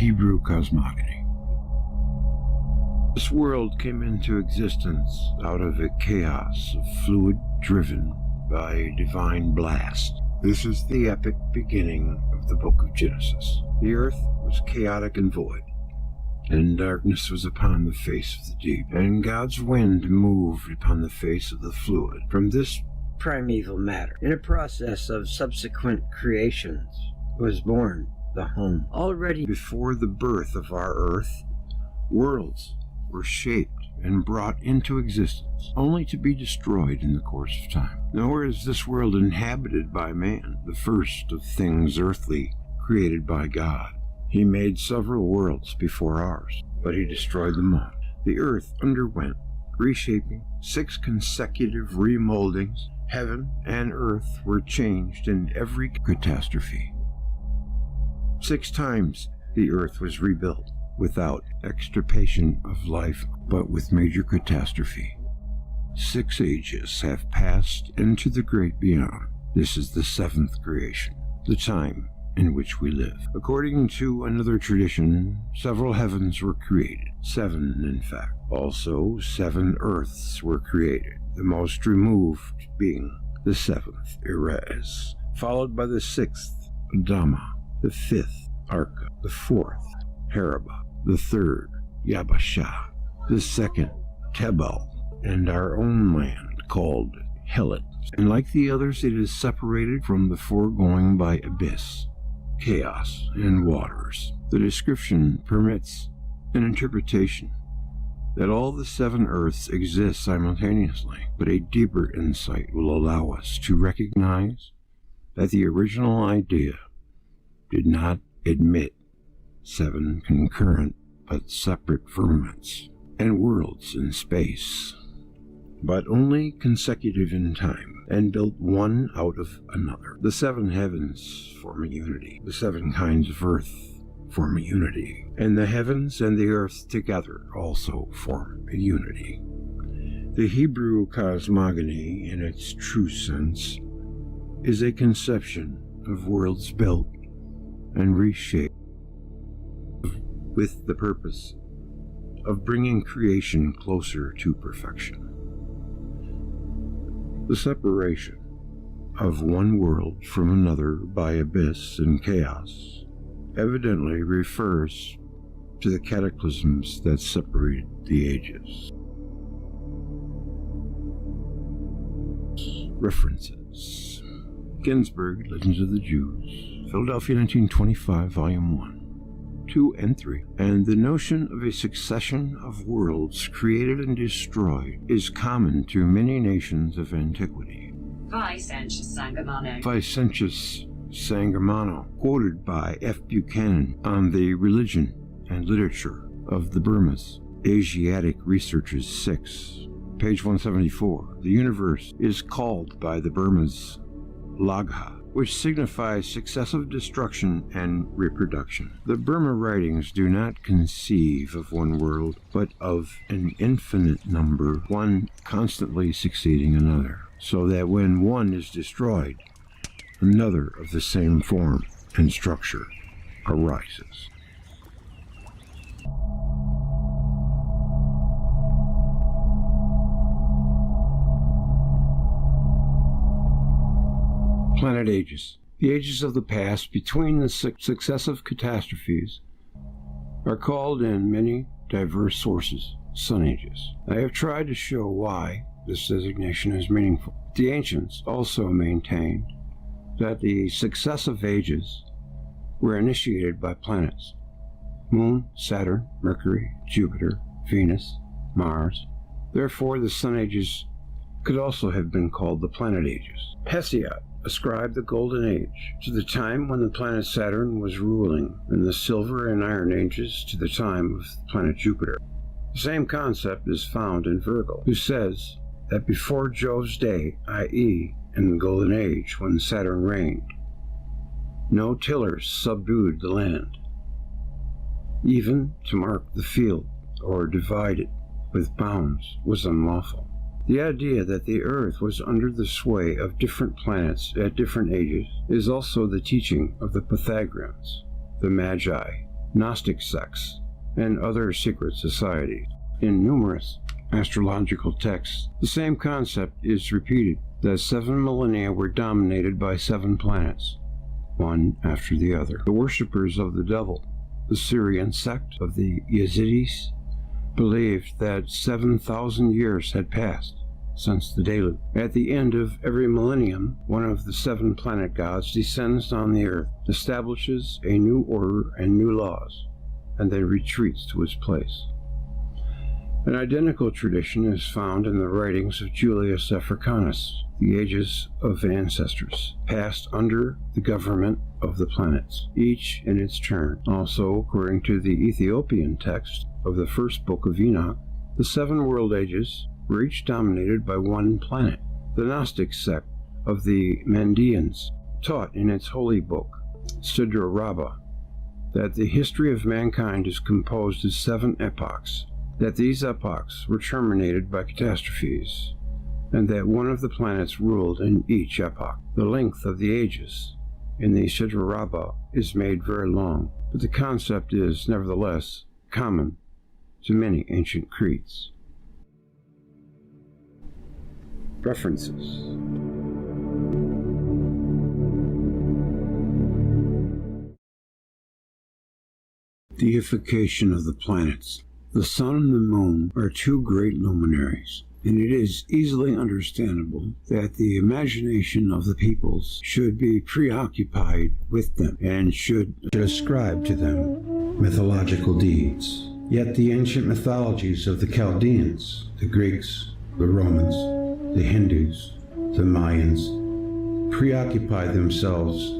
Hebrew cosmogony. This world came into existence out of a chaos of fluid driven by a divine blast. This is the epic beginning of the book of Genesis. The earth was chaotic and void, and darkness was upon the face of the deep, and God's wind moved upon the face of the fluid. From this primeval matter, in a process of subsequent creations, was born the home. Already before the birth of our earth, worlds were shaped and brought into existence, only to be destroyed in the course of time. Nor is this world inhabited by man, the first of things earthly created by God. He made several worlds before ours, but he destroyed them all. The earth underwent reshaping, 6 consecutive remoldings. Heaven and earth were changed in every catastrophe. 6 times the earth was rebuilt, without extirpation of life, but with major catastrophe. 6 ages have passed into the great beyond. This is the 7th creation, the time in which we live. According to another tradition, several heavens were created. 7, in fact. Also, 7 earths were created, the most removed being the 7th, Eres, followed by the 6th, Adama, the 5th, Arka, the 4th, Heraba, the 3rd, Yabasha, the 2nd, Tebel, and our own land called Helit. And like the others, it is separated from the foregoing by abyss, chaos, and waters. The description permits an interpretation that all the 7 earths exist simultaneously, but a deeper insight will allow us to recognize that the original idea did not admit 7 concurrent but separate firmaments and worlds in space, but only consecutive in time, and built one out of another. The 7 heavens form a unity. The 7 kinds of earth form a unity, and the heavens and the earth together also form a unity. The Hebrew cosmogony, in its true sense, is a conception of worlds built and reshaped with the purpose of bringing creation closer to perfection. The separation of one world from another by abyss and chaos evidently refers to the cataclysms that separated the ages. References: Ginsberg, Legends of the Jews, Philadelphia 1925, Volume 1, 2 and 3. And the notion of a succession of worlds created and destroyed is common to many nations of antiquity. Vicentius Sangermano, quoted by F. Buchanan on the religion and literature of the Burmas, Asiatic Researches 6, page 174. The universe is called by the Burmas Lagha, which signifies successive destruction and reproduction. The Burma writings do not conceive of one world, but of an infinite number, one constantly succeeding another, so that when one is destroyed, another of the same form and structure arises. Planet ages. The ages of the past between the successive catastrophes are called in many diverse sources sun ages. I have tried to show why this designation is meaningful. The ancients also maintained that the successive ages were initiated by planets: Moon, Saturn, Mercury, Jupiter, Venus, Mars. Therefore, the sun ages could also have been called the planet ages. Hesiod ascribed the Golden Age to the time when the planet Saturn was ruling, and the Silver and Iron Ages to the time of the planet Jupiter. The same concept is found in Virgil, who says that before Jove's day, i.e., in the Golden Age when Saturn reigned, no tillers subdued the land. Even to mark the field or divide it with bounds was unlawful. The idea that the Earth was under the sway of different planets at different ages is also the teaching of the Pythagoreans, the Magi, Gnostic sects, and other secret societies. In numerous astrological texts, the same concept is repeated, that 7 millennia were dominated by 7 planets, one after the other. The worshippers of the devil, the Syrian sect of the Yazidis, believed that 7,000 years had passed since the deluge. At the end of every millennium, one of the 7 planet gods descends on the earth, establishes a new order and new laws, and then retreats to his place. An identical tradition is found in the writings of Julius Africanus, the ages of ancestors, passed under the government of the planets, each in its turn. Also, according to the Ethiopian text of the first book of Enoch, the 7 world ages were each dominated by one planet. The Gnostic sect of the Mandeans taught in its holy book, Sidra Rabbah, that the history of mankind is composed of 7 epochs, that these epochs were terminated by catastrophes, and that one of the planets ruled in each epoch. The length of the ages in the Sidra Rabbah is made very long, but the concept is nevertheless common to many ancient creeds. References. Deification of the planets. The sun and the moon are 2 great luminaries, and it is easily understandable that the imagination of the peoples should be preoccupied with them and should ascribe to them mythological deeds. Yet the ancient mythologies of the Chaldeans, the Greeks, the Romans, the Hindus, the Mayans, preoccupy themselves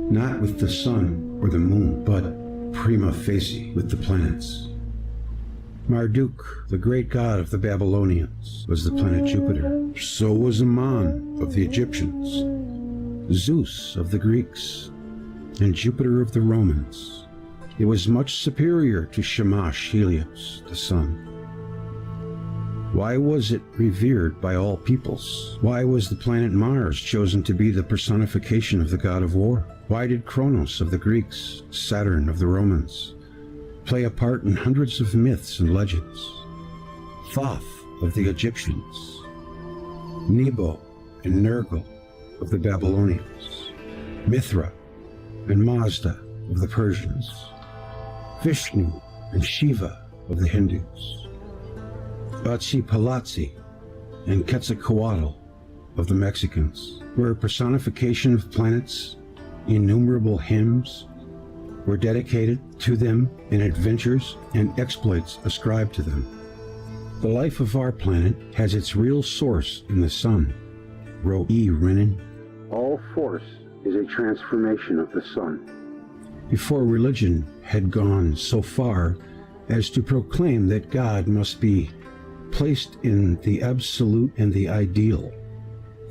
not with the sun or the moon, but prima facie with the planets. Marduk, the great god of the Babylonians, was the planet Jupiter. So was Ammon of the Egyptians, Zeus of the Greeks, and Jupiter of the Romans. It was much superior to Shamash, Helios, the sun. Why was it revered by all peoples? Why was the planet Mars chosen to be the personification of the god of war? Why did Kronos of the Greeks, Saturn of the Romans, play a part in hundreds of myths and legends? Thoth of the Egyptians, Nebo and Nergal of the Babylonians, Mithra and Mazda of the Persians, Vishnu and Shiva of the Hindus, Batsipalazzi and Quetzalcoatl of the Mexicans were a personification of planets. Innumerable hymns were dedicated to them, and adventures and exploits ascribed to them. The life of our planet has its real source in the sun, wrote E. Renan. All force is a transformation of the sun. Before religion had gone so far as to proclaim that God must be placed in the absolute and the ideal,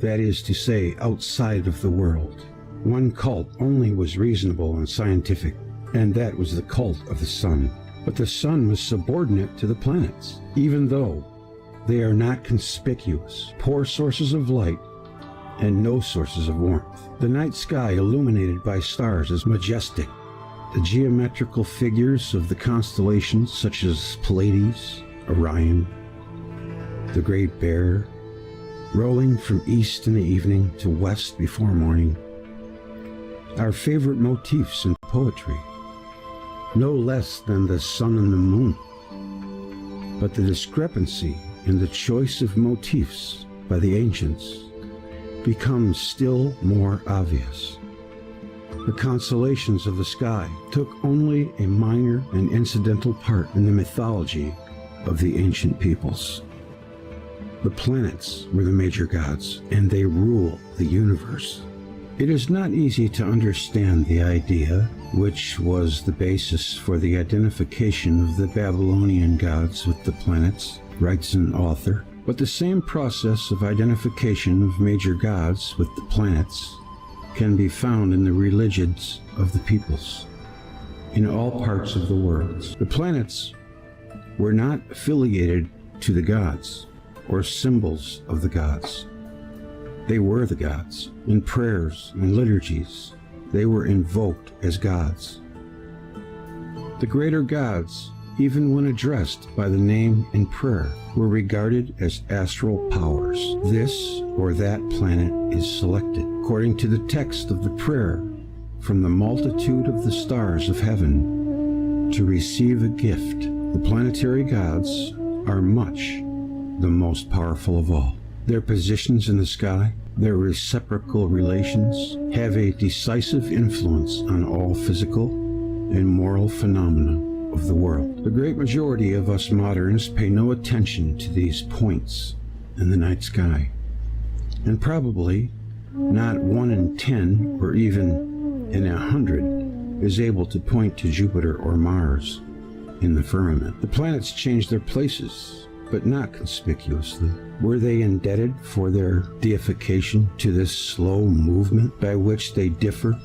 that is to say, outside of the world, one cult only was reasonable and scientific, and that was the cult of the sun. But the sun was subordinate to the planets, even though they are not conspicuous, poor sources of light, and no sources of warmth. The night sky illuminated by stars is majestic. The geometrical figures of the constellations such as Pleiades, Orion, the Great Bear, rolling from east in the evening to west before morning, are favorite motifs in poetry, no less than the sun and the moon. But the discrepancy in the choice of motifs by the ancients becomes still more obvious. The constellations of the sky took only a minor and incidental part in the mythology of the ancient peoples. The planets were the major gods, and they rule the universe. It is not easy to understand the idea, which was the basis for the identification of the Babylonian gods with the planets, writes an author, but the same process of identification of major gods with the planets can be found in the religions of the peoples in all parts of the world. The planets were not affiliated to the gods or symbols of the gods. They were the gods. In prayers and liturgies, they were invoked as gods. The greater gods, even when addressed by the name in prayer, were regarded as astral powers. This or that planet is selected, according to the text of the prayer, from the multitude of the stars of heaven, to receive a gift. The planetary gods are much the most powerful of all. Their positions in the sky, their reciprocal relations, have a decisive influence on all physical and moral phenomena of the world. The great majority of us moderns pay no attention to these points in the night sky, and probably not 1 in 10 or even in 100 is able to point to Jupiter or Mars in the firmament. The planets change their places, but not conspicuously. Were they indebted for their deification to this slow movement by which they differ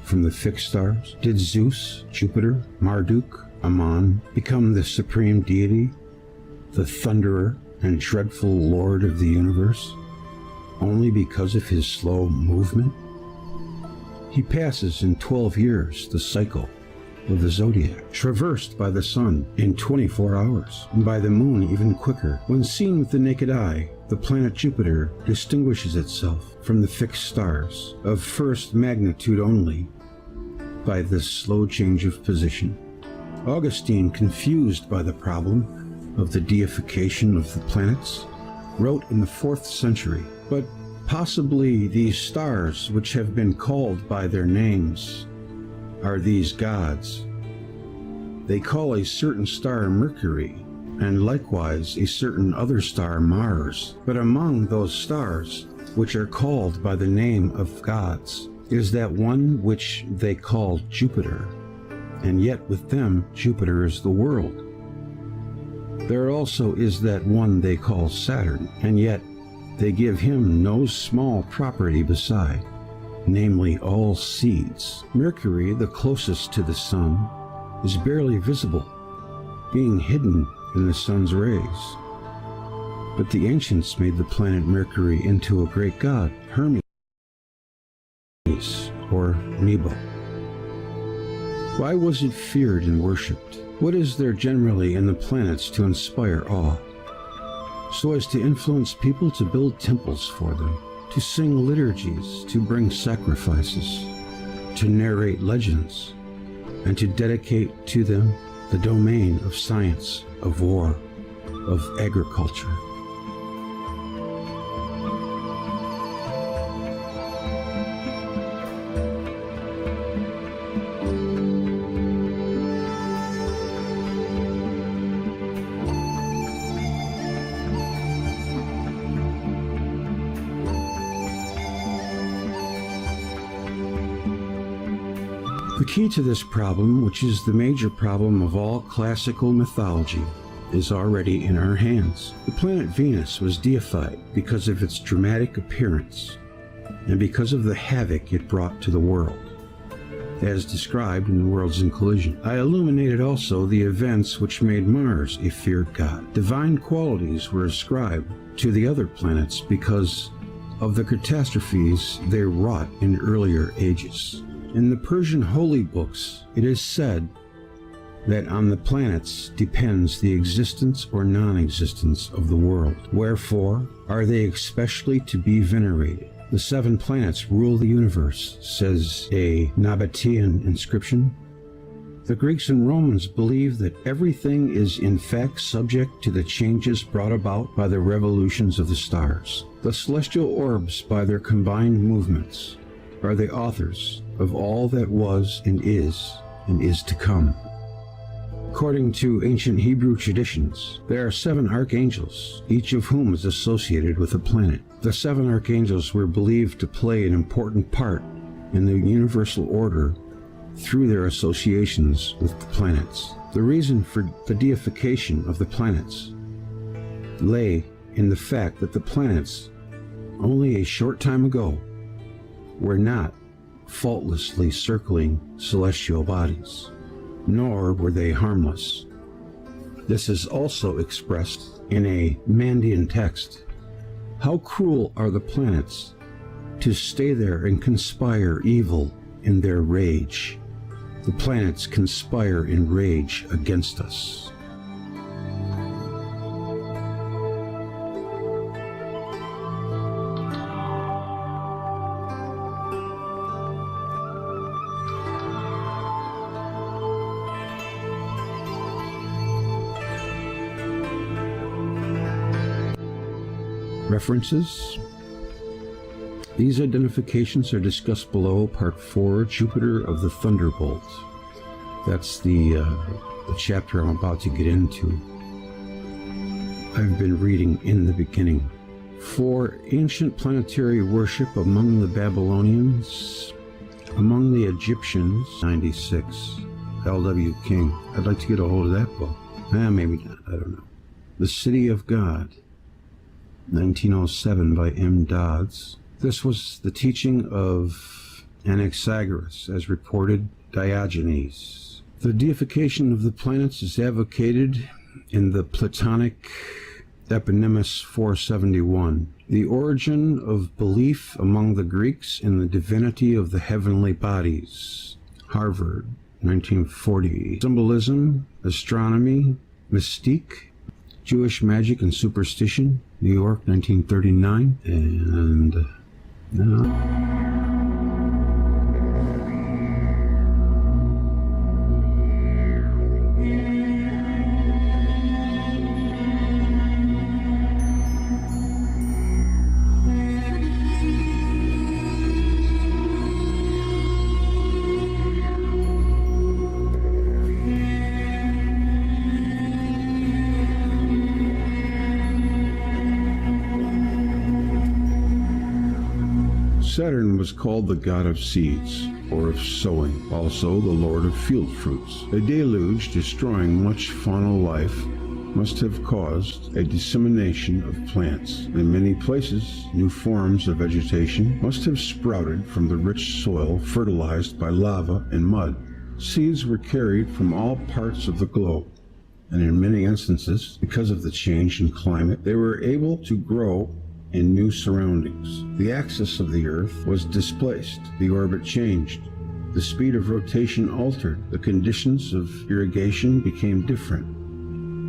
from the fixed stars? Did Zeus, Jupiter, Marduk, Ammon become the supreme deity, the thunderer and dreadful lord of the universe, only because of his slow movement? He passes in 12 years the cycle of the zodiac, traversed by the sun in 24 hours, and by the moon even quicker. When seen with the naked eye, the planet Jupiter distinguishes itself from the fixed stars of first magnitude only by this slow change of position. Augustine, confused by the problem of the deification of the planets, wrote in the 4th century, "But possibly these stars which have been called by their names are these gods. They call a certain star Mercury, and likewise a certain other star Mars. But among those stars which are called by the name of gods is that one which they call Jupiter, and yet with them Jupiter is the world. There also is that one they call Saturn, and yet they give him no small property beside, namely all seeds. Mercury, the closest to the sun, is barely visible, being hidden in the sun's rays. But the ancients made the planet Mercury into a great god, Hermes or Nebo. Why was it feared and worshipped? What is there generally in the planets to inspire awe, so as to influence people to build temples for them, to sing liturgies, to bring sacrifices, to narrate legends, and to dedicate to them the domain of science, of war, of agriculture? The key to this problem, which is the major problem of all classical mythology, is already in our hands. The planet Venus was deified because of its dramatic appearance and because of the havoc it brought to the world, as described in Worlds in Collision. I illuminated also the events which made Mars a feared god. Divine qualities were ascribed to the other planets because of the catastrophes they wrought in earlier ages. In the Persian holy books, it is said that on the planets depends the existence or non-existence of the world. Wherefore are they especially to be venerated? The 7 planets rule the universe, says a Nabatean inscription. The Greeks and Romans believed that everything is in fact subject to the changes brought about by the revolutions of the stars. The celestial orbs, by their combined movements, are the authors of all that was and is to come. According to ancient Hebrew traditions, there are 7 archangels, each of whom is associated with a planet. The 7 archangels were believed to play an important part in the universal order through their associations with the planets. The reason for the deification of the planets lay in the fact that the planets, only a short time ago, were not faultlessly circling celestial bodies, nor were they harmless. This is also expressed in a Mandean text. How cruel are the planets to stay there and conspire evil in their rage. The planets conspire in rage against us. References. These identifications are discussed below, Part 4, Jupiter of the Thunderbolt. That's the chapter I'm about to get into. I've been reading In the Beginning. For ancient planetary worship among the Babylonians, among the Egyptians, 96, L.W. King. I'd like to get a hold of that book. Maybe not, I don't know. The City of God, 1907 by M. Dodds. This was the teaching of Anaxagoras, as reported Diogenes. The deification of the planets is advocated in the Platonic Eponymus 471. The origin of belief among the Greeks in the divinity of the heavenly bodies. Harvard, 1940. Symbolism, astronomy, mystique, Jewish magic and superstition, New York, 1939. And Saturn was called the god of seeds, or of sowing, also the lord of field fruits. A deluge destroying much faunal life must have caused a dissemination of plants. In many places, new forms of vegetation must have sprouted from the rich soil fertilized by lava and mud. Seeds were carried from all parts of the globe, and in many instances, because of the change in climate, they were able to grow in new surroundings. The axis of the Earth was displaced, the orbit changed, the speed of rotation altered, the conditions of irrigation became different.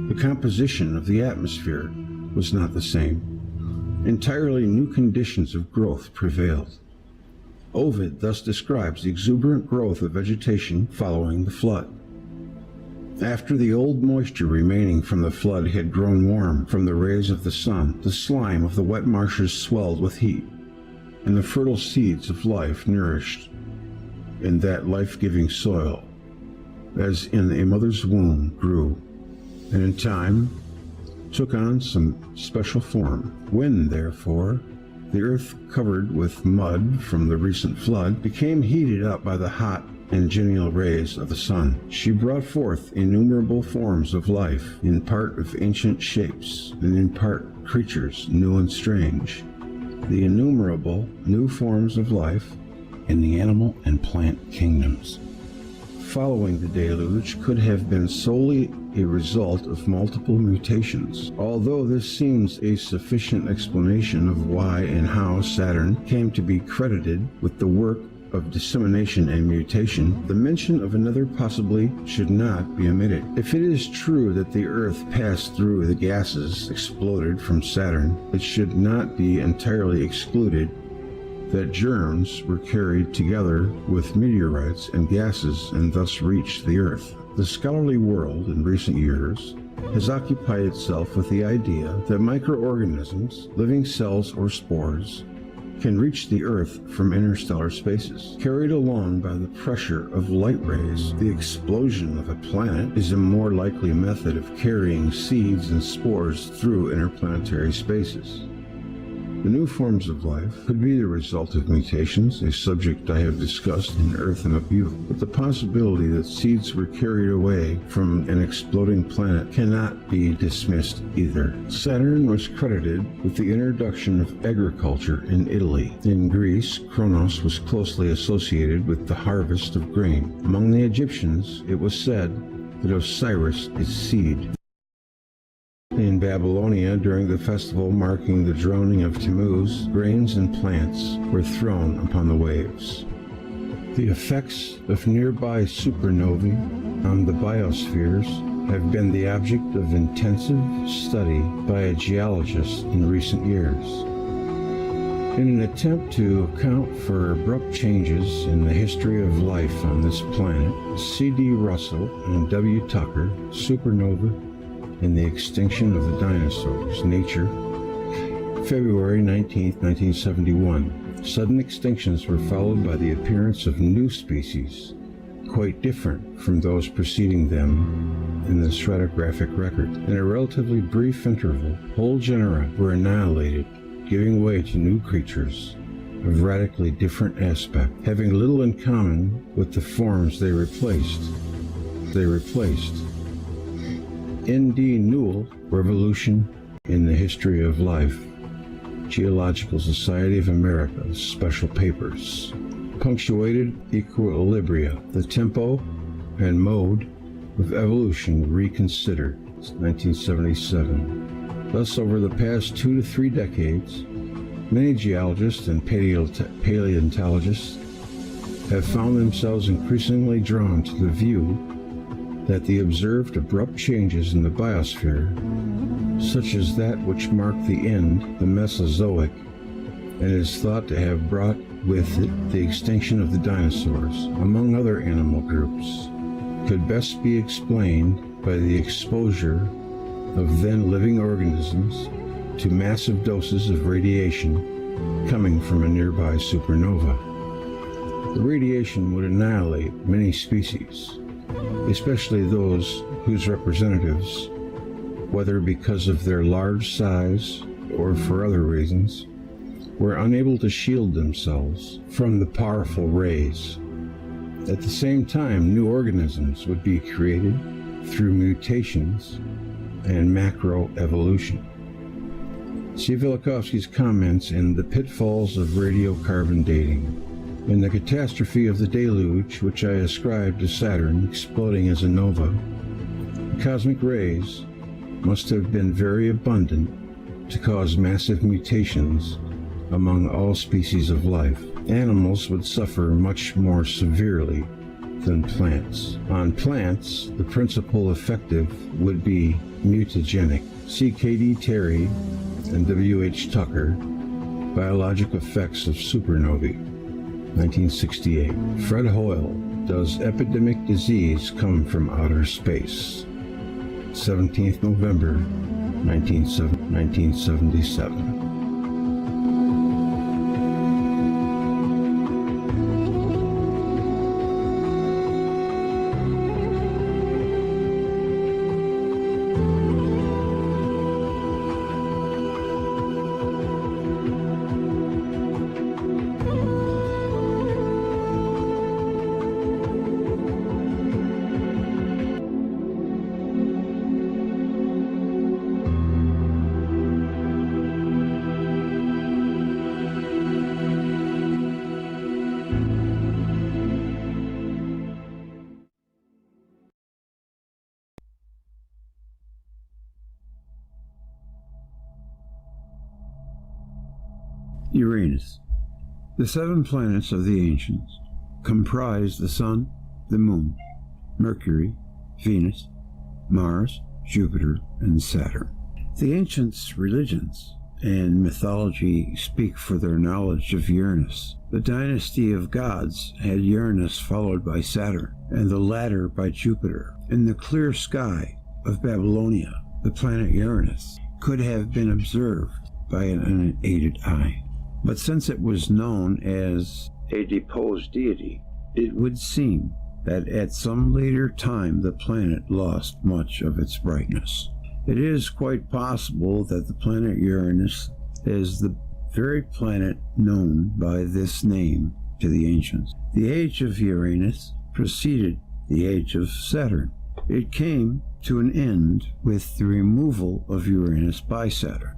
The composition of the atmosphere was not the same. Entirely new conditions of growth prevailed. Ovid thus describes the exuberant growth of vegetation following the flood. After the old moisture remaining from the flood had grown warm from the rays of the sun, the slime of the wet marshes swelled with heat, and the fertile seeds of life nourished in that life-giving soil, as in a mother's womb, grew, and in time took on some special form. When, therefore, the earth covered with mud from the recent flood became heated up by the hot and genial rays of the sun, she brought forth innumerable forms of life, in part of ancient shapes, and in part creatures new and strange. The innumerable new forms of life in the animal and plant kingdoms following the deluge could have been solely a result of multiple mutations. Although this seems a sufficient explanation of why and how Saturn came to be credited with the work of dissemination and mutation, the mention of another possibly should not be omitted. If it is true that the Earth passed through the gases exploded from Saturn, it should not be entirely excluded that germs were carried together with meteorites and gases and thus reached the Earth. The scholarly world in recent years has occupied itself with the idea that microorganisms, living cells or spores, can reach the Earth from interstellar spaces. Carried along by the pressure of light rays, the explosion of a planet is a more likely method of carrying seeds and spores through interplanetary spaces. The new forms of life could be the result of mutations, a subject I have discussed in Earth in a View, but the possibility that seeds were carried away from an exploding planet cannot be dismissed either. Saturn was credited with the introduction of agriculture in Italy. In Greece, Kronos was closely associated with the harvest of grain. Among the Egyptians, it was said that Osiris is seed. In Babylonia, during the festival marking the drowning of Tammuz, grains and plants were thrown upon the waves. The effects of nearby supernovae on the biospheres have been the object of intensive study by geologists in recent years. In an attempt to account for abrupt changes in the history of life on this planet, C.D. Russell and W. Tucker, Supernova and the Extinction of the Dinosaurs, Nature, February 19, 1971. Sudden extinctions were followed by the appearance of new species, quite different from those preceding them in the stratigraphic record. In a relatively brief interval, whole genera were annihilated, giving way to new creatures of radically different aspect, having little in common with the forms they replaced. N.D. Newell, Revolution in the History of Life, Geological Society of America, Special Papers. Punctuated equilibria, the tempo and mode of evolution reconsidered, 1977. Thus, over the past 2 to 3 decades, many geologists and paleontologists have found themselves increasingly drawn to the view that the observed abrupt changes in the biosphere, such as that which marked the end of the Mesozoic and is thought to have brought with it the extinction of the dinosaurs, among other animal groups, could best be explained by the exposure of then living organisms to massive doses of radiation coming from a nearby supernova. The radiation would annihilate many species, especially those whose representatives, whether because of their large size or for other reasons, were unable to shield themselves from the powerful rays. At the same time, new organisms would be created through mutations and macroevolution. See Velikovsky's comments in The Pitfalls of Radiocarbon Dating. In the catastrophe of the deluge, which I ascribed to Saturn exploding as a nova, the cosmic rays must have been very abundant to cause massive mutations among all species of life. Animals would suffer much more severely than plants. On plants, the principal effective would be mutagenic. See K.D. Terry and W.H. Tucker, Biological Effects of Supernovae, 1968. Fred Hoyle, Does Epidemic Disease Come from Outer Space? 17th November, 1977. Uranus. The 7 planets of the ancients comprise the Sun, the Moon, Mercury, Venus, Mars, Jupiter, and Saturn. The ancients' religions and mythology speak for their knowledge of Uranus. The dynasty of gods had Uranus followed by Saturn, and the latter by Jupiter. In the clear sky of Babylonia, the planet Uranus could have been observed by an unaided eye. But since it was known as a deposed deity, it would seem that at some later time the planet lost much of its brightness. It is quite possible that the planet Uranus is the very planet known by this name to the ancients. The age of Uranus preceded the age of Saturn. It came to an end with the removal of Uranus by Saturn.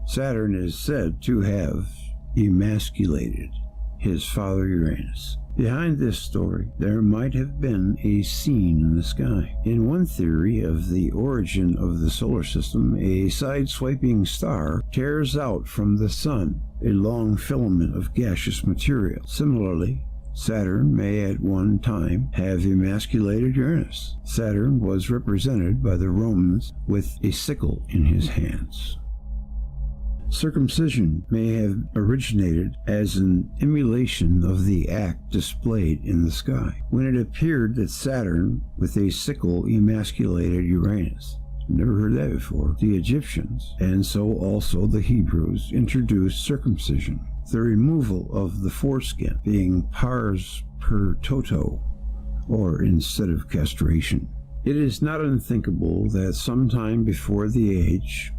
Saturn is said to have emasculated his father Uranus. Behind this story, there might have been a scene in the sky. In one theory of the origin of the solar system, a side-swiping star tears out from the sun a long filament of gaseous material. Similarly, Saturn may at one time have emasculated Uranus. Saturn was represented by the Romans with a sickle in his hands. Circumcision may have originated as an emulation of the act displayed in the sky, when it appeared that Saturn with a sickle emasculated Uranus. Never heard that before. The Egyptians, and so also the Hebrews, introduced circumcision, the removal of the foreskin being pars per toto, or instead of castration. It is not unthinkable that sometime before the age,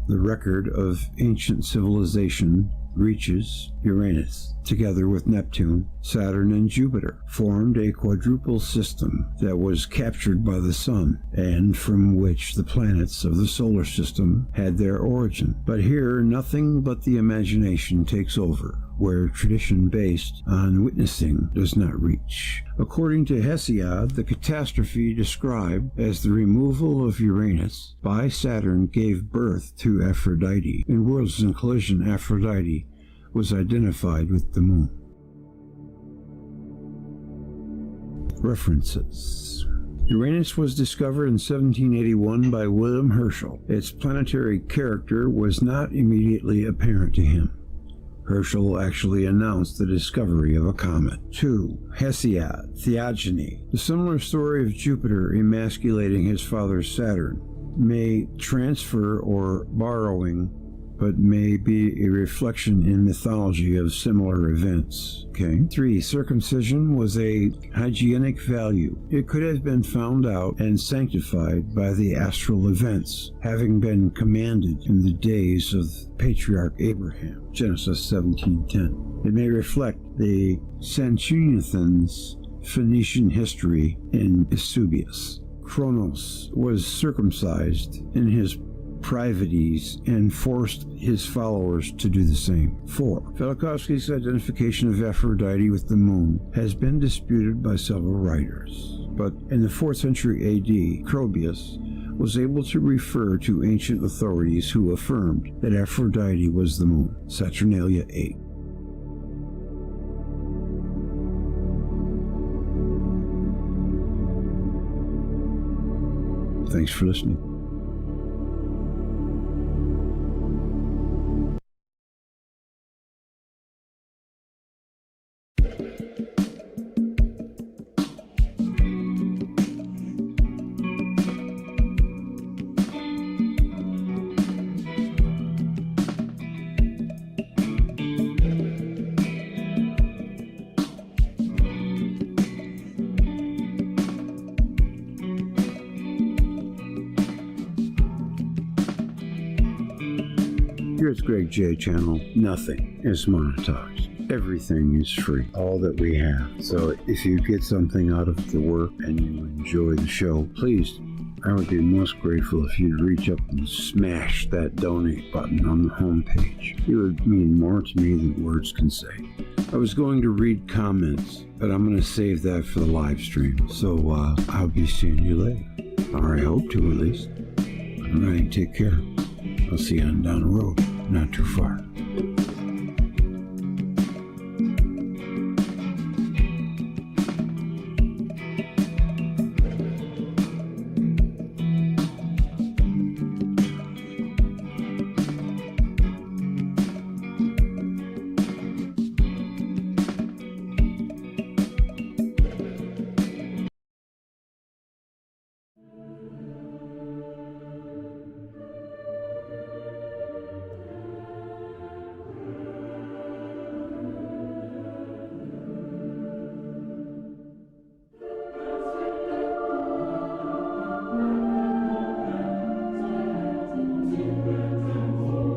the record of ancient civilization reaches Uranus, together with Neptune, Saturn, and Jupiter, formed a quadruple system that was captured by the Sun, and from which the planets of the solar system had their origin. But here nothing but the imagination takes over, where tradition based on witnessing does not reach. According to Hesiod, the catastrophe described as the removal of Uranus by Saturn gave birth to Aphrodite. In Worlds in Collision, Aphrodite was identified with the moon. References. Uranus was discovered in 1781 by William Herschel. Its planetary character was not immediately apparent to him. Herschel actually announced the discovery of a comet. 2. Hesiod, Theogony. The similar story of Jupiter emasculating his father Saturn may transfer or borrowing, but may be a reflection in mythology of similar events. 3. Circumcision was a hygienic value. It could have been found out and sanctified by the astral events, having been commanded in the days of Patriarch Abraham, Genesis 17:10. It may reflect the Sanchuniathans' Phoenician history in Eusebius. Kronos was circumcised in his privities and forced his followers to do the same. 4. Velikovsky's identification of Aphrodite with the moon has been disputed by several writers, but in the 4th century AD, Crobius was able to refer to ancient authorities who affirmed that Aphrodite was the moon. Saturnalia 8. Thanks for listening. Here at the Greg J channel, nothing is monetized. Everything is free, all that we have. So if you get something out of the work and you enjoy the show, please, I would be most grateful if you'd reach up and smash that donate button on the homepage. It would mean more to me than words can say. I was going to read comments, but I'm going to save that for the live stream. So I'll be seeing you later. Or I hope to, at least. All right, take care. I'll see you on down the road, not too far.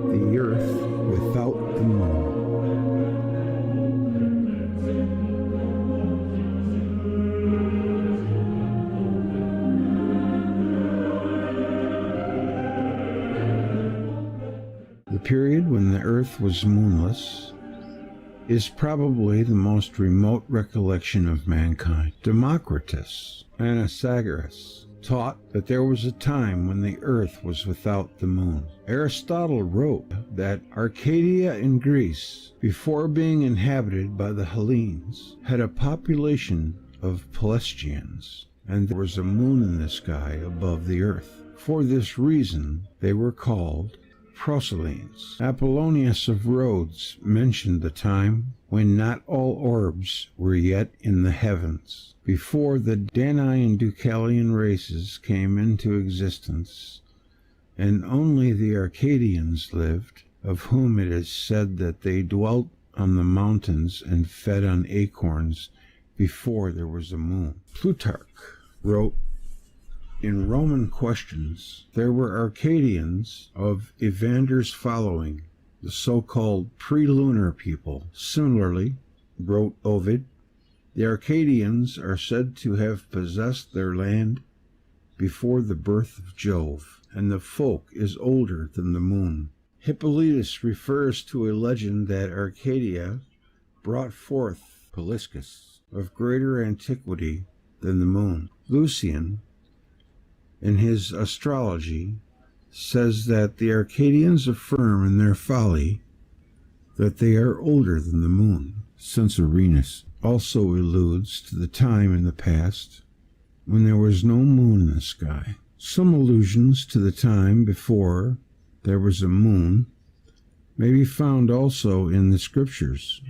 The Earth without the Moon. The period when the Earth was moonless is probably the most remote recollection of mankind. Democritus, Anaxagoras, taught that there was a time when the earth was without the moon. Aristotle wrote that Arcadia in Greece, before being inhabited by the Hellenes, had a population of Pelasgians, and there was a moon in the sky above the earth. For this reason they were called Proselines. Apollonius of Rhodes mentioned the time when not all orbs were yet in the heavens, before the Danai and Deucalion races came into existence, and only the Arcadians lived, of whom it is said that they dwelt on the mountains and fed on acorns before there was a moon. Plutarch wrote, in Roman Questions, there were Arcadians of Evander's following, the so-called pre-lunar people. Similarly, wrote Ovid, the Arcadians are said to have possessed their land before the birth of Jove, and the folk is older than the moon. Hippolytus refers to a legend that Arcadia brought forth Pelasgius, of greater antiquity than the moon. Lucian, in his Astrology, says that the Arcadians affirm in their folly that they are older than the moon. Censorinus also alludes to the time in the past when there was no moon in the sky. Some allusions to the time before there was a moon may be found also in the Scriptures.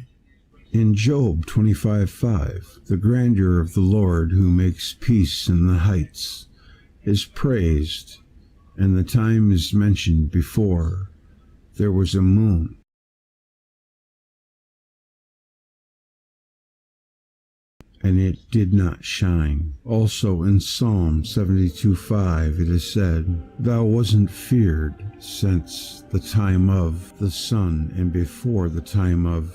In Job 25:5, the grandeur of the Lord who makes peace in the heights is praised, and the time is mentioned before there was a moon. And it did not shine. Also in Psalm 72:5 it is said, Thou wasn't feared since the time of the sun and before the time of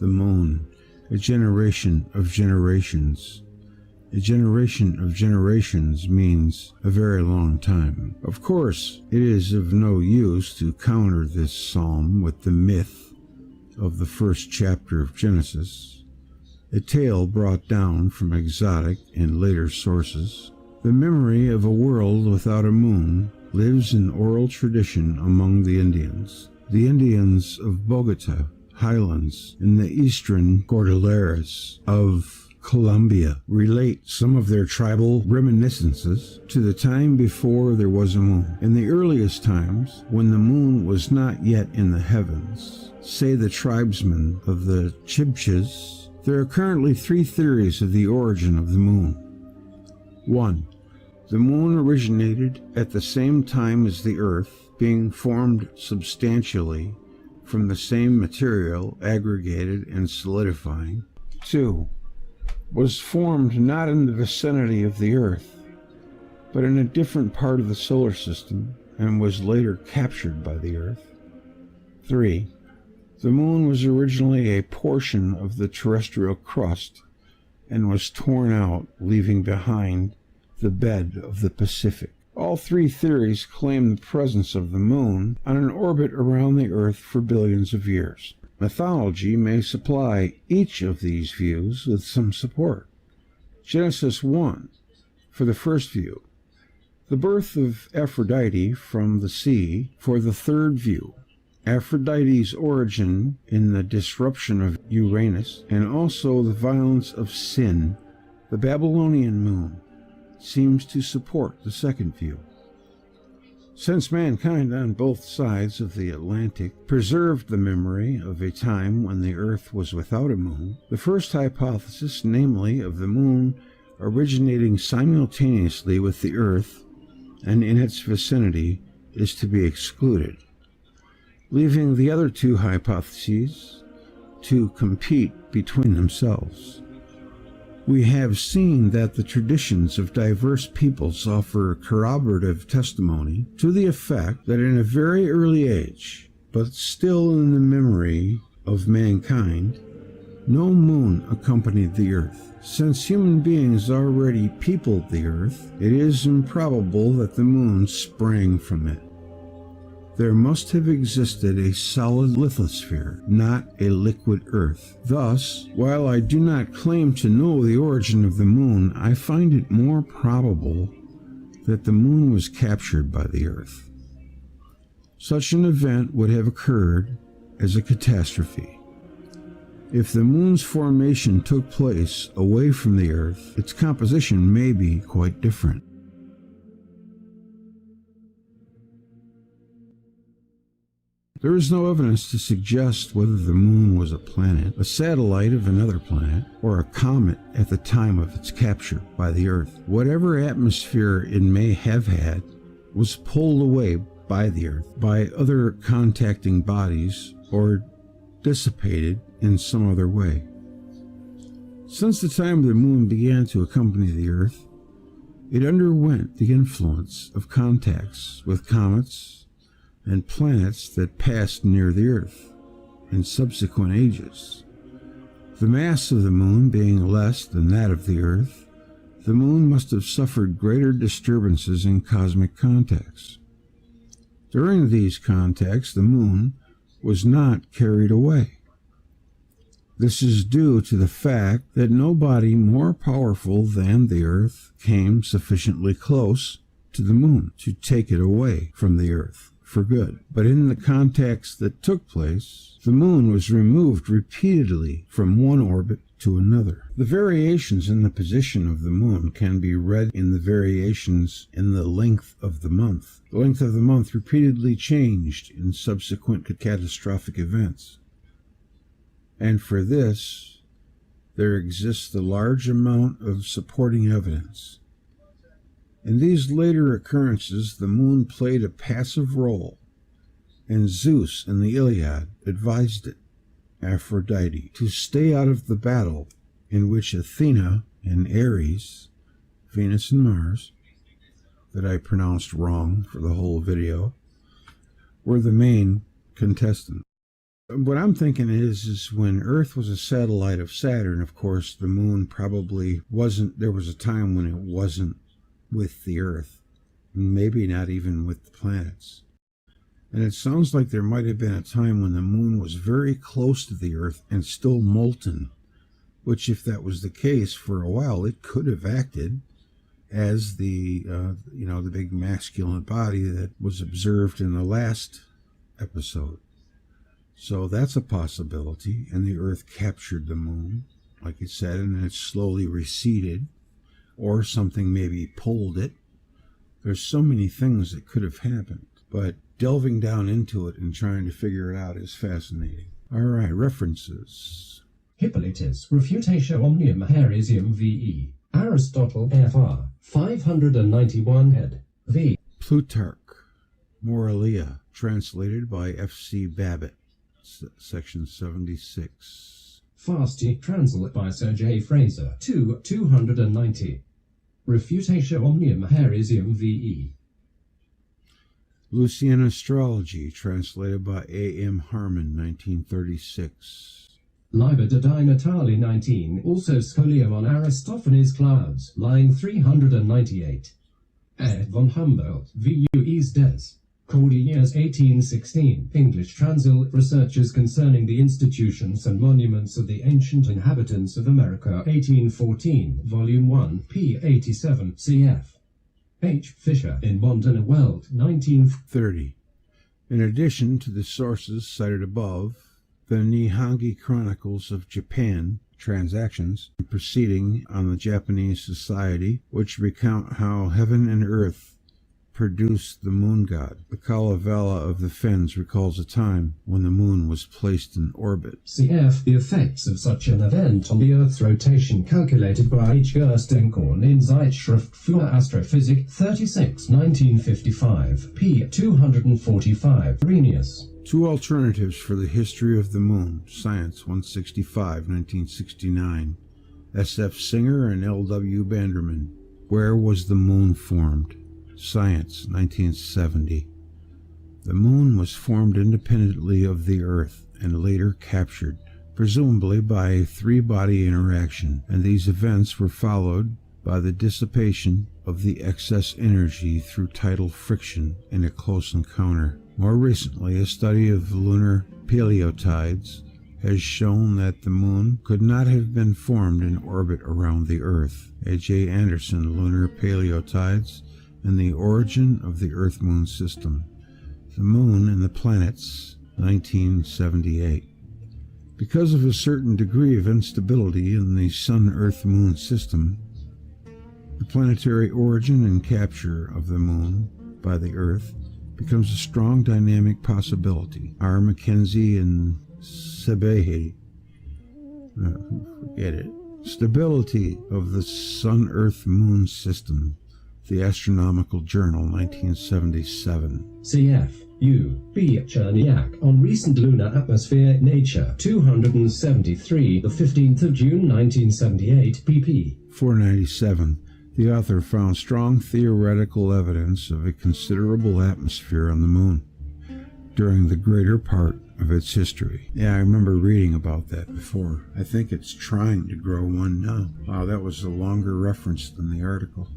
the moon, a generation of generations. A generation of generations means a very long time. Of course, it is of no use to counter this psalm with the myth of the first chapter of Genesis, a tale brought down from exotic and later sources. The memory of a world without a moon lives in oral tradition among the Indians. The Indians of Bogota, highlands, in the eastern Cordilleras of Colombia relate some of their tribal reminiscences to the time before there was a moon. In the earliest times, when the moon was not yet in the heavens, say the tribesmen of the Chibchas, there are currently 3 theories of the origin of the moon. 1. The moon originated at the same time as the earth, being formed substantially from the same material, aggregated and solidifying. 2. Was formed not in the vicinity of the earth, but in a different part of the solar system, and was later captured by the earth. 3. The moon was originally a portion of the terrestrial crust, and was torn out, leaving behind the bed of the Pacific. All 3 theories claim the presence of the moon on an orbit around the earth for billions of years. Mythology may supply each of these views with some support. Genesis 1, for the first view. The birth of Aphrodite from the sea, for the third view. Aphrodite's origin in the disruption of Uranus, and also the violence of sin, the Babylonian moon, seems to support the second view. Since mankind on both sides of the Atlantic preserved the memory of a time when the earth was without a moon, the first hypothesis, namely of the moon originating simultaneously with the earth and in its vicinity, is to be excluded, leaving the other 2 hypotheses to compete between themselves. We have seen that the traditions of diverse peoples offer corroborative testimony to the effect that in a very early age, but still in the memory of mankind, no moon accompanied the earth. Since human beings already peopled the earth, it is improbable that the moon sprang from it. There must have existed a solid lithosphere, not a liquid earth. Thus, while I do not claim to know the origin of the moon, I find it more probable that the moon was captured by the Earth. Such an event would have occurred as a catastrophe. If the moon's formation took place away from the Earth, its composition may be quite different. There is no evidence to suggest whether the moon was a planet, a satellite of another planet, or a comet at the time of its capture by the Earth. Whatever atmosphere it may have had was pulled away by the Earth, by other contacting bodies, or dissipated in some other way. Since the time the moon began to accompany the Earth, it underwent the influence of contacts with comets and planets that passed near the Earth in subsequent ages. The mass of the moon being less than that of the Earth, the moon must have suffered greater disturbances in cosmic contacts. During these contacts, the moon was not carried away. This is due to the fact that no body more powerful than the Earth came sufficiently close to the moon to take it away from the Earth for good. But in the contacts that took place, the moon was removed repeatedly from one orbit to another. The variations in the position of the moon can be read in the variations in the length of the month. The length of the month repeatedly changed in subsequent catastrophic events. And for this, there exists a large amount of supporting evidence. In these later occurrences, the moon played a passive role, and Zeus in the Iliad advised it, Aphrodite, to stay out of the battle in which Athena and Ares, Venus and Mars, that I pronounced wrong for the whole video, were the main contestants. What I'm thinking is when Earth was a satellite of Saturn, of course, the moon probably wasn't, there was a time when it wasn't with the Earth, maybe not even with the planets. And it sounds like there might have been a time when the moon was very close to the Earth and still molten, which if that was the case for a while, it could have acted as the big masculine body that was observed in the last episode. So that's a possibility, and the Earth captured the moon, like it said, and it slowly receded, or something maybe pulled it. There's so many things that could have happened, but delving down into it and trying to figure it out is fascinating. All right, references. Hippolytus, Refutatio Omnium Heresium VE. Aristotle FR, 591 ed. V. Plutarch, Moralia, translated by F.C. Babbitt, section 76. Fasti, translate by Sir J. Fraser, 290. Refutatio Omnium Heresium VE. Lucian Astrology, translated by A.M. Harmon, 1936. Liber de Natali 19, also Scholium on Aristophanes' Clouds, line 398. Ed von Humboldt, VUEs Des. Cordy years 1816, English translate researches concerning the institutions and monuments of the ancient inhabitants of America, 1814, Volume 1, p. 87, cf. H. Fisher, in Mondana Weld, 1930. In addition to the sources cited above, the Nihongi Chronicles of Japan, Transactions, proceeding on the Japanese Society, which recount how heaven and earth produced the moon god. The Kalevala of the Fens recalls a time when the moon was placed in orbit. Cf. The effects of such an event on the Earth's rotation calculated by H. Gerstenkorn in Zeitschrift für Astrophysik 36, 1955, p. 245, Renius. Two alternatives for the history of the moon, Science 165, 1969, S.F. Singer and L.W. Banderman. Where was the moon formed? Science, 1970. The moon was formed independently of the Earth and later captured, presumably by a three-body interaction, and these events were followed by the dissipation of the excess energy through tidal friction in a close encounter. More recently, a study of lunar paleotides has shown that the moon could not have been formed in orbit around the Earth. A.J. Anderson, Lunar Paleotides, and the Origin of the Earth-Moon System. The Moon and the Planets, 1978. Because of a certain degree of instability in the Sun-Earth-Moon system, the planetary origin and capture of the Moon by the Earth becomes a strong dynamic possibility. R. Mackenzie and Sebehe. Forget it. Stability of the Sun-Earth-Moon system. The Astronomical Journal, 1977. Cf. U. B. Cherniak on recent lunar atmosphere, Nature, 273, the 15th of June, 1978, pp. 497. The author found strong theoretical evidence of a considerable atmosphere on the Moon during the greater part of its history. Yeah, I remember reading about that before. I think it's trying to grow one now. Wow, that was a longer reference than the article.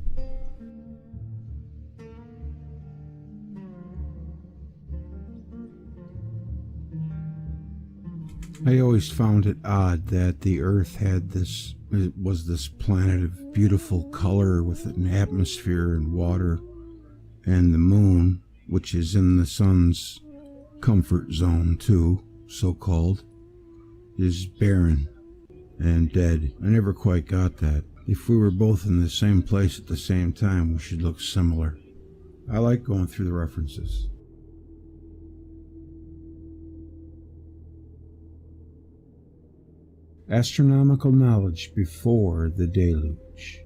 I always found it odd that the Earth had this, it was this planet of beautiful color with an atmosphere and water, and the Moon, which is in the Sun's comfort zone too, so-called, is barren and dead. I never quite got that. If we were both in the same place at the same time, we should look similar. I like going through the references. Astronomical knowledge before the deluge.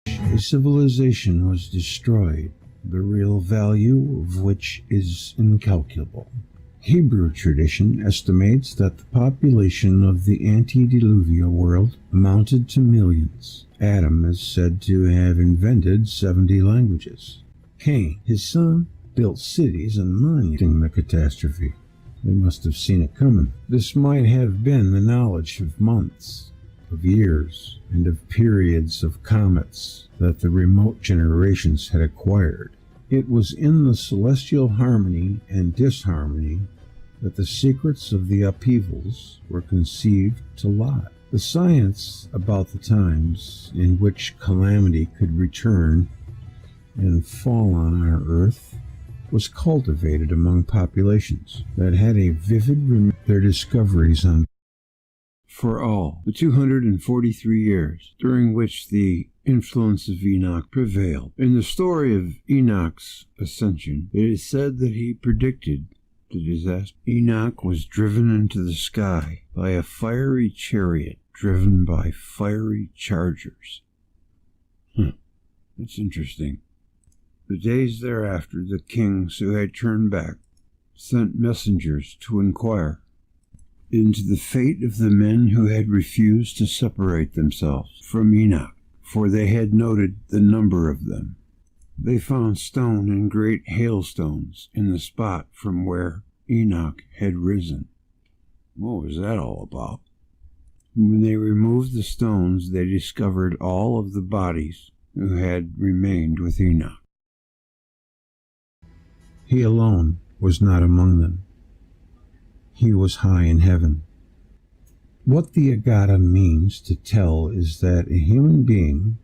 A civilization was destroyed, the real value of which is incalculable. Hebrew tradition estimates that the population of the antediluvian world amounted to millions. Adam is said to have invented 70 languages. Cain, his son, built cities and monuments in the catastrophe. They must have seen it coming. This might have been the knowledge of months, of years, and of periods of comets that the remote generations had acquired. It was in the celestial harmony and disharmony that the secrets of the upheavals were conceived to lie. The science about the times in which calamity could return and fall on our earth was cultivated among populations that had a vivid their discoveries on for all the 243 years during which the influence of Enoch prevailed. In the story of Enoch's ascension, it is said that he predicted the disaster. Enoch was driven into the sky by a fiery chariot driven by fiery chargers. That's interesting. The days thereafter, the kings who had turned back sent messengers to inquire into the fate of the men who had refused to separate themselves from Enoch, for they had noted the number of them. They found stone and great hailstones in the spot from where Enoch had risen. What was that all about? When they removed the stones, they discovered all of the bodies who had remained with Enoch. He alone was not among them. He was high in heaven. What the Agata means to tell is that a human being,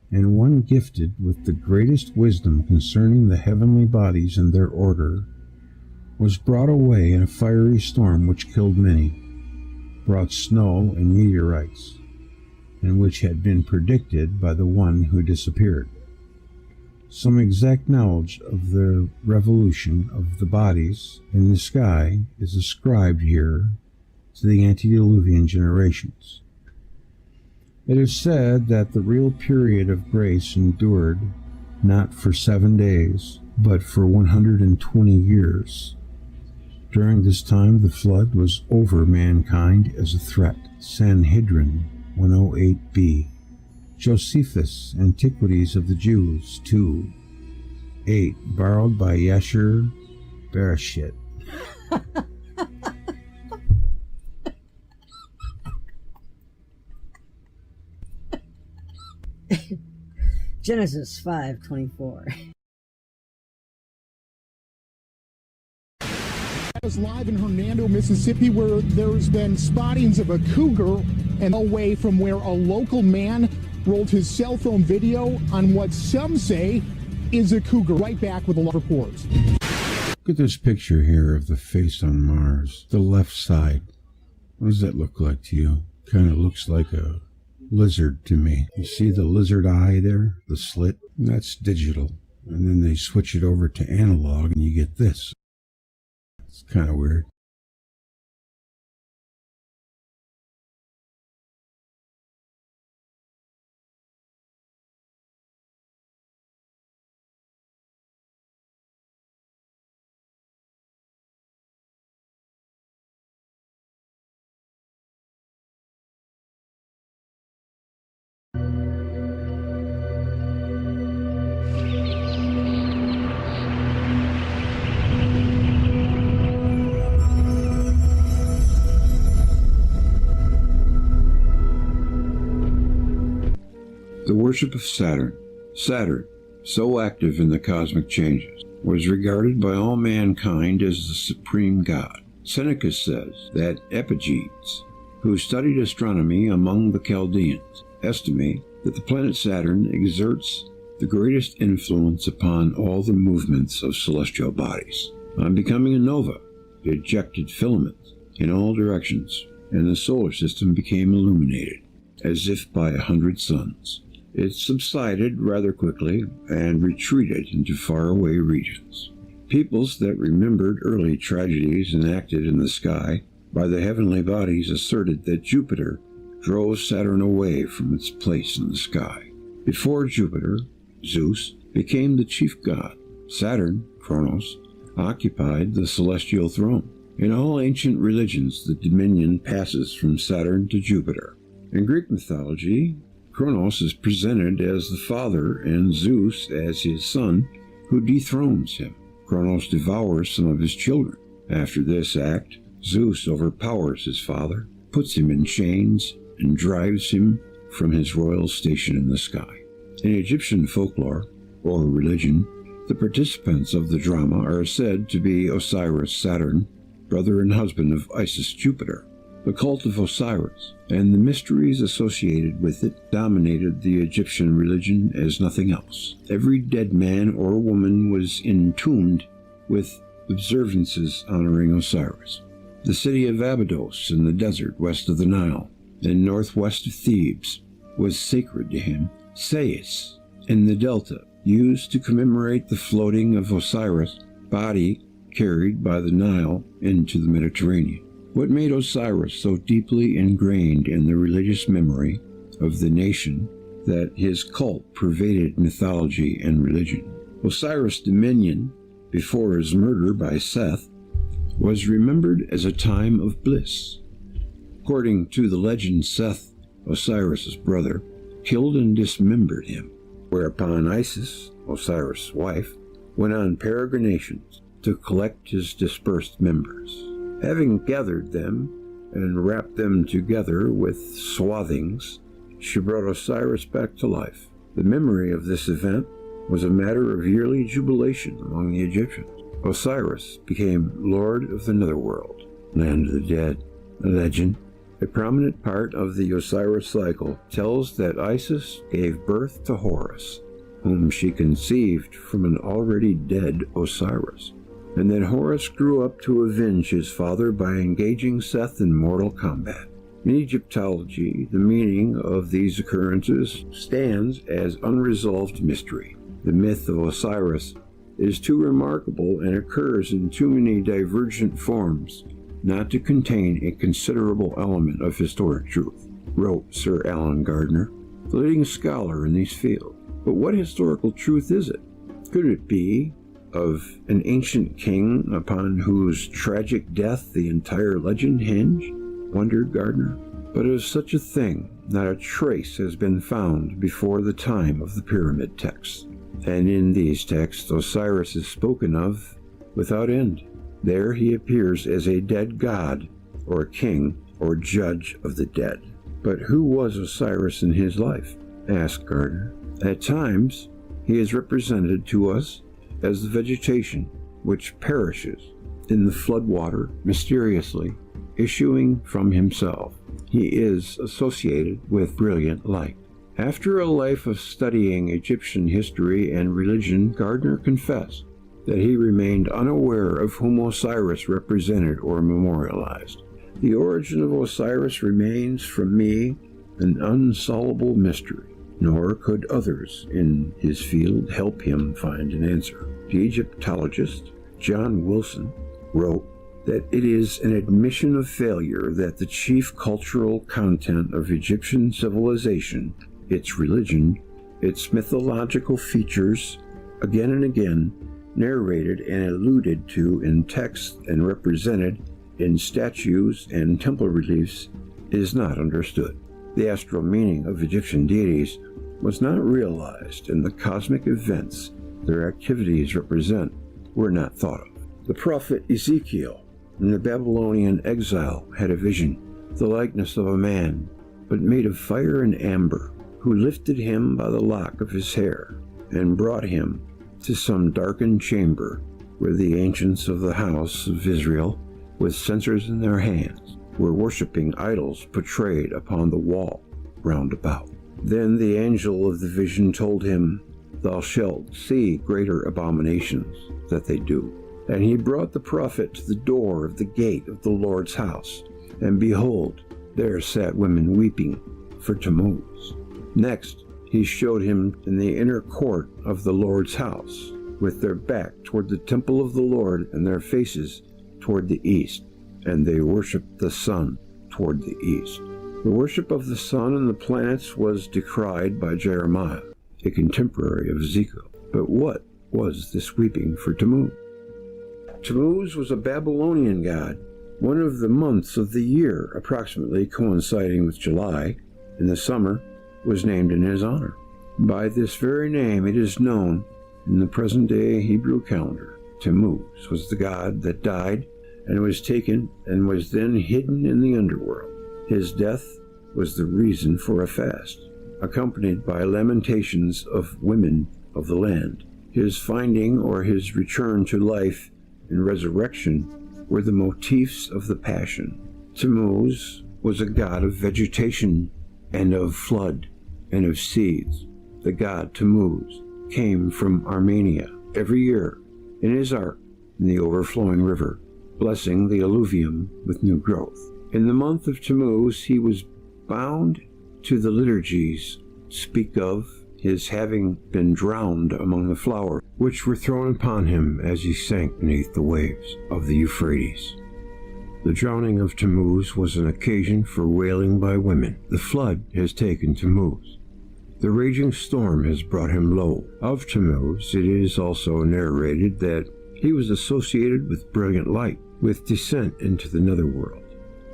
and one gifted with the greatest wisdom concerning the heavenly bodies and their order, was brought away in a fiery storm which killed many, brought snow and meteorites, and which had been predicted by the one who disappeared. Some exact knowledge of the revolution of the bodies in the sky is ascribed here to the antediluvian generations. It is said that the real period of grace endured not for 7 days, but for 120 years. During this time, the flood was over mankind as a threat. Sanhedrin 108b. Josephus, Antiquities of the Jews, 2. 8. Borrowed by Yasher Bereshit. Genesis 5:24. Live in Hernando, Mississippi, where there's been spottings of a cougar and away from where a local man rolled his cell phone video on what some say is a cougar. Right back with a lot of reports. Look at this picture here of the face on Mars, the left side. What does that look like to you? Kind of looks like a lizard to me. You see the lizard eye there, the slit? That's digital. And then they switch it over to analog and you get this. It's kind of weird. The worship of Saturn. Saturn, so active in the cosmic changes, was regarded by all mankind as the supreme god. Seneca says that Epigenes, who studied astronomy among the Chaldeans, estimate that the planet Saturn exerts the greatest influence upon all the movements of celestial bodies. On becoming a nova, it ejected filaments in all directions, and the solar system became illuminated, as if by 100 suns. It subsided rather quickly and retreated into faraway regions. Peoples that remembered early tragedies enacted in the sky by the heavenly bodies asserted that Jupiter drove Saturn away from its place in the sky. Before Jupiter, Zeus became the chief god. Saturn, Kronos, occupied the celestial throne. In all ancient religions, the dominion passes from Saturn to Jupiter. In Greek mythology, Kronos is presented as the father and Zeus as his son, who dethrones him. Kronos devours some of his children. After this act, Zeus overpowers his father, puts him in chains, and drives him from his royal station in the sky. In Egyptian folklore, or religion, the participants of the drama are said to be Osiris Saturn, brother and husband of Isis Jupiter. The cult of Osiris and the mysteries associated with it dominated the Egyptian religion as nothing else. Every dead man or woman was entombed with observances honoring Osiris. The city of Abydos in the desert west of the Nile and northwest of Thebes was sacred to him. Sais in the delta, used to commemorate the floating of Osiris' body carried by the Nile into the Mediterranean. What made Osiris so deeply ingrained in the religious memory of the nation that his cult pervaded mythology and religion? Osiris' dominion, before his murder by Seth, was remembered as a time of bliss. According to the legend, Seth, Osiris' brother, killed and dismembered him, whereupon Isis, Osiris' wife, went on peregrinations to collect his dispersed members. Having gathered them and wrapped them together with swathings, she brought Osiris back to life. The memory of this event was a matter of yearly jubilation among the Egyptians. Osiris became Lord of the Netherworld, land of the dead. A legend, a prominent part of the Osiris cycle, tells that Isis gave birth to Horus, whom she conceived from an already dead Osiris, and that Horus grew up to avenge his father by engaging Seth in mortal combat. In Egyptology, the meaning of these occurrences stands as unresolved mystery. The myth of Osiris is too remarkable and occurs in too many divergent forms not to contain a considerable element of historic truth, wrote Sir Alan Gardner, the leading scholar in these fields. But what historical truth is it? Could it be of an ancient king upon whose tragic death the entire legend hinged? Wondered Gardner. But of such a thing, not a trace has been found before the time of the pyramid texts. And in these texts, Osiris is spoken of without end. There he appears as a dead god, or king, or judge of the dead. But who was Osiris in his life? Asked Gardner. At times, he is represented to us as the vegetation which perishes in the floodwater, mysteriously issuing from himself. He is associated with brilliant light. After a life of studying Egyptian history and religion, Gardner confessed that he remained unaware of whom Osiris represented or memorialized. The origin of Osiris remains for me an unsolvable mystery, nor could others in his field help him find an answer. The Egyptologist John Wilson wrote that it is an admission of failure that the chief cultural content of Egyptian civilization, its religion, its mythological features, again and again narrated and alluded to in text and represented in statues and temple reliefs, is not understood. The astral meaning of Egyptian deities was not realized, and the cosmic events their activities represent were not thought of. The prophet Ezekiel in the Babylonian exile had a vision, the likeness of a man, but made of fire and amber, who lifted him by the lock of his hair and brought him to some darkened chamber where the ancients of the house of Israel, with censers in their hands, were worshipping idols portrayed upon the wall round about. Then the angel of the vision told him, "Thou shalt see greater abominations that they do." And he brought the prophet to the door of the gate of the Lord's house, and behold, there sat women weeping for Tammuz. Next, he showed him in the inner court of the Lord's house, with their back toward the temple of the Lord and their faces toward the east, and they worshipped the sun toward the east. The worship of the sun and the planets was decried by Jeremiah, a contemporary of Ezekiel. But what was this weeping for Tammuz? Tammuz was a Babylonian god, one of the months of the year, approximately coinciding with July, in the summer, was named in his honor. By this very name it is known in the present-day Hebrew calendar. Tammuz was the god that died and was taken and was then hidden in the underworld. His death was the reason for a fast, accompanied by lamentations of women of the land. His finding or his return to life and resurrection were the motifs of the Passion. Tammuz was a god of vegetation and of flood and of seeds. The god Tammuz came from Armenia every year in his ark in the overflowing river, blessing the alluvium with new growth. In the month of Tammuz he was bound to the liturgies speak of his having been drowned among the flowers which were thrown upon him as he sank beneath the waves of the Euphrates. The drowning of Tammuz was an occasion for wailing by women. The flood has taken Tammuz. The raging storm has brought him low. Of Tammuz it is also narrated that he was associated with brilliant light, with descent into the netherworld,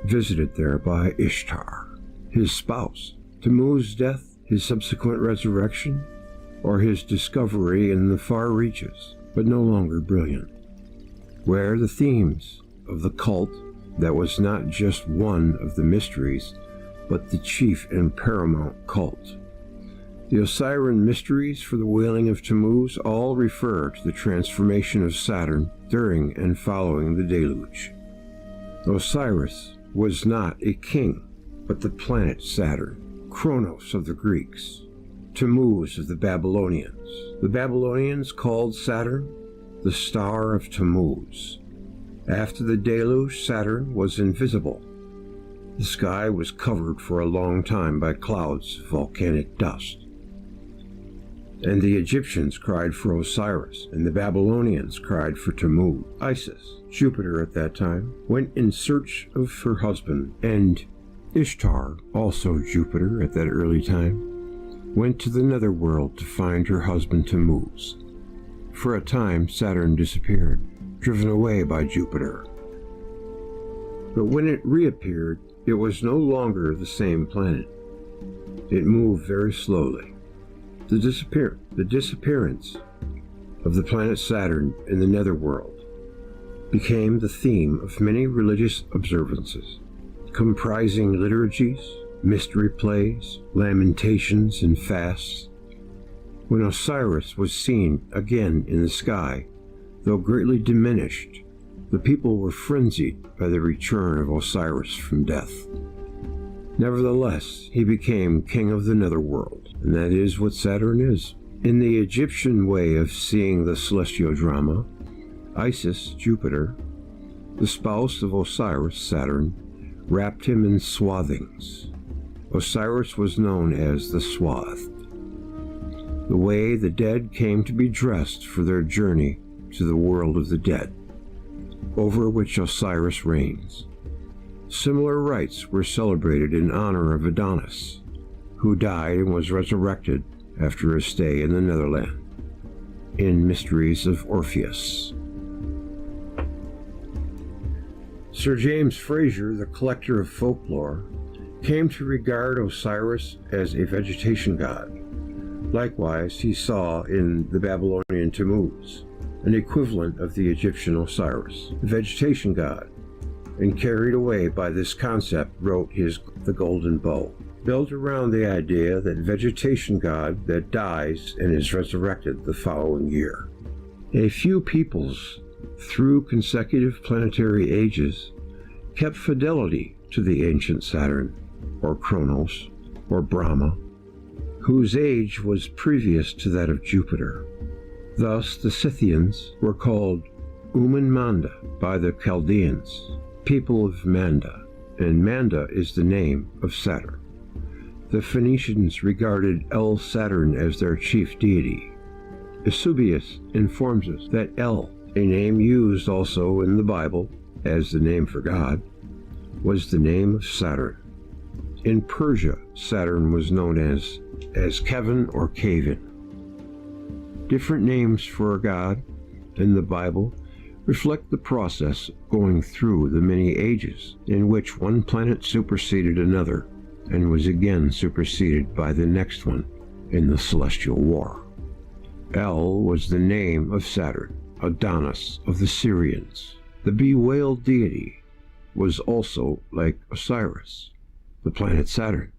visited there by Ishtar, his spouse. Tammuz's death, his subsequent resurrection, or his discovery in the far reaches, but no longer brilliant, where the themes of the cult that was not just one of the mysteries, but the chief and paramount cult. The Osirian mysteries for the wailing of Tammuz all refer to the transformation of Saturn during and following the deluge. Osiris was not a king, but the planet Saturn, Kronos of the Greeks, Tammuz of the Babylonians. The Babylonians called Saturn the star of Tammuz. After the deluge, Saturn was invisible. The sky was covered for a long time by clouds of volcanic dust. And the Egyptians cried for Osiris, and the Babylonians cried for Tammuz. Isis, Jupiter at that time, went in search of her husband, and Ishtar, also Jupiter at that early time, went to the netherworld to find her husband Tammuz. For a time, Saturn disappeared, driven away by Jupiter. But when it reappeared, it was no longer the same planet. It moved very slowly. The disappearance of the planet Saturn in the netherworld became the theme of many religious observances, comprising liturgies, mystery plays, lamentations, and fasts. When Osiris was seen again in the sky, though greatly diminished, The people were frenzied by the return of Osiris from death. Nevertheless, he became king of the netherworld, and that is what Saturn is. In the Egyptian way of seeing the celestial drama, Isis, Jupiter, the spouse of Osiris, Saturn, wrapped him in swathings. Osiris was known as the Swathed, the way the dead came to be dressed for their journey to the world of the dead, over which Osiris reigns. Similar rites were celebrated in honor of Adonis, who died and was resurrected after a stay in the Netherland, in Mysteries of Orpheus. Sir James Frazer, the collector of folklore, came to regard Osiris as a vegetation god. Likewise, he saw in the Babylonian Tammuz an equivalent of the Egyptian Osiris, the vegetation god, and carried away by this concept wrote The Golden Bow, built around the idea that vegetation god that dies and is resurrected the following year. A few peoples, through consecutive planetary ages, kept fidelity to the ancient Saturn, or Kronos, or Brahma, whose age was previous to that of Jupiter. Thus the Scythians were called Manda by the Chaldeans, people of Manda, and Manda is the name of Saturn. The Phoenicians regarded El Saturn as their chief deity. Eusebius informs us that El, a name used also in the Bible as the name for God, was the name of Saturn. In Persia, Saturn was known as Kevin or Kavin. Different names for a god in the Bible reflect the process going through the many ages in which one planet superseded another and was again superseded by the next one in the celestial war. El was the name of Saturn, Adonis of the Syrians. The bewailed deity was also like Osiris, the planet Saturn,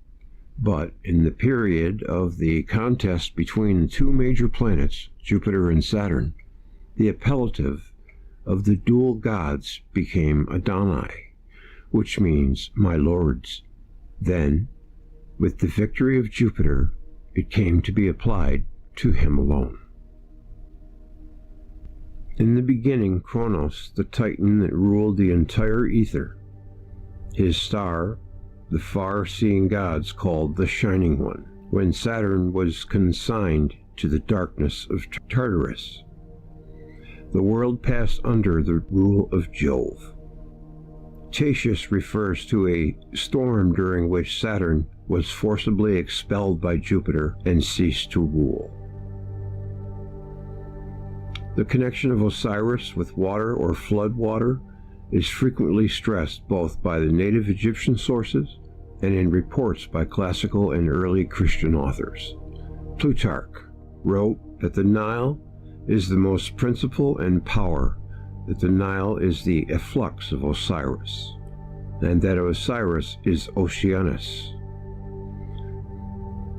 but in the period of the contest between the two major planets, Jupiter and Saturn, the appellative of the dual gods became Adonai, which means my lords. Then, with the victory of Jupiter, it came to be applied to him alone. In the beginning, Kronos, the Titan that ruled the entire ether, his star, the far-seeing gods called the Shining One, when Saturn was consigned to the darkness of Tartarus, the world passed under the rule of Jove. Tatius refers to a storm during which Saturn was forcibly expelled by Jupiter and ceased to rule. The connection of Osiris with water or flood water is frequently stressed both by the native Egyptian sources and in reports by classical and early Christian authors. Plutarch wrote that the Nile is the most principle and power, that the Nile is the efflux of Osiris, and that Osiris is Oceanus.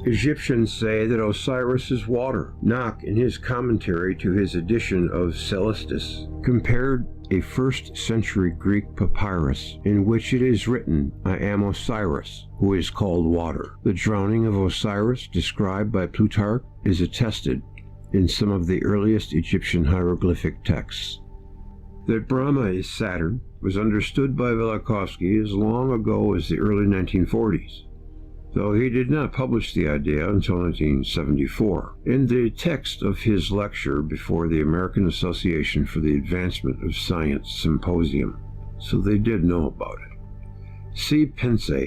Egyptians say that Osiris is water. Knock, in his commentary to his edition of Celestis, compared a 1st century Greek papyrus in which it is written, I am Osiris, who is called water. The drowning of Osiris, described by Plutarch, is attested in some of the earliest Egyptian hieroglyphic texts. That Brahma is Saturn was understood by Velikovsky as long ago as the early 1940s, though he did not publish the idea until 1974, in the text of his lecture before the American Association for the Advancement of Science Symposium, so they did know about it. See Pense 7,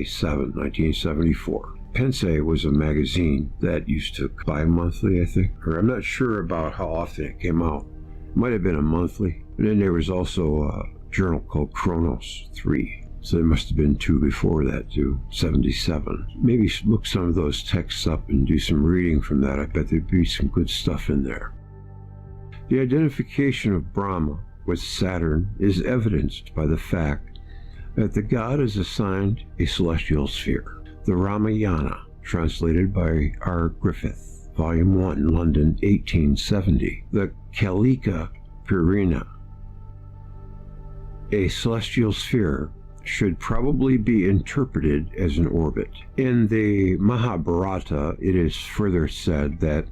1974. Pense was a magazine that used to bi-monthly, I think, or I'm not sure about how often it came out. It might have been a monthly. And then there was also a journal called Kronos 3. So there must have been 2 before that too, 77. Maybe look some of those texts up and do some reading from that. I bet there'd be some good stuff in there. The identification of Brahma with Saturn is evidenced by the fact that the god is assigned a celestial sphere. The Ramayana, translated by R. Griffith, Volume 1, London, 1870. The Kalika Purana, A celestial sphere should probably be interpreted as an orbit. In the Mahabharata, it is further said that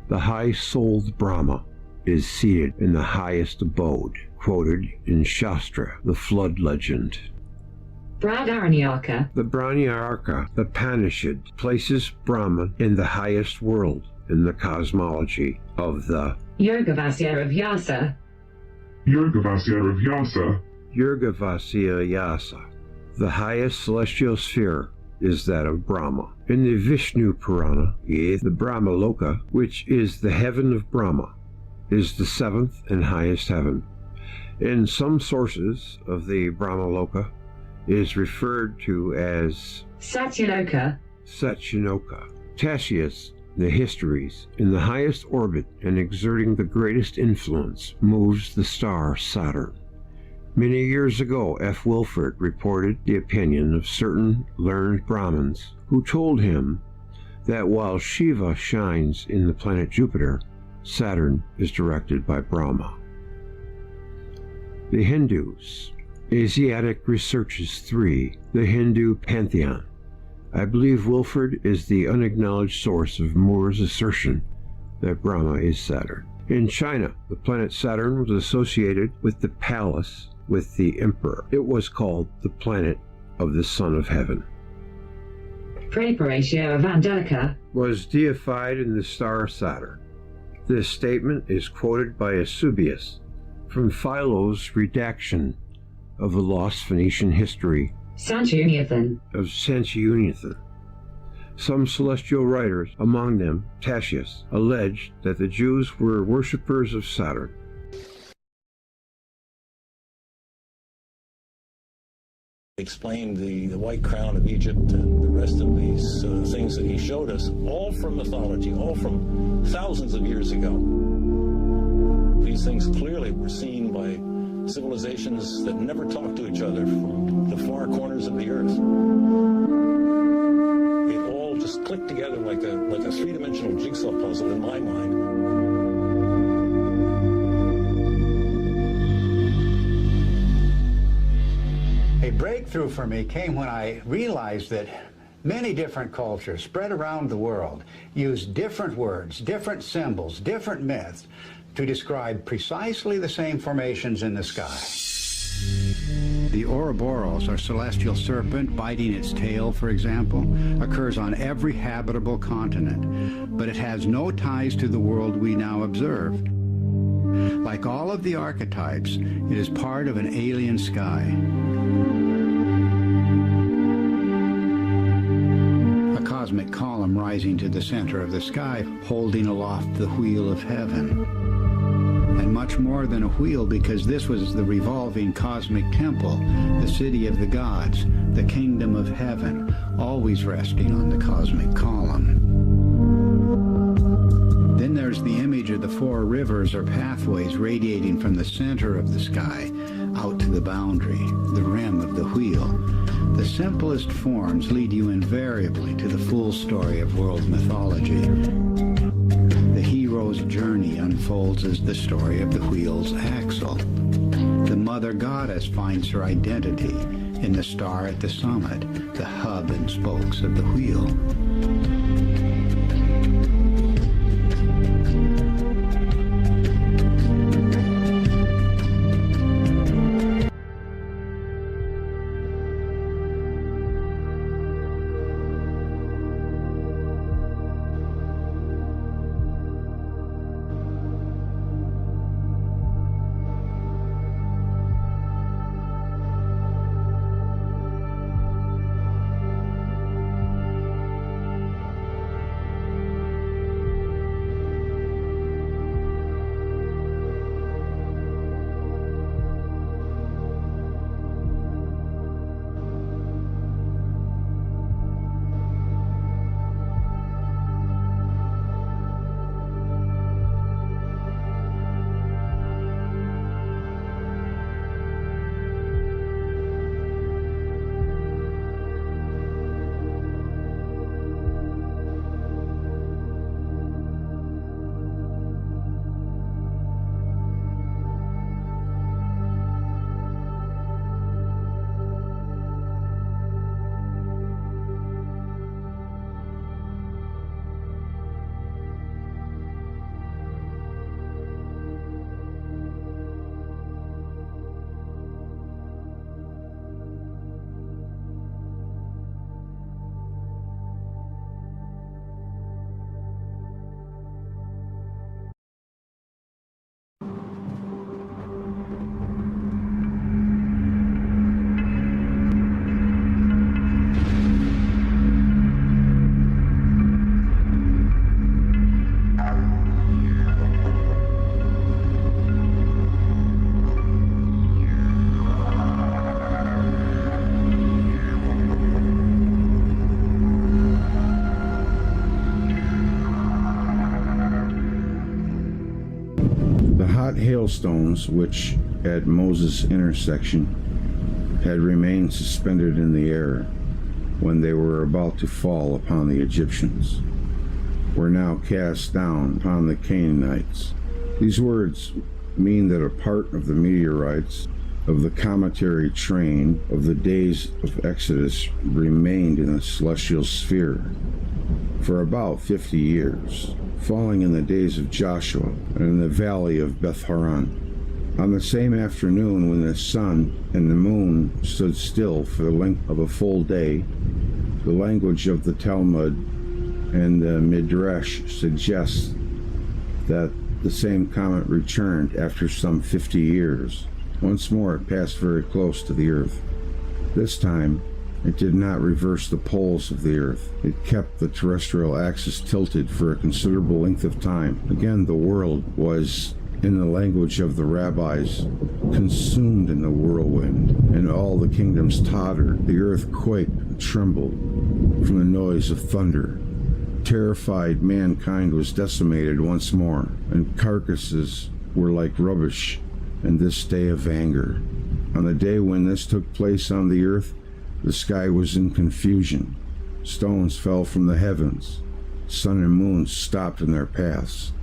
the high-souled Brahma is seated in the highest abode, quoted in Shastra, the flood legend. Brahmaranyaka. The Brahmaranyaka, the Upanishad, places Brahman in the highest world in the cosmology of the Yogavasya of Vyasa. Yogavasya of Vyasa. Yurgavasya Yasa. The highest celestial sphere is that of Brahma. In the Vishnu Purana, the Brahmaloka, which is the heaven of Brahma, is the seventh and highest heaven. In some sources of the Brahmaloka, is referred to as Satyaloka. Satyaloka. Tacitus, the Histories, in the highest orbit and exerting the greatest influence, moves the star Saturn. Many years ago, F. Wilford reported the opinion of certain learned Brahmins who told him that while Shiva shines in the planet Jupiter, Saturn is directed by Brahma. The Hindus. Asiatic Researches 3. The Hindu Pantheon. I believe Wilford is the unacknowledged source of Moore's assertion that Brahma is Saturn. In China, the planet Saturn was associated with the palace with the emperor. It was called the planet of the Son of Heaven. Praeparatio of Angelica. Was deified in the star Saturn. This statement is quoted by Eusebius from Philo's redaction of the lost Phoenician history Sanchuniathan. of Sanchuniathan. Some celestial writers, among them Tacitus, alleged that the Jews were worshippers of Saturn. Explained the white crown of Egypt and the rest of these things that he showed us, all from mythology, all from thousands of years ago. These things clearly were seen by civilizations that never talked to each other from the far corners of the earth. It all just clicked together like a three-dimensional jigsaw puzzle in my mind. A breakthrough for me came when I realized that many different cultures spread around the world use different words, different symbols, different myths to describe precisely the same formations in the sky. The Ouroboros, or celestial serpent biting its tail, for example, occurs on every habitable continent, but it has no ties to the world we now observe. Like all of the archetypes, it is part of an alien sky. A cosmic column rising to the center of the sky, holding aloft the wheel of heaven. And much more than a wheel, because this was the revolving cosmic temple, the city of the gods, the kingdom of heaven, always resting on the cosmic column. Then there's the image of the four rivers or pathways radiating from the center of the sky out to the boundary, the rim of the wheel. The simplest forms lead you invariably to the full story of world mythology. The hero's journey unfolds as the story of the wheel's axle. The mother goddess finds her identity in the star at the summit, the hub and spokes of the wheel. hot hailstones which, at Moses' intersection, had remained suspended in the air when they were about to fall upon the Egyptians, were now cast down upon the Canaanites. These words mean that a part of the meteorites of the cometary train of the days of Exodus remained in the celestial sphere for about 50 years, falling in the days of Joshua and in the valley of Beth Horon. On the same afternoon when the sun and the moon stood still for the length of a full day, the language of the Talmud and the Midrash suggests that the same comet returned after some 50 years. Once more it passed very close to the Earth. This time, it did not reverse the poles of the Earth. It kept the terrestrial axis tilted for a considerable length of time. Again, the world was, in the language of the rabbis, consumed in the whirlwind, and all the kingdoms tottered. The earth quaked and trembled from the noise of thunder. Terrified mankind was decimated once more, and carcasses were like rubbish in this day of anger. On the day when this took place on the earth, the sky was in confusion. Stones fell from the heavens. Sun and moon stopped in their paths,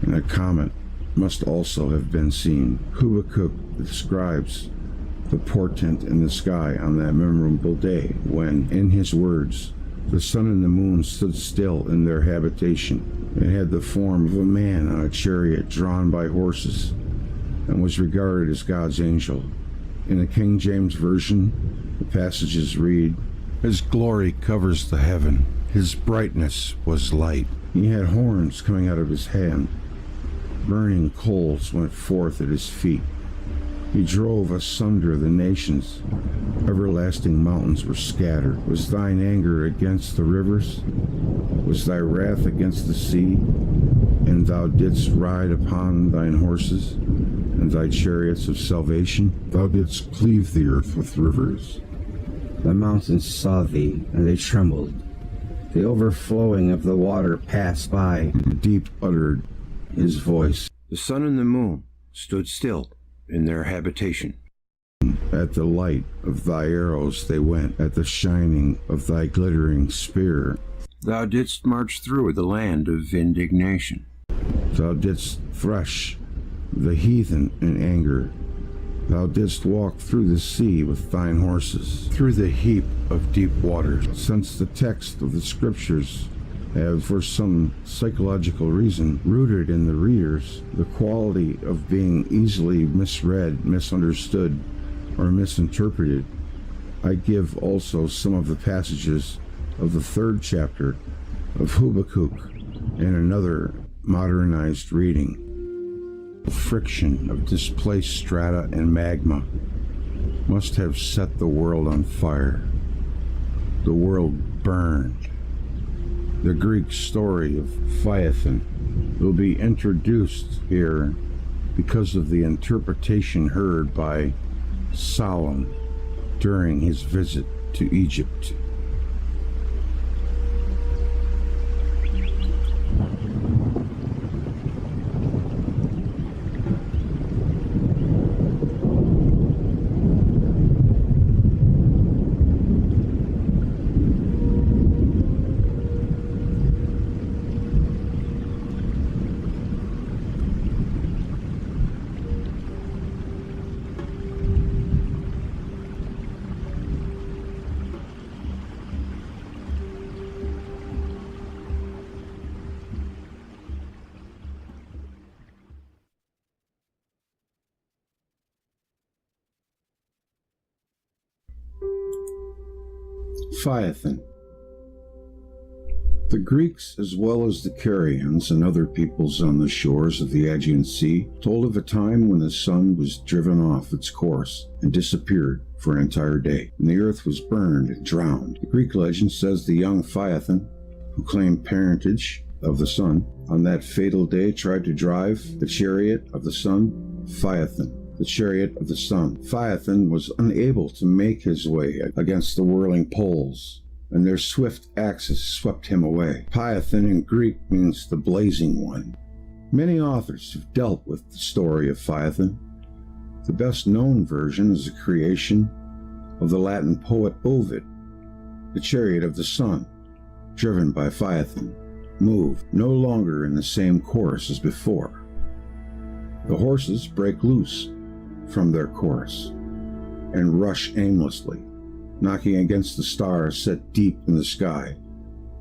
and a comet must also have been seen. Habakkuk describes the portent in the sky on that memorable day when, in his words, the sun and the moon stood still in their habitation. It had the form of a man on a chariot drawn by horses, and was regarded as God's angel. In the King James Version, the passages read, "His glory covers the heaven. His brightness was light. He had horns coming out of his hand. Burning coals went forth at his feet. He drove asunder the nations. Everlasting mountains were scattered. Was thine anger against the rivers? Was thy wrath against the sea? And thou didst ride upon thine horses, and thy chariots of salvation? Thou didst cleave the earth with rivers. The mountains saw thee, and they trembled. The overflowing of the water passed by. The deep uttered his voice. The sun and the moon stood still in their habitation. At the light of thy arrows they went, at the shining of thy glittering spear. Thou didst march through the land of indignation. Thou didst thresh the heathen in anger. Thou didst walk through the sea with thine horses, through the heap of deep waters. Since the text of the scriptures have, for some psychological reason, rooted in the readers the quality of being easily misread, misunderstood, or misinterpreted, I give also some of the passages of the 3rd chapter of Habakkuk in another modernized reading. The friction of displaced strata and magma must have set the world on fire. The world burned. The Greek story of PHAETHON will be introduced here because of the interpretation heard by Solomon during his visit to Egypt. PHAETHON. The Greeks, as well as the Carians and other peoples on the shores of the Aegean Sea, told of a time when the sun was driven off its course and disappeared for an entire day, and the earth was burned and drowned. The Greek legend says the young PHAETHON, who claimed parentage of the sun, on that fatal day tried to drive the chariot of the sun, PHAETHON. The chariot of the sun. PHAETHON was unable to make his way against the whirling poles, and their swift axis swept him away. PHAETHON in Greek means the blazing one. Many authors have dealt with the story of Phaethon. The best-known version is a creation of the Latin poet Ovid. The chariot of the sun, driven by Phaethon, moved no longer in the same course as before. The horses break loose from their course and rush aimlessly, knocking against the stars set deep in the sky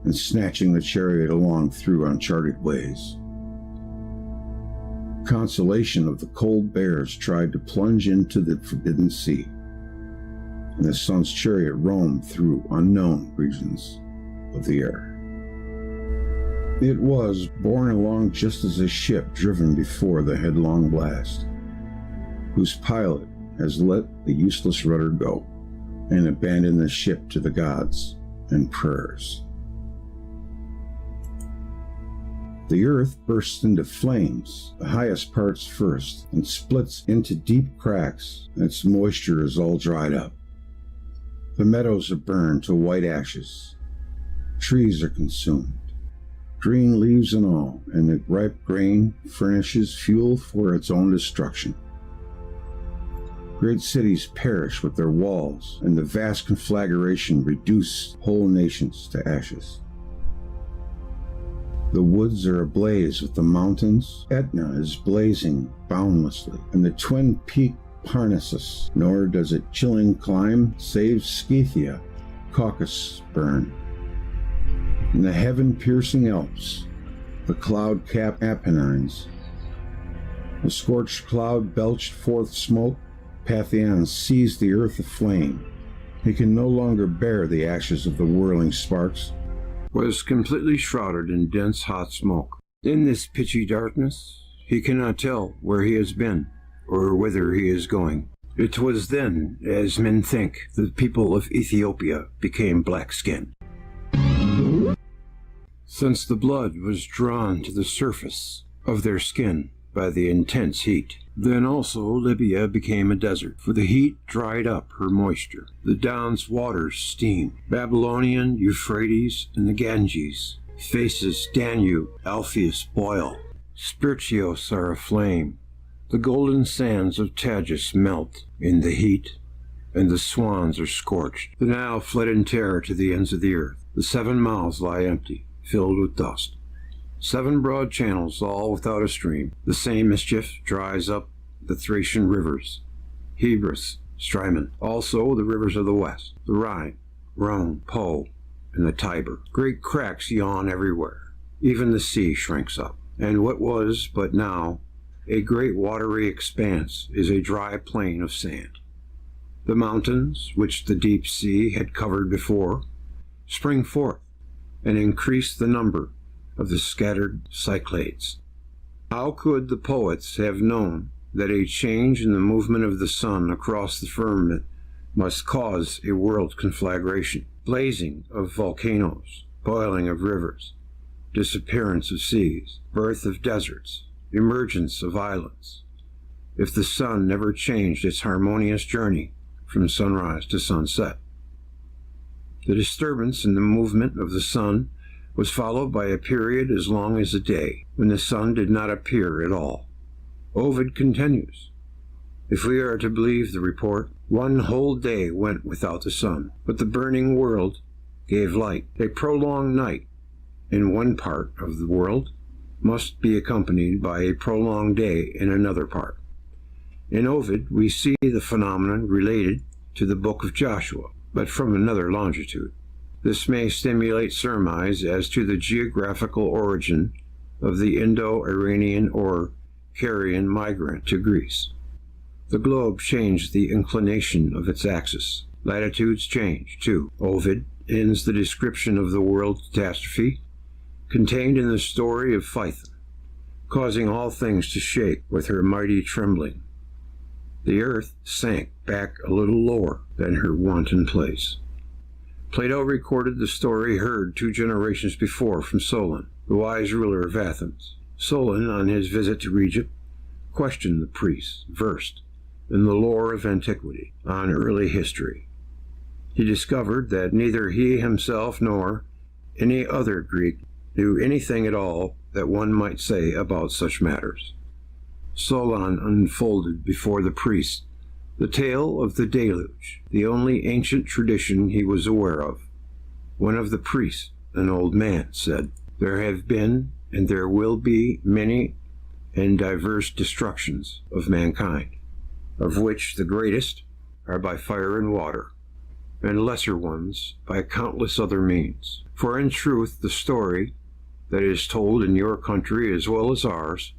and snatching the chariot along through uncharted ways. Consolation of the cold bears tried to plunge into the forbidden sea, and the sun's chariot roamed through unknown regions of the air. It was borne along just as a ship driven before the headlong blast, whose pilot has let the useless rudder go and abandoned the ship to the gods and prayers. The earth bursts into flames, the highest parts first, and splits into deep cracks, and its moisture is all dried up. The meadows are burned to white ashes. Trees are consumed, green leaves and all, and the ripe grain furnishes fuel for its own destruction. Great cities perish with their walls, and the vast conflagration reduces whole nations to ashes. The woods are ablaze with the mountains. Etna is blazing boundlessly, and the twin-peaked Parnassus, nor does it chilling climb save Scythia, Caucasus burn. In the heaven-piercing Alps, the cloud-capped Apennines, the scorched cloud belched forth smoke. PHAETHON seized the earth aflame. He can no longer bear the ashes of the whirling sparks. Was completely shrouded in dense hot smoke. In this pitchy darkness, he cannot tell where he has been or whither he is going. It was then, as men think, the people of Ethiopia became black-skinned. Since the blood was drawn to the surface of their skin by the intense heat. Then also Libya became a desert, for the heat dried up her moisture. The Don's waters steamed. Babylonian, Euphrates, and the Ganges. Faces Danube, Alpheus boil. Spercheios are aflame. The golden sands of Tagus melt in the heat, and the swans are scorched. The Nile fled in terror to the ends of the earth. The 7 mouths lie empty, filled with dust. 7 broad channels, all without a stream. The same mischief dries up the Thracian rivers, Hebrus, Strymon, also the rivers of the west, the Rhine, Rhone, Po, and the Tiber. Great cracks yawn everywhere. Even the sea shrinks up. And what was, but now, a great watery expanse is a dry plain of sand. The mountains, which the deep sea had covered before, spring forth and increase the number of the scattered Cyclades. How could the poets have known that a change in the movement of the sun across the firmament must cause a world conflagration, blazing of volcanoes, boiling of rivers, disappearance of seas, birth of deserts, emergence of islands, if the sun never changed its harmonious journey from sunrise to sunset? The disturbance in the movement of the sun was followed by a period as long as a day, when the sun did not appear at all. Ovid continues, if we are to believe the report, 1 whole day went without the sun, but the burning world gave light. A prolonged night in one part of the world must be accompanied by a prolonged day in another part. In Ovid, we see the phenomenon related to the book of Joshua, but from another longitude. This may stimulate surmise as to the geographical origin of the Indo-Iranian or Carian migrant to Greece. The globe changed the inclination of its axis. Latitudes change, too. Ovid ends the description of the world catastrophe contained in the story of Phaethon, causing all things to shake with her mighty trembling. The earth sank back a little lower than her wonted place. Plato recorded the story heard 2 generations before from Solon, the wise ruler of Athens. Solon, on his visit to Egypt, questioned the priests versed in the lore of antiquity on early history. He discovered that neither he himself nor any other Greek knew anything at all that one might say about such matters. Solon unfolded before the priest the tale of the deluge, the only ancient tradition he was aware of. One of the priests, an old man, said, "There have been and there will be many and diverse destructions of mankind, of which the greatest are by fire and water, and lesser ones by countless other means. For in truth the story that is told in your country as well as ours,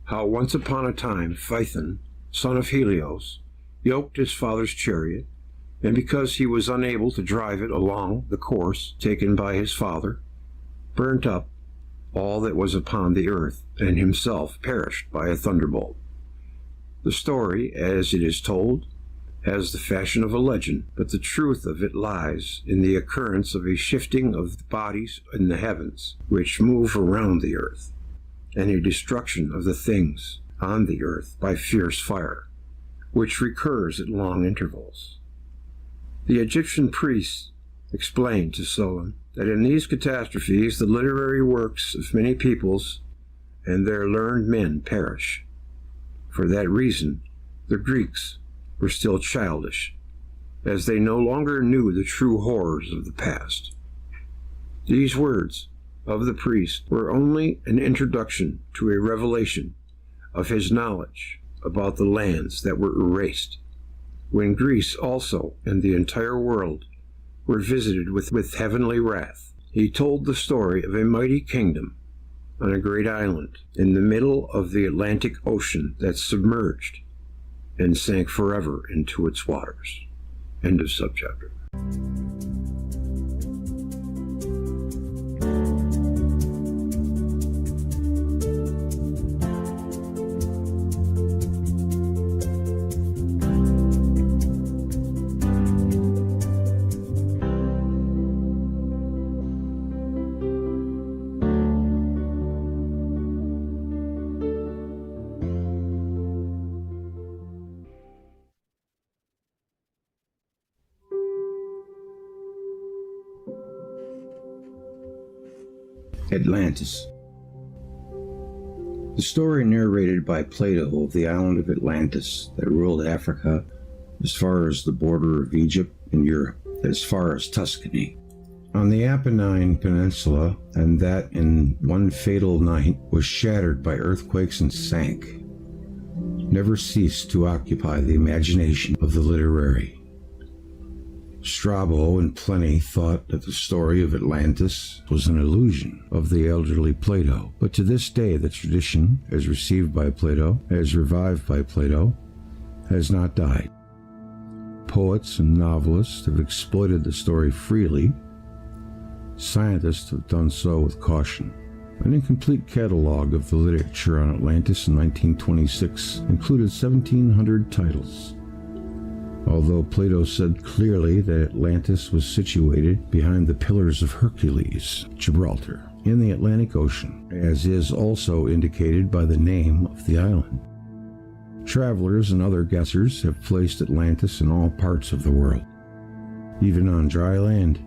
how once upon a time Phaethon, son of Helios, yoked his father's chariot, and because he was unable to drive it along the course taken by his father, burnt up all that was upon the earth, and himself perished by a thunderbolt. The story, as it is told, has the fashion of a legend, but the truth of it lies in the occurrence of a shifting of the bodies in the heavens, which move around the earth, and a destruction of the things on the earth by fierce fire, which recurs at long intervals." The Egyptian priests explained to Solon that in these catastrophes the literary works of many peoples and their learned men perish. For that reason, the Greeks were still childish, as they no longer knew the true horrors of the past. These words of the priest were only an introduction to a revelation of his knowledge about the lands that were erased, when Greece also and the entire world were visited with heavenly wrath. He told the story of a mighty kingdom on a great island in the middle of the Atlantic Ocean that submerged and sank forever into its waters. End of subchapter. Atlantis. The story narrated by Plato of the island of Atlantis that ruled Africa as far as the border of Egypt and Europe, as far as Tuscany, on the Apennine Peninsula, and that in one fatal night was shattered by earthquakes and sank, never ceased to occupy the imagination of the literary. Strabo and Pliny thought that the story of Atlantis was an illusion of the elderly Plato, but to this day the tradition, as received by Plato, as revived by Plato, has not died. Poets and novelists have exploited the story freely. Scientists have done so with caution. An incomplete catalog of the literature on Atlantis in 1926 included 1,700 titles. Although Plato said clearly that Atlantis was situated behind the Pillars of Hercules, Gibraltar, in the Atlantic Ocean, as is also indicated by the name of the island. Travelers and other guessers have placed Atlantis in all parts of the world, even on dry land,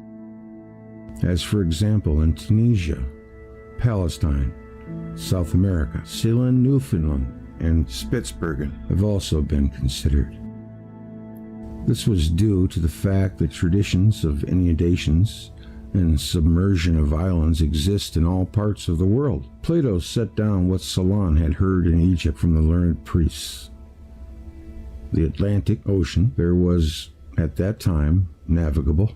as for example in Tunisia, Palestine, South America, Ceylon, Newfoundland, and Spitsbergen have also been considered. This was due to the fact that traditions of inundations and submersion of islands exist in all parts of the world. Plato set down what Solon had heard in Egypt from the learned priests. The Atlantic Ocean there was, at that time, navigable,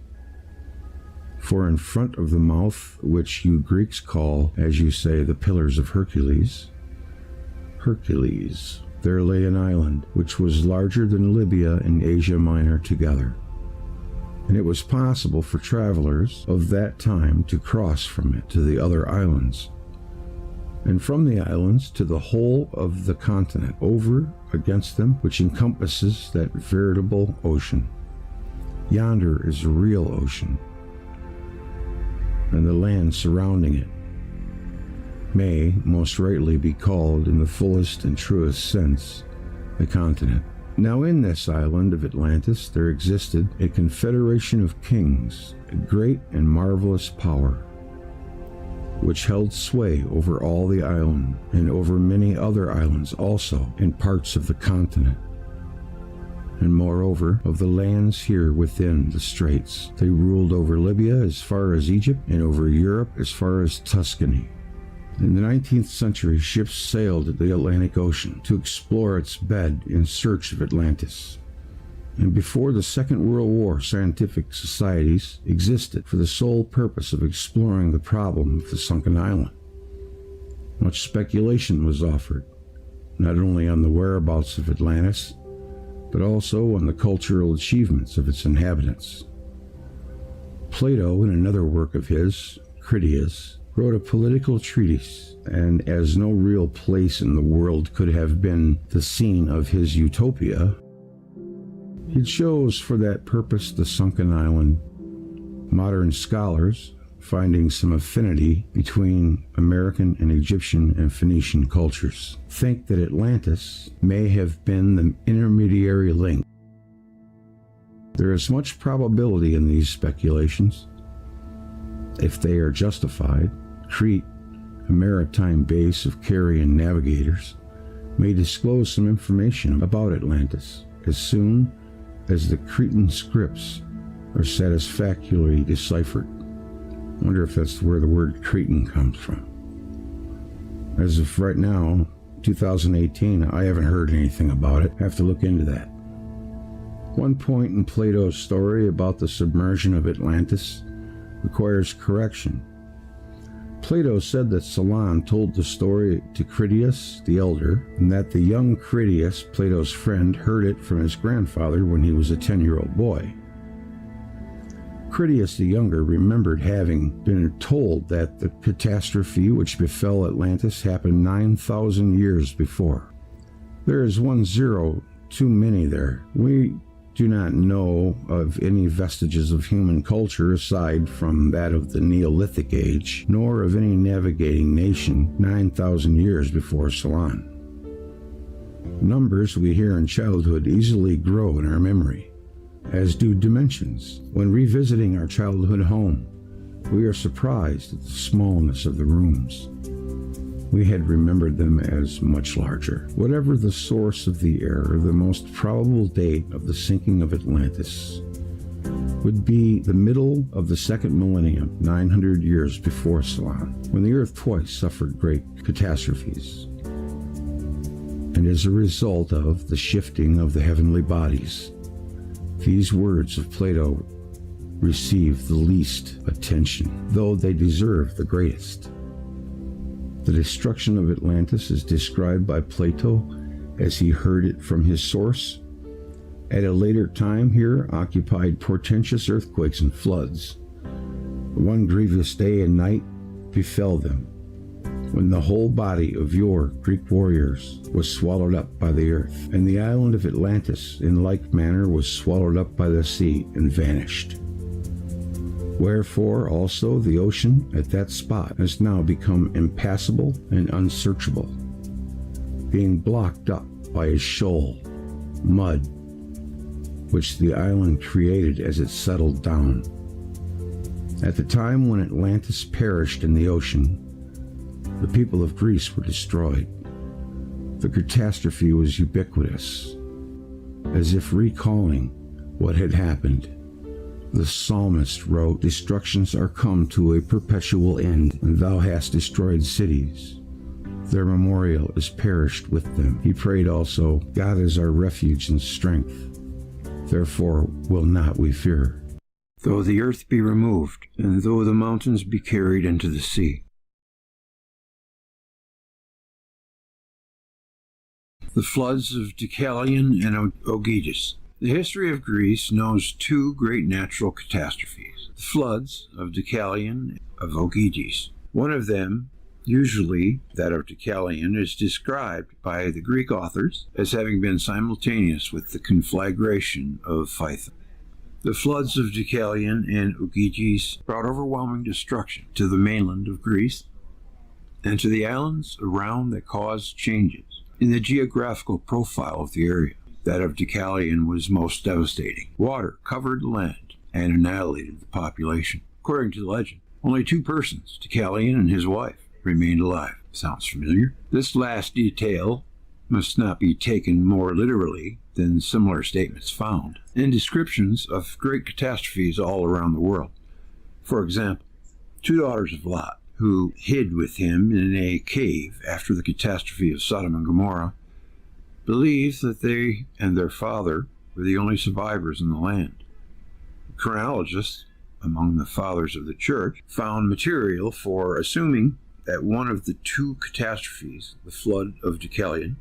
for in front of the mouth, which you Greeks call, as you say, the Pillars of Hercules, there lay an island which was larger than Libya and Asia Minor together, and it was possible for travelers of that time to cross from it to the other islands, and from the islands to the whole of the continent, over against them, which encompasses that veritable ocean. Yonder is a real ocean, and the land surrounding it may most rightly be called, in the fullest and truest sense, the continent. Now in this island of Atlantis there existed a confederation of kings, a great and marvelous power. which held sway over all the island and over many other islands also in parts of the continent. And moreover, of the lands here within the straits, they ruled over Libya as far as Egypt and over Europe as far as Tuscany. In the 19th century, ships sailed the Atlantic Ocean to explore its bed in search of Atlantis. And before the Second World War, scientific societies existed for the sole purpose of exploring the problem of the sunken island. Much speculation was offered, not only on the whereabouts of Atlantis, but also on the cultural achievements of its inhabitants. Plato, in another work of his, Critias, wrote a political treatise, and as no real place in the world could have been the scene of his utopia, he chose for that purpose the sunken island. Modern scholars, finding some affinity between American and Egyptian and Phoenician cultures, think that Atlantis may have been the intermediary link. There is much probability in these speculations. If they are justified, Crete, a maritime base of carrion navigators, may disclose some information about Atlantis as soon as the Cretan scripts are satisfactorily deciphered. I wonder if that's where the word Cretan comes from. As of right now, 2018, I haven't heard anything about it. I have to look into that. One point in Plato's story about the submersion of Atlantis requires correction. Plato said that Solon told the story to Critias the elder, and that the young Critias, Plato's friend, heard it from his grandfather when he was a 10-year-old boy. Critias the younger remembered having been told that the catastrophe which befell Atlantis happened 9,000 years before. There is 1 0 too many there. We do not know of any vestiges of human culture aside from that of the Neolithic age, nor of any navigating nation 9,000 years before Solon. Numbers we hear in childhood easily grow in our memory, as do dimensions. When revisiting our childhood home, we are surprised at the smallness of the rooms. We had remembered them as much larger. Whatever the source of the error, the most probable date of the sinking of Atlantis would be the middle of the second millennium, 900 years before Solon, when the Earth twice suffered great catastrophes. And as a result of the shifting of the heavenly bodies, these words of Plato receive the least attention, though they deserve the greatest. The destruction of Atlantis is described by Plato as he heard it from his source. At a later time here occupied portentous earthquakes and floods. One grievous day and night befell them, when the whole body of your Greek warriors was swallowed up by the earth, and the island of Atlantis in like manner was swallowed up by the sea and vanished. Wherefore also the ocean at that spot has now become impassable and unsearchable, being blocked up by a shoal, mud, which the island created as it settled down. At the time when Atlantis perished in the ocean, the people of Greece were destroyed. The catastrophe was ubiquitous, as if recalling what had happened. The psalmist wrote, "Destructions are come to a perpetual end, and thou hast destroyed cities. Their memorial is perished with them." He prayed also, "God is our refuge and strength. Therefore will not we fear. Though the earth be removed, and though the mountains be carried into the sea." The floods of Deucalion and OGYGES. The history of Greece knows two great natural catastrophes, the floods of Deucalion and of OGYGES. One of them, usually that of Deucalion, is described by the Greek authors as having been simultaneous with the conflagration of PHAETHON. The floods of Deucalion and OGYGES brought overwhelming destruction to the mainland of Greece and to the islands around that caused changes in the geographical profile of the area. That of Deucalion was most devastating. Water covered the land and annihilated the population. According to the legend, Only 2 persons, Deucalion and his wife, remained alive. Sounds familiar? This last detail must not be taken more literally than similar statements found in descriptions of great catastrophes all around the world. For example, 2 daughters of Lot, who hid with him in a cave after the catastrophe of Sodom and Gomorrah, believed that they and their father were the only survivors in the land. Chronologists, among the fathers of the church, found material for assuming that one of the 2 catastrophes, the flood of Deucalion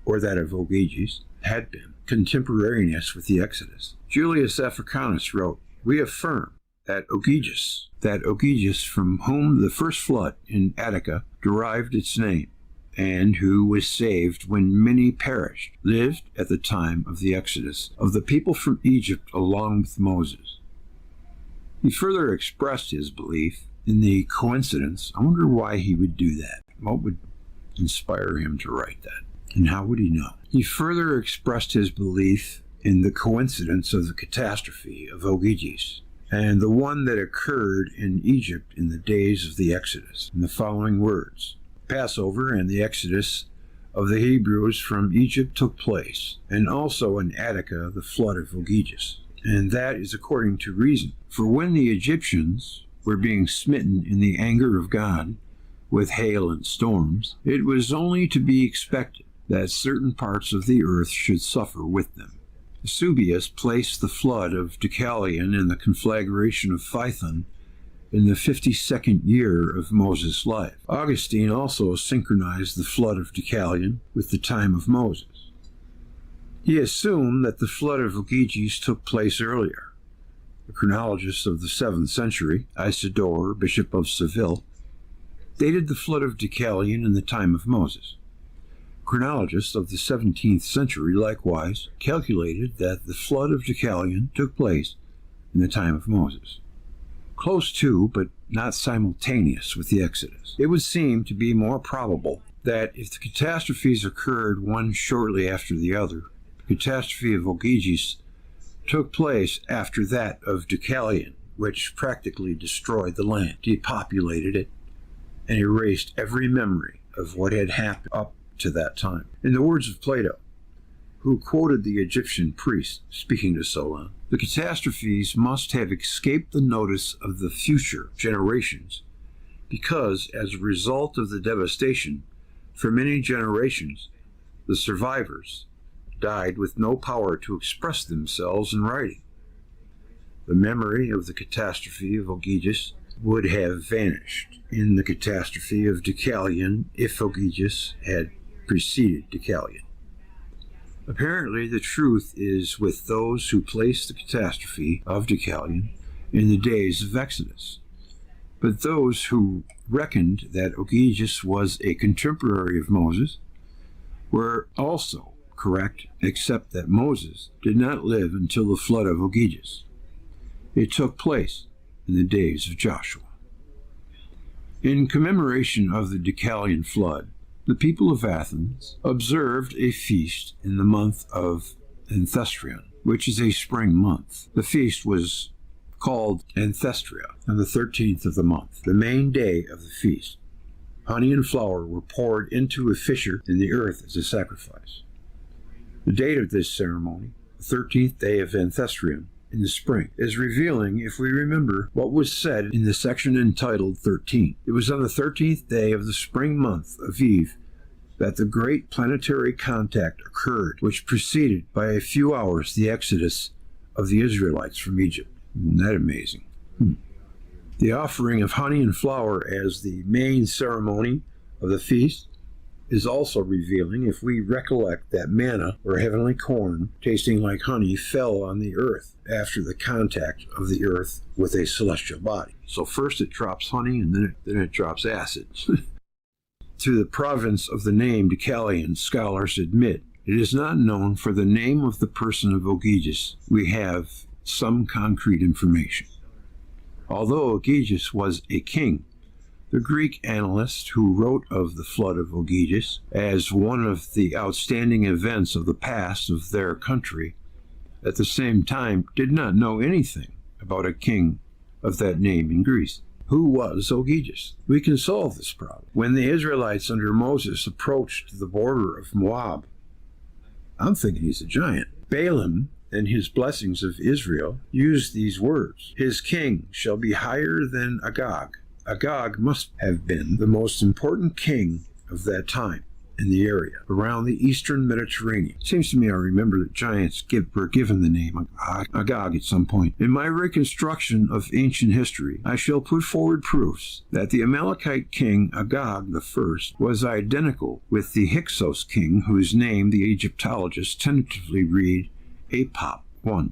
or that of OGYGES, had been contemporaneous with the Exodus. Julius Africanus wrote, "We affirm that OGYGES from whom the first flood in Attica derived its name, and who was saved when many perished, lived at the time of the Exodus of the people from Egypt along with Moses." He further expressed his belief in the coincidence. I wonder why he would do that. What would inspire him to write that? And how would he know? He further expressed his belief in the coincidence of the catastrophe of OGYGES and the one that occurred in Egypt in the days of the Exodus, in the following words: Passover and the Exodus of the Hebrews from Egypt took place, and also in Attica the flood of OGYGES. And that is according to reason. For when the Egyptians were being smitten in the anger of God with hail and storms, it was only to be expected that certain parts of the earth should suffer with them. Eusebius placed the flood of Deucalion and the conflagration of PHAETHON in the 52nd year of Moses' life. Augustine also synchronized the flood of Deucalion with the time of Moses. He assumed that the flood of OGYGES took place earlier. The chronologist of the 7th century, Isidore, Bishop of Seville, dated the flood of Deucalion in the time of Moses. Chronologists of the 17th century likewise calculated that the flood of Deucalion took place in the time of Moses. Close to, but not simultaneous with the Exodus. It would seem to be more probable that if the catastrophes occurred one shortly after the other, the catastrophe of OGYGES took place after that of Deucalion, which practically destroyed the land, depopulated it, and erased every memory of what had happened up to that time. In the words of Plato, who quoted the Egyptian priest speaking to Solon, the catastrophes must have escaped the notice of the future generations because, as a result of the devastation, for many generations, the survivors died with no power to express themselves in writing. The memory of the catastrophe of OGYGES would have vanished in the catastrophe of Deucalion if OGYGES had preceded Deucalion. Apparently, the truth is with those who place the catastrophe of Deucalion in the days of Exodus. But those who reckoned that OGYGES was a contemporary of Moses were also correct, except that Moses did not live until the flood of OGYGES. It took place in the days of Joshua. In commemoration of the Deucalion flood, the people of Athens observed a feast in the month of Anthestria, which is a spring month. The feast was called Anthestria on the 13th of the month, the main day of the feast. Honey and flour were poured into a fissure in the earth as a sacrifice. The date of this ceremony, the 13th day of Anthestria in the spring, is revealing if we remember what was said in the section entitled 13. It was on the 13th day of the spring month of Eve that the great planetary contact occurred, which preceded by a few hours the exodus of the Israelites from Egypt. Isn't that amazing? The offering of honey and flour as the main ceremony of the feast is also revealing if we recollect that manna, or heavenly corn, tasting like honey, fell on the earth after the contact of the earth with a celestial body. So first it drops honey, and then it drops acid. To the province of the name Deucalion, scholars admit it is not known for the name of the person of OGYGES. We have some concrete information. Although OGYGES was a king, the Greek annalists who wrote of the flood of OGYGES as one of the outstanding events of the past of their country, at the same time did not know anything about a king of that name in Greece. Who was OGYGES? We can solve this problem. When the Israelites under Moses approached the border of Moab, I'm thinking he's a giant. Balaam and his blessings of Israel used these words. His king shall be higher than Agag. Agag must have been the most important king of that time in the area around the eastern Mediterranean. Seems to me I remember that giants were given the name Agag at some point. In my reconstruction of ancient history, I shall put forward proofs that the Amalekite king Agag I was identical with the Hyksos king, whose name the Egyptologists tentatively read Apop I,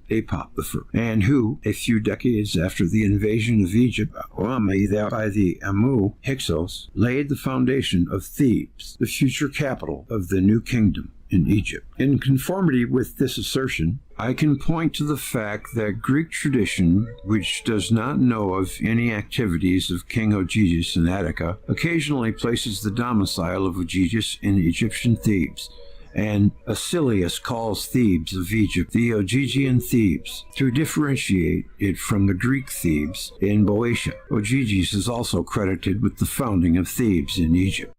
and who, a few decades after the invasion of Egypt by the Amu, Hyksos, laid the foundation of Thebes, the future capital of the new kingdom in Egypt. In conformity with this assertion, I can point to the fact that Greek tradition, which does not know of any activities of King OGYGES in Attica, occasionally places the domicile of OGYGES in Egyptian Thebes, and Acilius calls Thebes of Egypt the Ogygian Thebes to differentiate it from the Greek Thebes in Boeotia. OGYGES is also credited with the founding of Thebes in Egypt.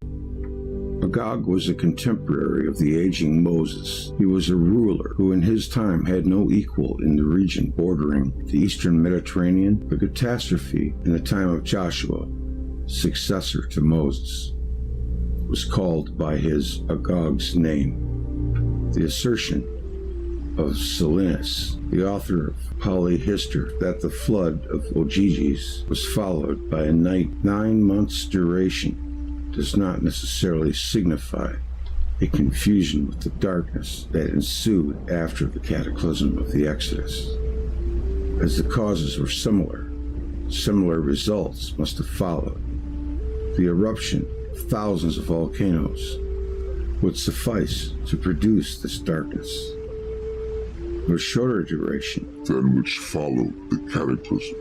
Agag was a contemporary of the aging Moses. He was a ruler who in his time had no equal in the region bordering the eastern Mediterranean, a catastrophe in the time of Joshua, successor to Moses, was called by his Agag's name. The assertion of Silenus, the author of Polyhistor, that the flood of OGYGES was followed by a night 9 months' duration does not necessarily signify a confusion with the darkness that ensued after the cataclysm of the Exodus. As the causes were similar results must have followed. The eruption of thousands of volcanoes would suffice to produce this darkness, of a shorter duration than which followed the cataclysm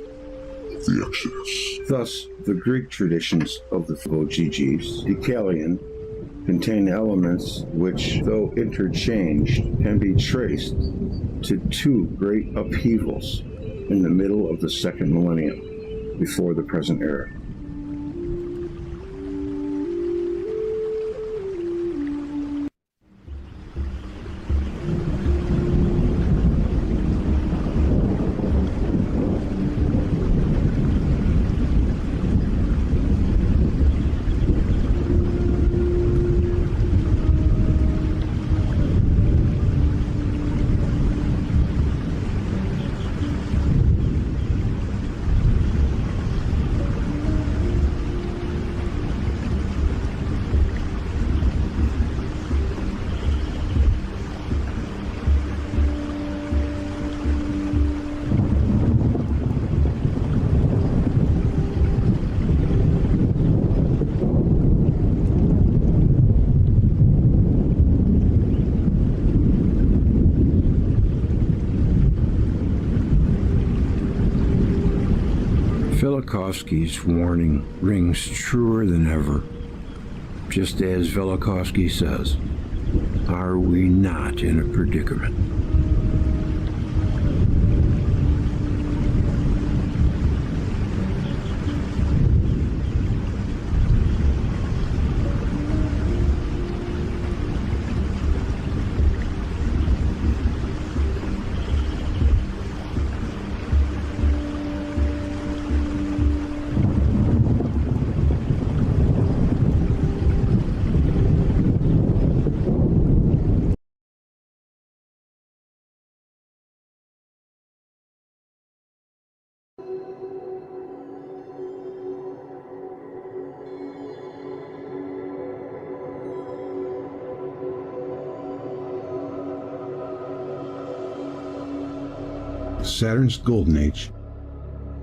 of the Exodus. Thus, the Greek traditions of the OGYGES, DEUCALION, contain elements which, though interchanged, can be traced to two great upheavals in the middle of the second millennium before the present era. Velikovsky's warning rings truer than ever. Just as Velikovsky says, are we not in a predicament? Saturn's Golden Age,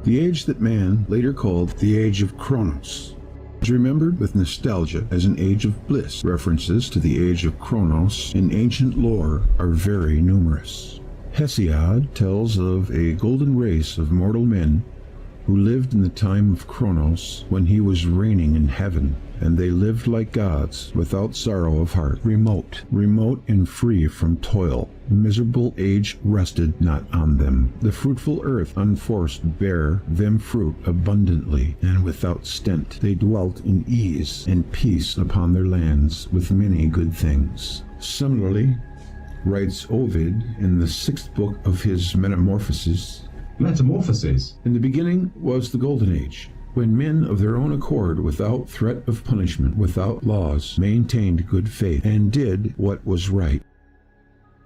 the age that man later called the Age of Kronos, is remembered with nostalgia as an age of bliss. References to the Age of Kronos in ancient lore are very numerous. Hesiod tells of a golden race of mortal men who lived in the time of Kronos when he was reigning in heaven, and they lived like gods, without sorrow of heart, remote and free from toil. Miserable age rested not on them. The fruitful earth unforced bare them fruit abundantly, and without stint. They dwelt in ease and peace upon their lands, with many good things. Similarly, writes Ovid in the 6th book of his Metamorphoses, in the beginning was the Golden Age, when men of their own accord, without threat of punishment, without laws, maintained good faith, and did what was right.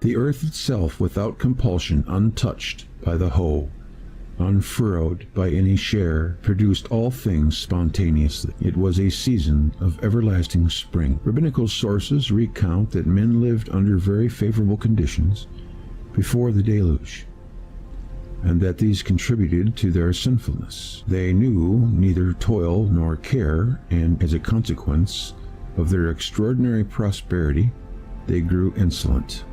The earth itself, without compulsion, untouched by the hoe, unfurrowed by any share, produced all things spontaneously. It was a season of everlasting spring. Rabbinical sources recount that men lived under very favorable conditions before the deluge, and that these contributed to their sinfulness. They knew neither toil nor care, and as a consequence of their extraordinary prosperity, they grew insolent.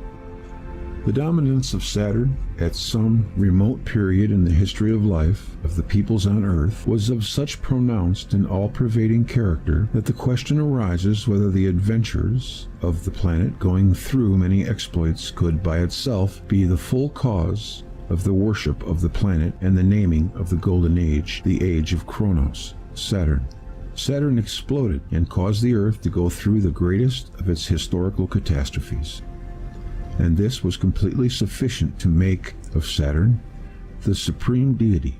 The dominance of Saturn at some remote period in the history of life of the peoples on Earth was of such pronounced and all-pervading character that the question arises whether the adventures of the planet going through many exploits could by itself be the full cause of the worship of the planet and the naming of the Golden Age, the age of Kronos, Saturn. Saturn exploded and caused the Earth to go through the greatest of its historical catastrophes, and this was completely sufficient to make of Saturn the supreme deity.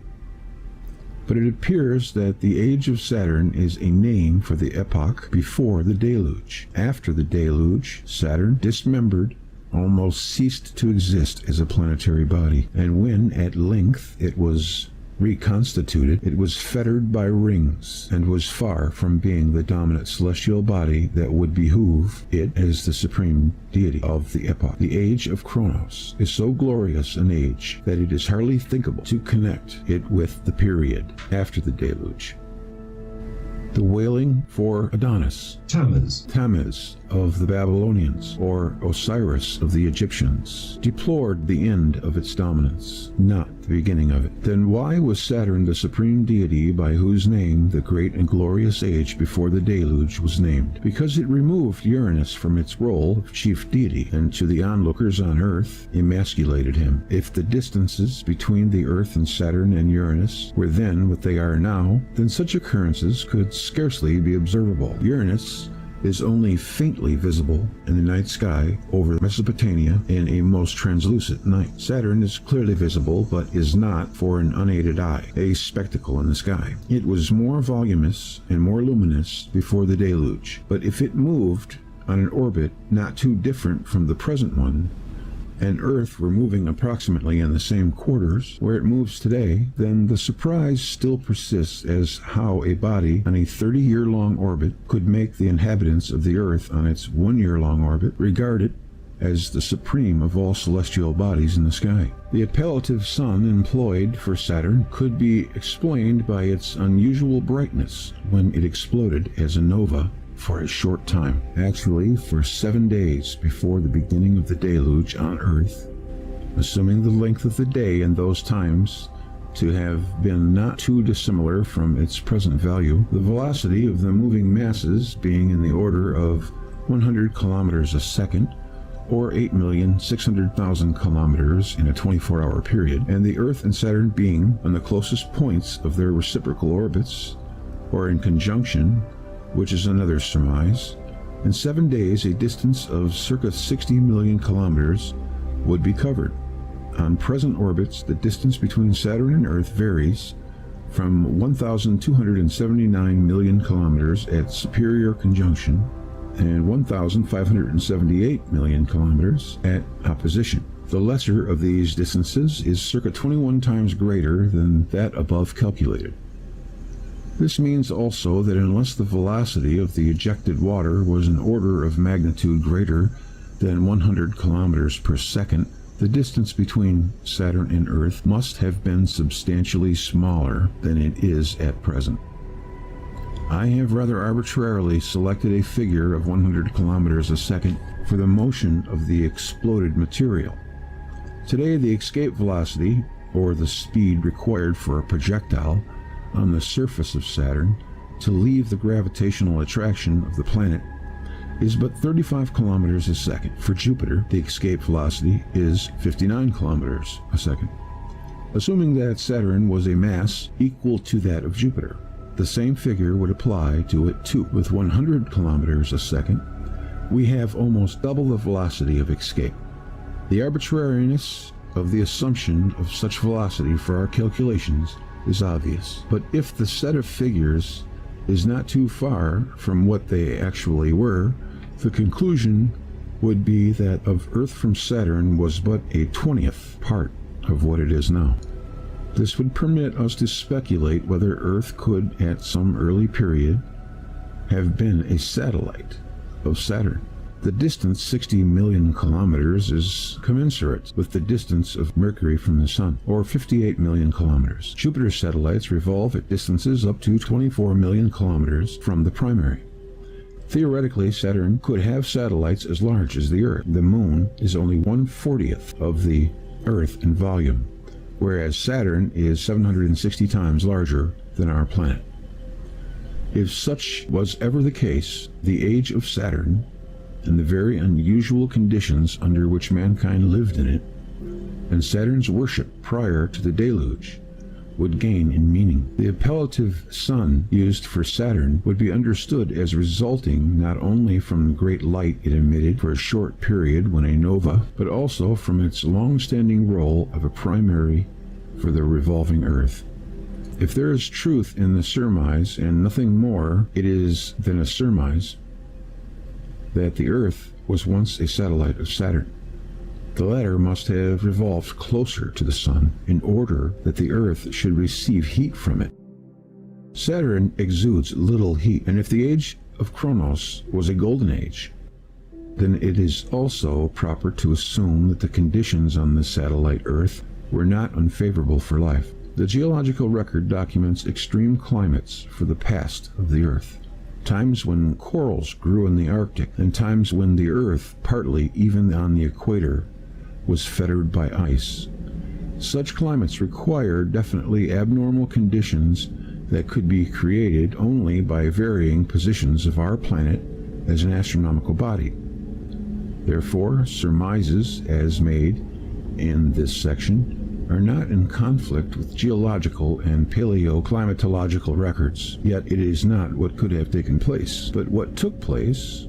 But it appears that the age of Saturn is a name for the epoch before the deluge. After the deluge, Saturn, dismembered, almost ceased to exist as a planetary body, and when at length it was reconstituted, it was fettered by rings, and was far from being the dominant celestial body that would behoove it as the supreme deity of the epoch. The age of Kronos is so glorious an age that it is hardly thinkable to connect it with the period after the deluge. The wailing for Adonis, Tammuz of the Babylonians, or Osiris of the Egyptians, deplored the end of its dominance, not the beginning of it. Then why was Saturn the supreme deity by whose name the great and glorious age before the deluge was named? Because it removed Uranus from its role of chief deity, and to the onlookers on Earth emasculated him. If the distances between the Earth and Saturn and Uranus were then what they are now, then such occurrences could scarcely be observable. Uranus is only faintly visible in the night sky over Mesopotamia in a most translucent night. Saturn is clearly visible, but is not, for an unaided eye, a spectacle in the sky. It was more voluminous and more luminous before the deluge, but if it moved on an orbit not too different from the present one, and Earth were moving approximately in the same quarters where it moves today, then the surprise still persists as how a body on a 30-year-long orbit could make the inhabitants of the Earth on its 1-year-long orbit regard it as the supreme of all celestial bodies in the sky. The appellative sun employed for Saturn could be explained by its unusual brightness when it exploded as a nova for a short time, actually for 7 days before the beginning of the deluge on Earth, assuming the length of the day in those times to have been not too dissimilar from its present value, the velocity of the moving masses being in the order of 100 kilometers a second, or 8,600,000 kilometers in a 24-hour period, and the Earth and Saturn being on the closest points of their reciprocal orbits, or in conjunction, which is another surmise. In 7 days, a distance of circa 60 million kilometers would be covered. On present orbits, the distance between Saturn and Earth varies from 1,279 million kilometers at superior conjunction and 1,578 million kilometers at opposition. The lesser of these distances is circa 21 times greater than that above calculated. This means also that unless the velocity of the ejected water was an order of magnitude greater than 100 kilometers per second, the distance between Saturn and Earth must have been substantially smaller than it is at present. I have rather arbitrarily selected a figure of 100 kilometers a second for the motion of the exploded material. Today, the escape velocity, or the speed required for a projectile, on the surface of Saturn to leave the gravitational attraction of the planet is but 35 kilometers a second. For Jupiter, the escape velocity is 59 kilometers a second. Assuming that Saturn was a mass equal to that of Jupiter, the same figure would apply to it too. With 100 kilometers a second, we have almost double the velocity of escape. The arbitrariness of the assumption of such velocity for our calculations is obvious, but if the set of figures is not too far from what they actually were, the conclusion would be that of Earth from Saturn was but a 20th part of what it is now. This would permit us to speculate whether Earth could, at some early period, have been a satellite of Saturn. The distance, 60 million kilometers, is commensurate with the distance of Mercury from the Sun, or 58 million kilometers. Jupiter's satellites revolve at distances up to 24 million kilometers from the primary. Theoretically, Saturn could have satellites as large as the Earth. The Moon is only 1/40th of the Earth in volume, whereas Saturn is 760 times larger than our planet. If such was ever the case, the age of Saturn and the very unusual conditions under which mankind lived in it, and Saturn's worship prior to the deluge, would gain in meaning. The appellative sun used for Saturn would be understood as resulting not only from the great light it emitted for a short period when a nova, but also from its long-standing role of a primary for the revolving Earth. If there is truth in the surmise, and nothing more it is than a surmise, that the Earth was once a satellite of Saturn, the latter must have revolved closer to the Sun in order that the Earth should receive heat from it. Saturn exudes little heat, and if the age of Kronos was a golden age, then it is also proper to assume that the conditions on the satellite Earth were not unfavorable for life. The geological record documents extreme climates for the past of the Earth. Times when corals grew in the Arctic, and times when the Earth, partly even on the equator, was fettered by ice. Such climates require definitely abnormal conditions that could be created only by varying positions of our planet as an astronomical body. Therefore, surmises as made in this section are not in conflict with geological and paleoclimatological records. Yet it is not what could have taken place, but what took place,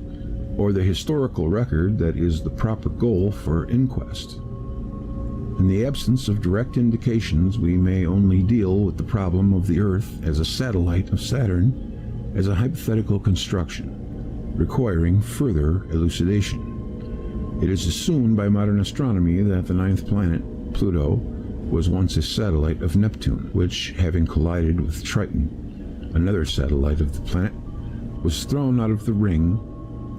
or the historical record that is the proper goal for inquest. In the absence of direct indications, we may only deal with the problem of the Earth as a satellite of Saturn as a hypothetical construction, requiring further elucidation. It is assumed by modern astronomy that the ninth planet, Pluto, was once a satellite of Neptune, which, having collided with Triton, another satellite of the planet, was thrown out of the ring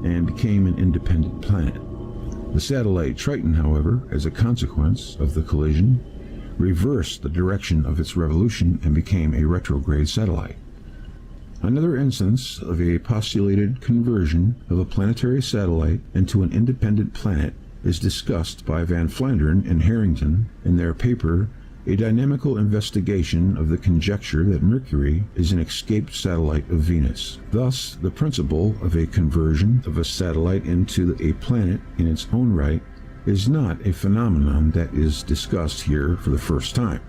and became an independent planet. The satellite Triton, however, as a consequence of the collision, reversed the direction of its revolution and became a retrograde satellite. Another instance of a postulated conversion of a planetary satellite into an independent planet is discussed by Van Flandern and Harrington in their paper A Dynamical Investigation of the Conjecture that Mercury is an Escaped Satellite of Venus. Thus, the principle of a conversion of a satellite into a planet in its own right is not a phenomenon that is discussed here for the first time.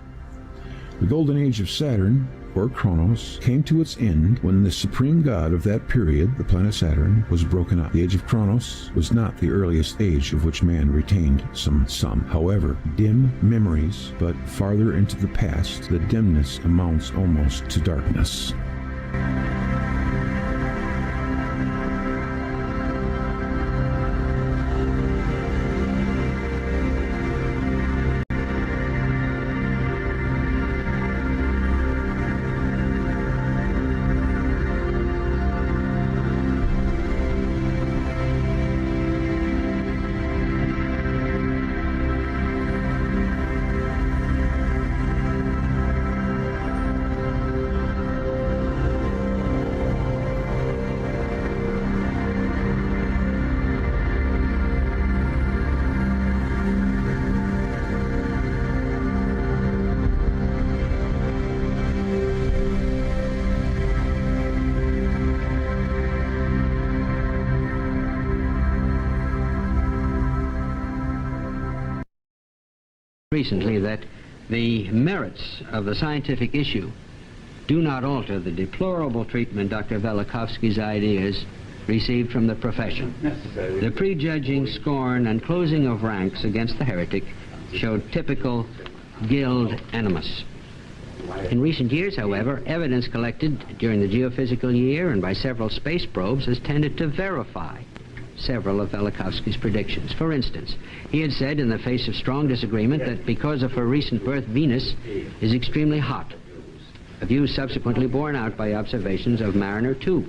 The golden age of Saturn, or Kronos, came to its end when the supreme god of that period, the planet Saturn, was broken up. The age of Kronos was not the earliest age of which man retained some, however, dim memories, but farther into the past, the dimness amounts almost to darkness. recently that the merits of the scientific issue do not alter the deplorable treatment Dr. Velikovsky's ideas received from the profession. The prejudging scorn and closing of ranks against the heretic showed typical guild animus. In recent years, however, evidence collected during the geophysical year and by several space probes has tended to verify several of Velikovsky's predictions. For instance, he had said in the face of strong disagreement that because of her recent birth, Venus is extremely hot, a view subsequently borne out by observations of Mariner 2.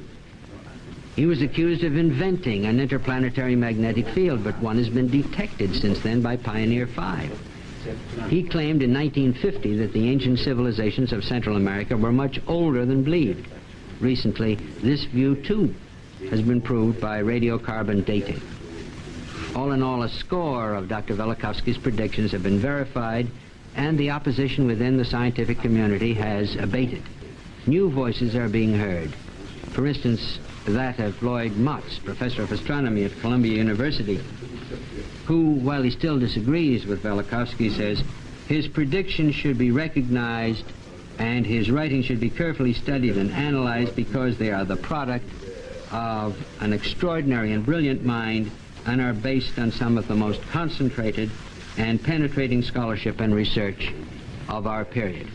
He was accused of inventing an interplanetary magnetic field, but one has been detected since then by Pioneer 5. He claimed in 1950 that the ancient civilizations of Central America were much older than believed. Recently, this view, too, has been proved by radiocarbon dating. All in all, a score of Dr. Velikovsky's predictions have been verified, and the opposition within the scientific community has abated. New voices are being heard. For instance, that of Lloyd Motz, professor of astronomy at Columbia University, who, while he still disagrees with Velikovsky, says his predictions should be recognized and his writings should be carefully studied and analyzed because they are the product of an extraordinary and brilliant mind and are based on some of the most concentrated and penetrating scholarship and research of our period.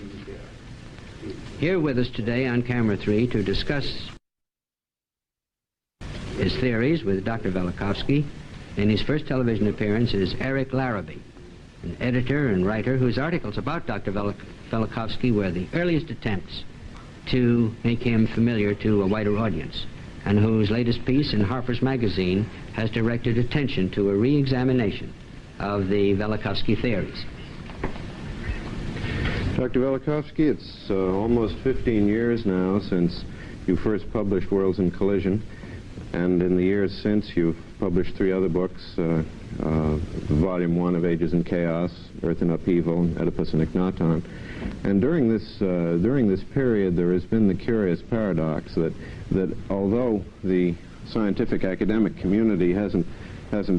Here with us today on Camera 3 to discuss his theories with Dr. Velikovsky in his first television appearance is Eric Larrabee, an editor and writer whose articles about Dr. Velikovsky were the earliest attempts to make him familiar to a wider audience, and whose latest piece in Harper's Magazine has directed attention to a re-examination of the Velikovsky theories. Dr. Velikovsky, it's almost 15 years now since you first published Worlds in Collision, and in the years since you've published 3 other books, Volume 1 of Ages and Chaos, Earth in Upheaval, and Oedipus and Akhenaton. And during this period there has been the curious paradox that although the scientific academic community hasn't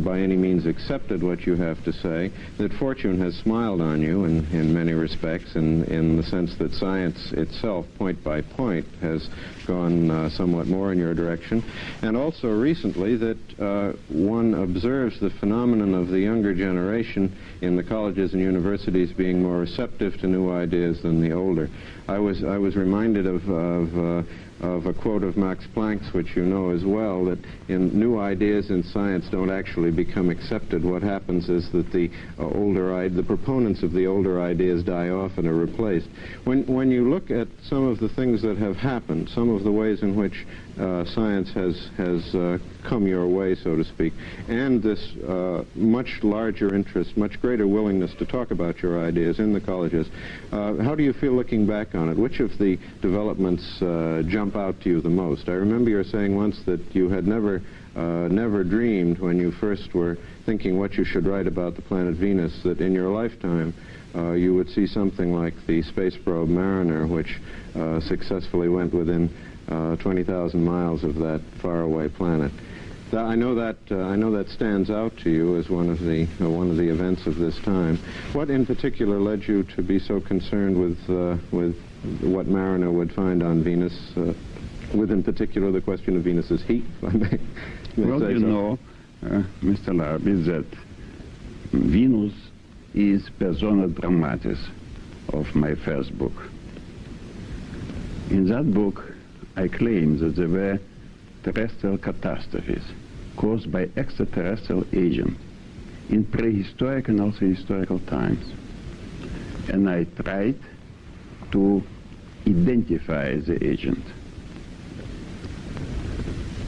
by any means accepted what you have to say, that fortune has smiled on you in many respects, in the sense that science itself, point by point, has gone somewhat more in your direction. And also recently that one observes the phenomenon of the younger generation in the colleges and universities being more receptive to new ideas than the older. I was reminded of a quote of Max Planck's, which you know as well, that new ideas in science don't actually become accepted. What happens is that the proponents of the older ideas die off and are replaced. When you look at some of the things that have happened, some of the ways in which science has come your way, so to speak, and this much larger interest, much greater willingness to talk about your ideas in the colleges, how do you feel looking back on it? Which of the developments jump out to you the most? I remember you were saying once that you had never dreamed when you first were thinking what you should write about the planet Venus, that in your lifetime you would see something like the space probe Mariner, which successfully went within 20,000 miles of that faraway planet. I know that stands out to you as one of the events of this time. What in particular led you to be so concerned with what Mariner would find on Venus, with in particular the question of Venus's heat, if I may well, say you so? know, Mr. Larrabee, that Venus is persona dramatis of my first book. In that book, I claim that there were terrestrial catastrophes caused by extraterrestrial agents in prehistoric and also historical times. And I tried to identify the agent.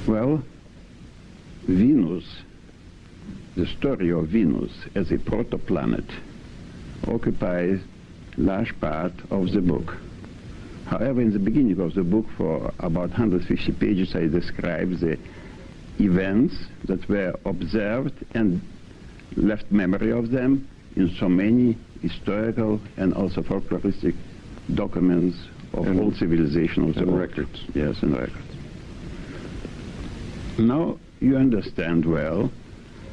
Well, Venus, the story of Venus as a protoplanet, occupies large part of the book. However, in the beginning of the book, for about 150 pages, I describe the events that were observed and left memory of them in so many historical and also folkloristic documents of all civilizations. And records. Yes, and records. Now, you understand well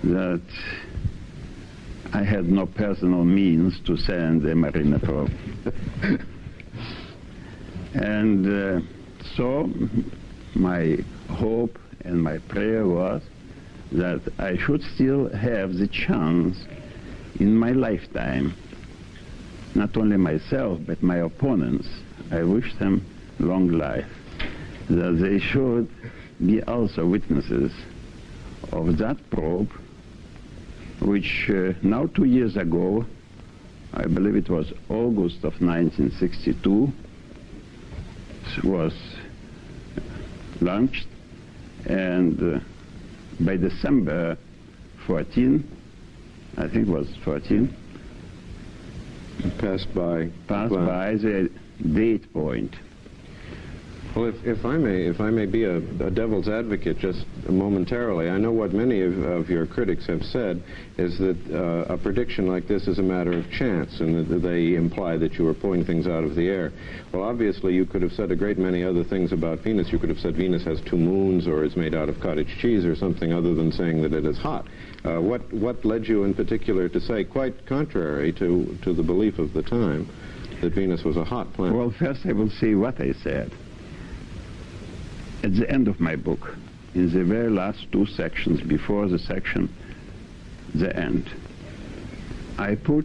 that I had no personal means to send a marine probe. And so my hope and my prayer was that I should still have the chance in my lifetime, not only myself, but my opponents, I wish them long life, that they should be also witnesses of that probe, which now 2 years ago, I believe it was August of 1962, was launched, and by December 14, I think it was 14, passed by the date point. Well, if I may be a devil's advocate just momentarily, I know what many of your critics have said is that a prediction like this is a matter of chance, and that they imply that you were pulling things out of the air. Well, obviously, you could have said a great many other things about Venus. You could have said Venus has 2 moons, or is made out of cottage cheese, or something other than saying that it is hot. What led you in particular to say, quite contrary to the belief of the time, that Venus was a hot planet? Well, first I will say what I said. At the end of my book, in the very last 2 sections, before the section, the end, I put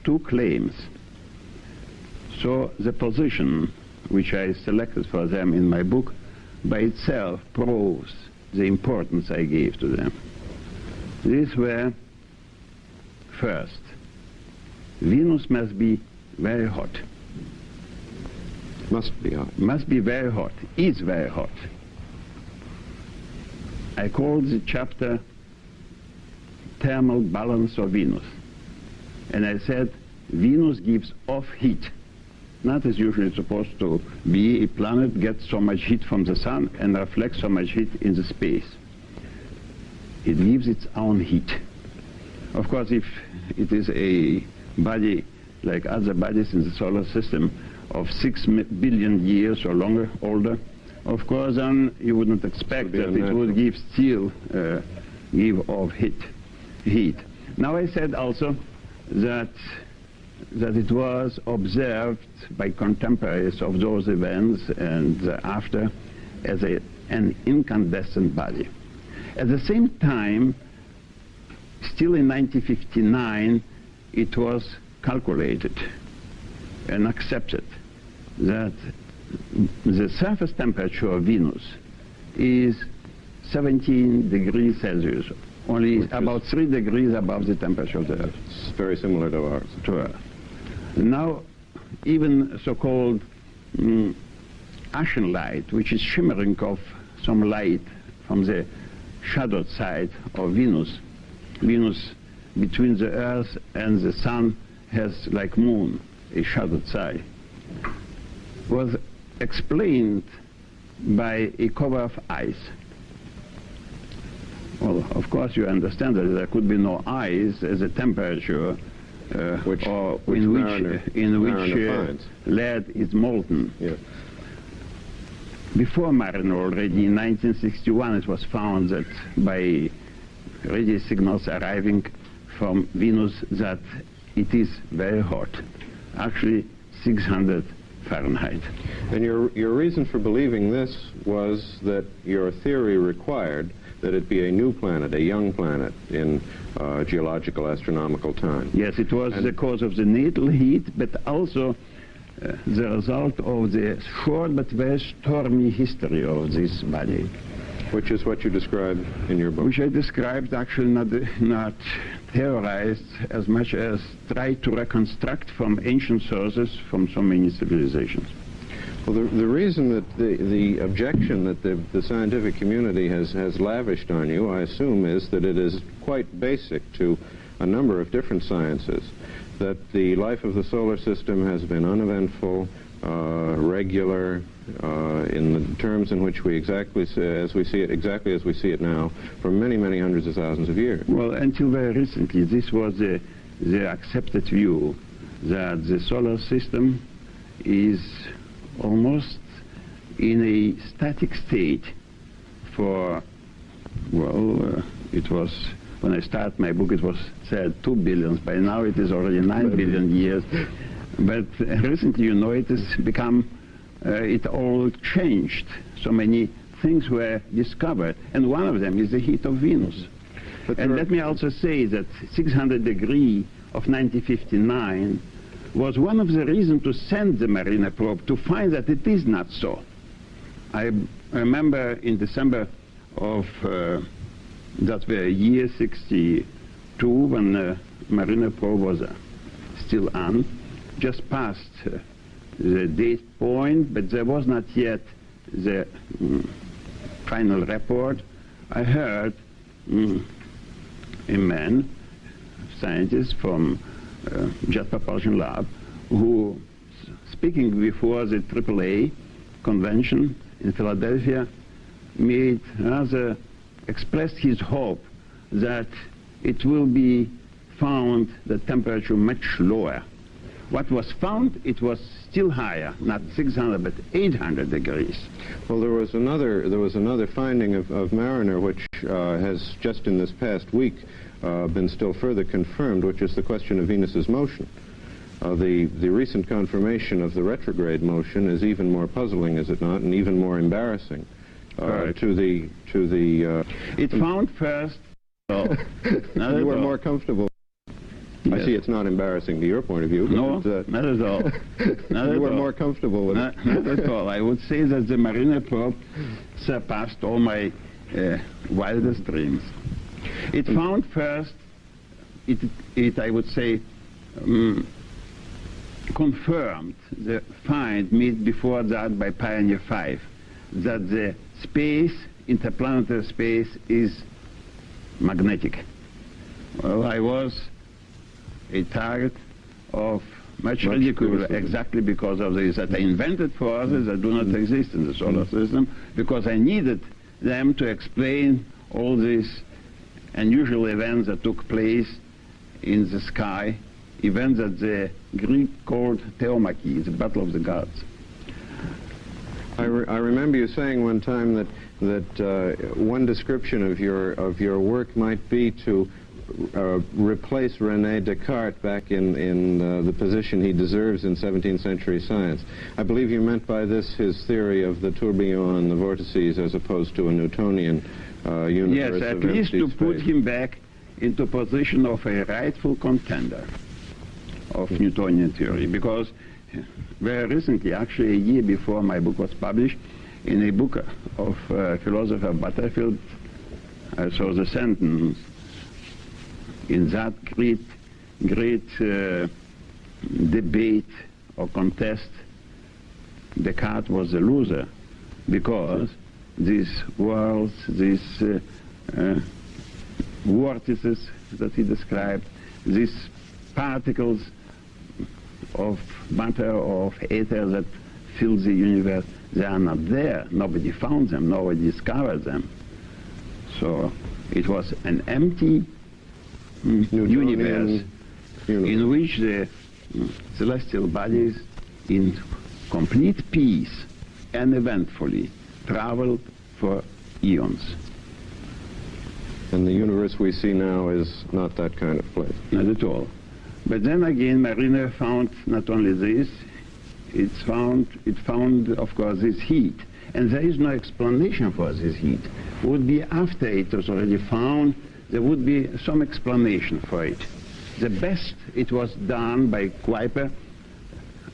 2 claims. So the position which I selected for them in my book by itself proves the importance I gave to them. These were, first, Venus must be very hot. Must be hot. Must be very hot. Is very hot. I called the chapter Thermal Balance of Venus. And I said, Venus gives off heat. Not as usually supposed to be. A planet gets so much heat from the sun and reflects so much heat in the space. It gives its own heat. Of course, if it is a body like other bodies in the solar system of 6 billion years or longer, older, of course, then you wouldn't expect that it would give give off heat. Now I said also that it was observed by contemporaries of those events and after as an incandescent body. At the same time, still in 1959, it was calculated and accepted that the surface temperature of Venus is 17 degrees Celsius, only about 3 degrees above the temperature of the Earth. It's very similar to ours. To Earth. Now, even so-called ashen light, which is shimmering of some light from the shadowed side of Venus, Venus between the Earth and the Sun has, like moon, a shadowed side, was explained by a cover of ice. Well, of course you understand that there could be no ice as a temperature in which lead is molten. Yeah. Before Mariner, already in 1961, it was found that by radio signals arriving from Venus that it is very hot, actually 600 Fahrenheit. And your reason for believing this was that your theory required that it be a new planet, a young planet in geological astronomical time. Yes, it was the cause of the natal heat, but also the result of the short but very stormy history of this body. Which is what you described in your book. Which I described, actually not theorized as much as tried to reconstruct from ancient sources from so many civilizations. Well, the reason that the objection that the scientific community has lavished on you, I assume, is that it is quite basic to a number of different sciences, that the life of the solar system has been uneventful, regular, in the terms in which we exactly as we see it now, for many, many hundreds of thousands of years. Well, until very recently, this was the accepted view that the solar system is almost in a static state for, well, it was When I started my book, it was said 2 billion. By now it is already 9 billion years. But recently, you know, it has become, it all changed. So many things were discovered, and one of them is the heat of Venus. And let me also say that 600 degree of 1959 was one of the reasons to send the Mariner probe to find that it is not so. I remember in December of that were year 62, when the Mariner probe was still on, just past the date point, but there was not yet the final report. I heard a man, scientist from Jet Propulsion Lab, who, speaking before the AAA convention in Philadelphia, made rather expressed his hope that it will be found the temperature much lower. What was found, it was still higher, not 600 but 800 degrees. Well, there was another finding of Mariner which has just in this past week been still further confirmed, which is the question of Venus's motion. The recent confirmation of the retrograde motion is even more puzzling, is it not, and even more embarrassing to the. It found first. You were more comfortable. Yes. I see it's not embarrassing to your point of view. No, not at all. You were more comfortable with it. Not at all. I would say that the Mariner probe surpassed all my wildest dreams. It found first, I would say, confirmed the find made before that by Pioneer 5, that the space, interplanetary space, is magnetic. Well, I was a target of much ridicule exactly because of this, that I invented forces that do not exist in the solar system, because I needed them to explain all these unusual events that took place in the sky, events that the Greek called theomachy, the battle of the gods. I remember you saying one time that one description of your work might be to replace René Descartes back in the position he deserves in 17th century science. I believe you meant by this his theory of the tourbillon and the vortices as opposed to a Newtonian universe. Yes, at least to put him back into position of a rightful contender of Newtonian theory, because very recently, actually a year before my book was published, in a book of philosopher Butterfield, I saw the sentence, in that great debate or contest, Descartes was a loser, because these worlds, these vortices that he described, these particles of matter or of ether that fill the universe, they are not there. Nobody found them, nobody discovered them. So it was an empty universe in which the celestial bodies in complete peace and eventfully traveled for eons. And the universe we see now is not that kind of place. Not at all. But then again, Mariner found not only this, it found, of course, this heat. And there is no explanation for this heat. It would be after it was already found, there would be some explanation for it. The best it was done by Kuiper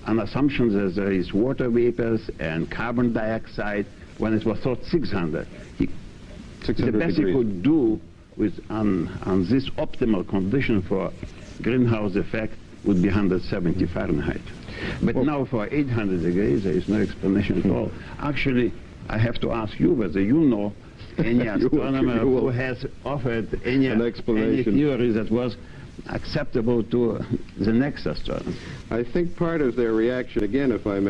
on assumption that there is water vapors and carbon dioxide when it was thought 600. The best he could do with on this optimal condition for greenhouse effect would be 170 Fahrenheit. But now for 800 degrees, there is no explanation at all. Actually, I have to ask you whether you know any astronomer who has offered any theory that was acceptable to the next astronomer. I think part of their reaction, again, if I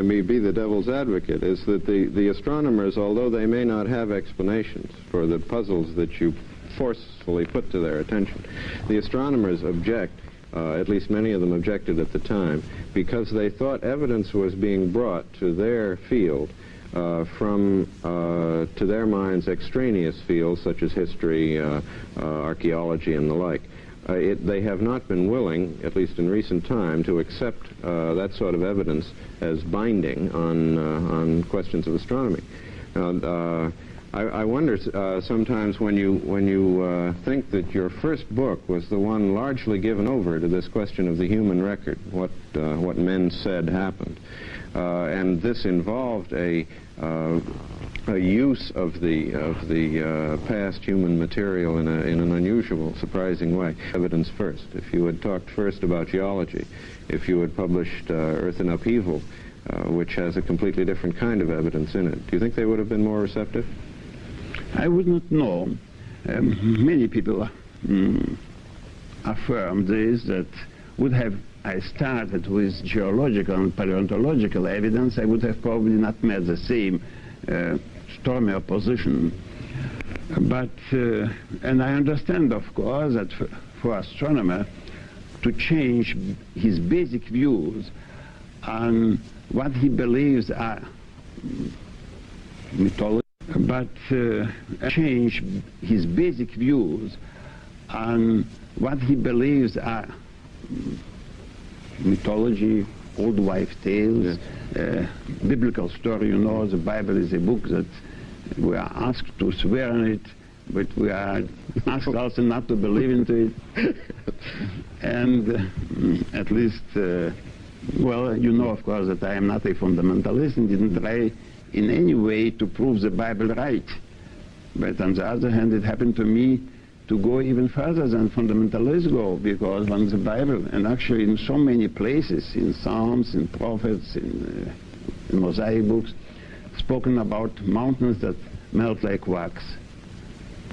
may be the devil's advocate, is that the astronomers, although they may not have explanations for the puzzles that you forcefully put to their attention, the astronomers object, at least many of them objected at the time, because they thought evidence was being brought to their field from, to their minds, extraneous fields such as history, archaeology, and the like. They have not been willing, at least in recent time, to accept that sort of evidence as binding on questions of astronomy. I wonder sometimes when you think that your first book was the one largely given over to this question of the human record, what men said happened, and this involved a use of the past human material in an unusual, surprising way. Evidence first. If you had talked first about geology, if you had published Earth in Upheaval, which has a completely different kind of evidence in it, do you think they would have been more receptive? I would not know. Many people affirm this, that would have I started with geological and paleontological evidence, I would have probably not met the same stormy opposition. But, and I understand, of course, that for astronomer to change his basic views on what he believes are mythology, but change his basic views on what he believes are mythology, old wife tales, biblical story. You know, the Bible is a book that we are asked to swear on it, but we are asked also not to believe into it. And at least, well, you know, of course, that I am not a fundamentalist and didn't try in any way to prove the Bible right. But on the other hand, it happened to me to go even further than fundamentalists go, because on the Bible, and actually in so many places, in Psalms, in prophets, in Mosaic books, spoken about mountains that melt like wax,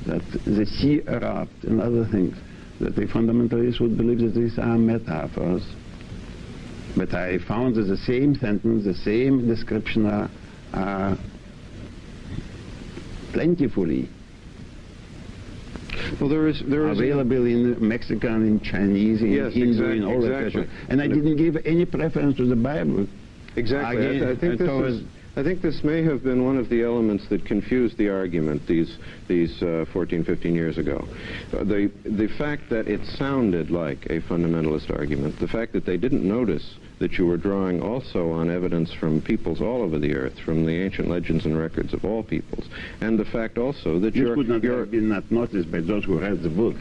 that the sea erupt, and other things, that the fundamentalists would believe that these are metaphors. But I found that the same sentence, the same description are plentifully available in Mexican, in Chinese, in Hindu, in all exactly. And I didn't give any preference to the Bible. Exactly. Again, I think this may have been one of the elements that confused the argument these 14, 15 years ago. The fact that it sounded like a fundamentalist argument, the fact that they didn't notice that you were drawing also on evidence from peoples all over the earth, from the ancient legends and records of all peoples, and the fact also that you could not have been not noticed by those who read the book.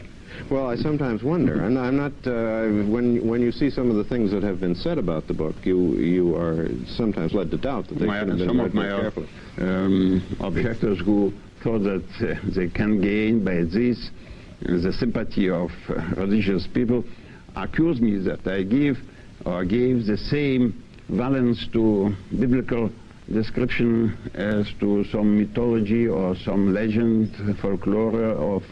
Well, I sometimes wonder, and I'm not. When you see some of the things that have been said about the book, you are sometimes led to doubt that they should have been read more carefully. Objectors who thought that they can gain by this the sympathy of religious people accuse me that I gave the same valence to biblical description as to some mythology or some legend, folklore of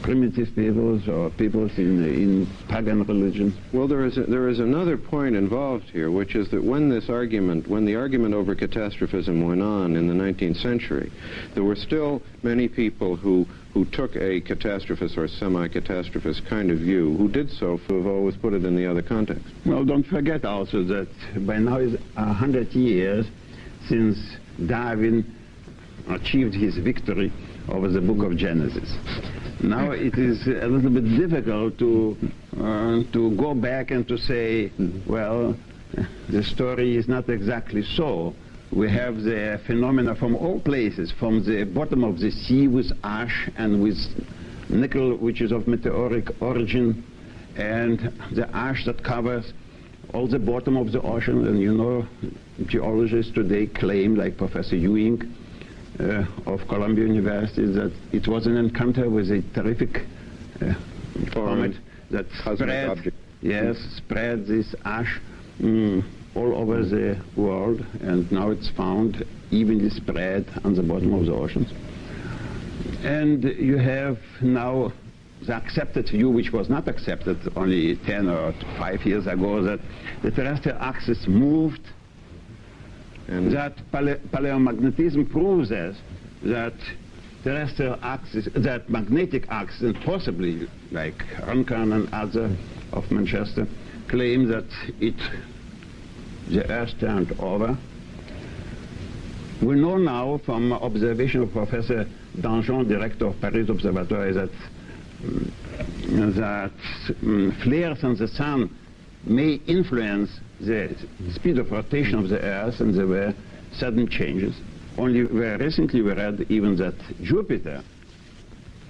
primitive peoples or peoples in pagan religion. Well, there is another point involved here, which is that when the argument over catastrophism went on in the 19th century, there were still many people who took a catastrophist or semi-catastrophist kind of view, who did so to have always put it in the other context. Well, don't forget also that by now is 100 years since Darwin achieved his victory over the book of Genesis. Now it is a little bit difficult to go back and to say, well, the story is not exactly so. We have the phenomena from all places, from the bottom of the sea with ash and with nickel, which is of meteoric origin, and the ash that covers all the bottom of the ocean. And you know, geologists today claim, like Professor Ewing of Columbia University, that it was an encounter with a terrific comet that spread this ash all over the world, and now it's found evenly spread on the bottom of the oceans. And you have now the accepted view, which was not accepted only 10 or 5 years ago, that the terrestrial axis moved, and that paleomagnetism proves us that terrestrial axis, that magnetic axis, and possibly like Runcan and other of Manchester claim that the Earth turned over, We know now from observation of Professor Danjon, director of Paris Observatory, that flares on the sun may influence the speed of rotation of the Earth, and there were sudden changes. Only very recently we read even that Jupiter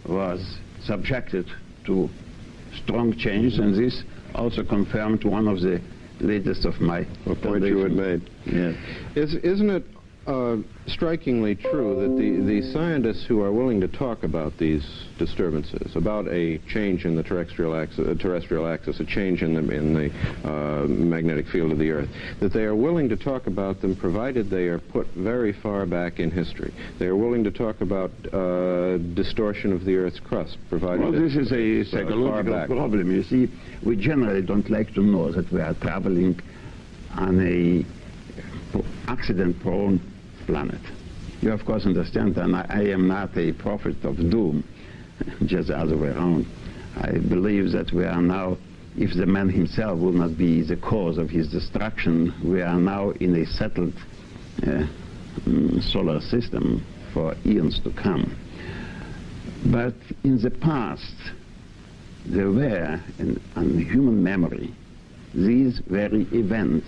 was subjected to strong changes, and this also confirmed one of the latest of my point you had made. Yes. Isn't it strikingly true that the scientists who are willing to talk about these disturbances, about a change in the terrestrial axis, a change in the magnetic field of the Earth, that they are willing to talk about them provided they are put very far back in history? They are willing to talk about distortion of the Earth's crust, provided well, this is a psychological problem. You see, we generally don't like to know that we are traveling on a accident-prone planet. You of course understand, and I am not a prophet of doom, just the other way around. I believe that we are now, if the man himself will not be the cause of his destruction, we are now in a settled solar system for eons to come. But in the past, there were, in human memory, these very events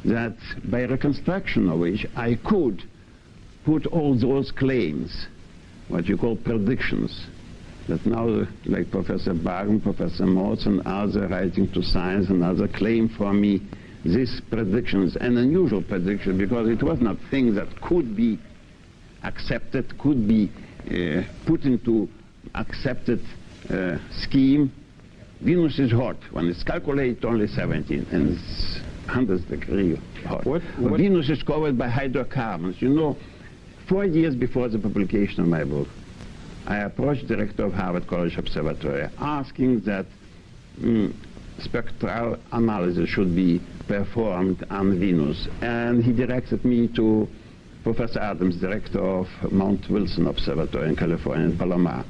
that by reconstruction of which I could put all those claims, what you call predictions, that now, like Professor Barton, Professor Morse, and others writing to Science and others claim for me these predictions, an unusual prediction, because it was not things that could be accepted, could be put into accepted scheme. Venus is hot. When it's calculated, only 17, and it's 100 degrees hot. What? Venus is covered by hydrocarbons. You know, 4 years before the publication of my book, I approached the director of Harvard College Observatory asking that spectral analysis should be performed on Venus, and he directed me to Professor Adams, director of Mount Wilson Observatory in California, in Palomar,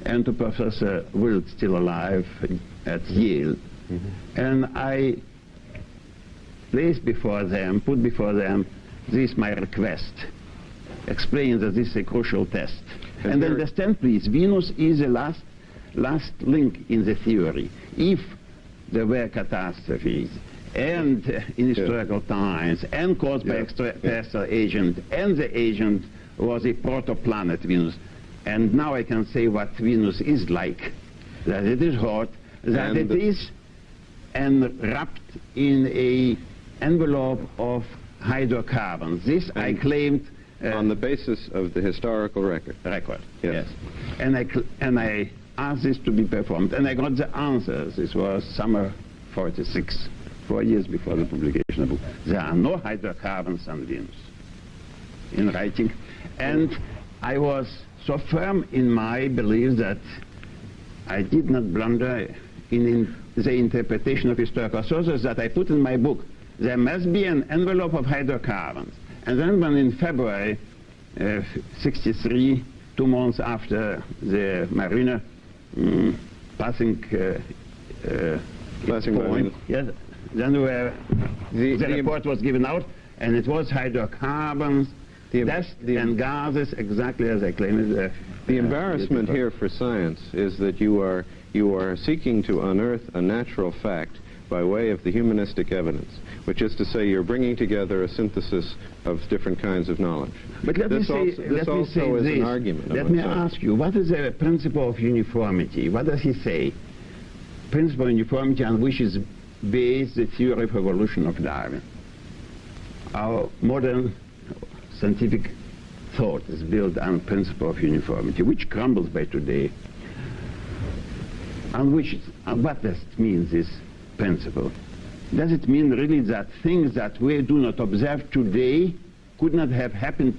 and to Professor Wilt, still alive, at Yale. And I placed before them, put before them, this my request, explaining that this is a crucial test. And understand, please, Venus is the last link in the theory. If there were catastrophes, and in historical times, and caused by extraterrestrial agent, and the agent was a protoplanet, Venus, and now I can say what Venus is like, that it is hot, that it is wrapped in a envelope of hydrocarbons. This I claimed on the basis of the historical record. Yes. And I asked this to be performed, and I got the answers. This was summer 46, 4 years before the publication of the book. There are no hydrocarbons on Venus, in writing. And I was so firm in my belief that I did not blunder in the interpretation of historical sources that I put in my book. There must be an envelope of hydrocarbons. And then when in February 63, 2 months after the Mariner passing point, yes, then the report was given out, and it was hydrocarbons, dust and gases, exactly as I claimed it. The embarrassment here for science is that you are seeking to unearth a natural fact by way of the humanistic evidence, which is to say you're bringing together a synthesis of different kinds of knowledge. But let me say this. An argument. Let me ask you, what is the principle of uniformity? What does he say? Principle of uniformity on which is based the theory of evolution of Darwin. Our modern scientific thought is built on principle of uniformity, which crumbles by today. And what does it mean, this principle? Does it mean really that things that we do not observe today could not have happened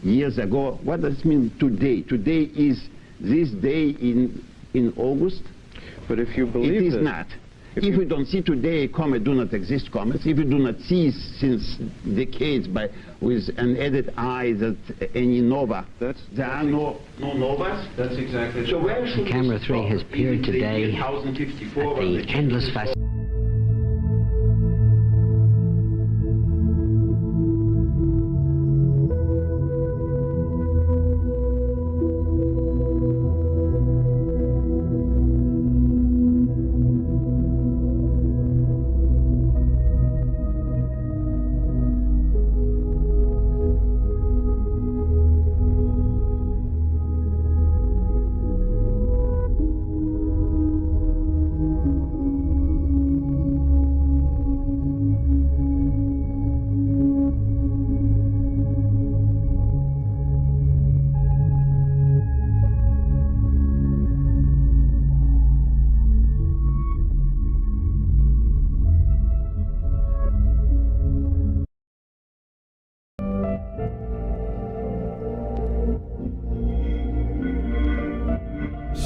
years ago? What does it mean today? Today is this day in August? But if you believe it is not. If we don't see today a comet, do not exist comets. If we do not see since decades with an added eye that any nova, there are no novas. That's exactly. So where should Camera 3 has appeared today at the endless fascination.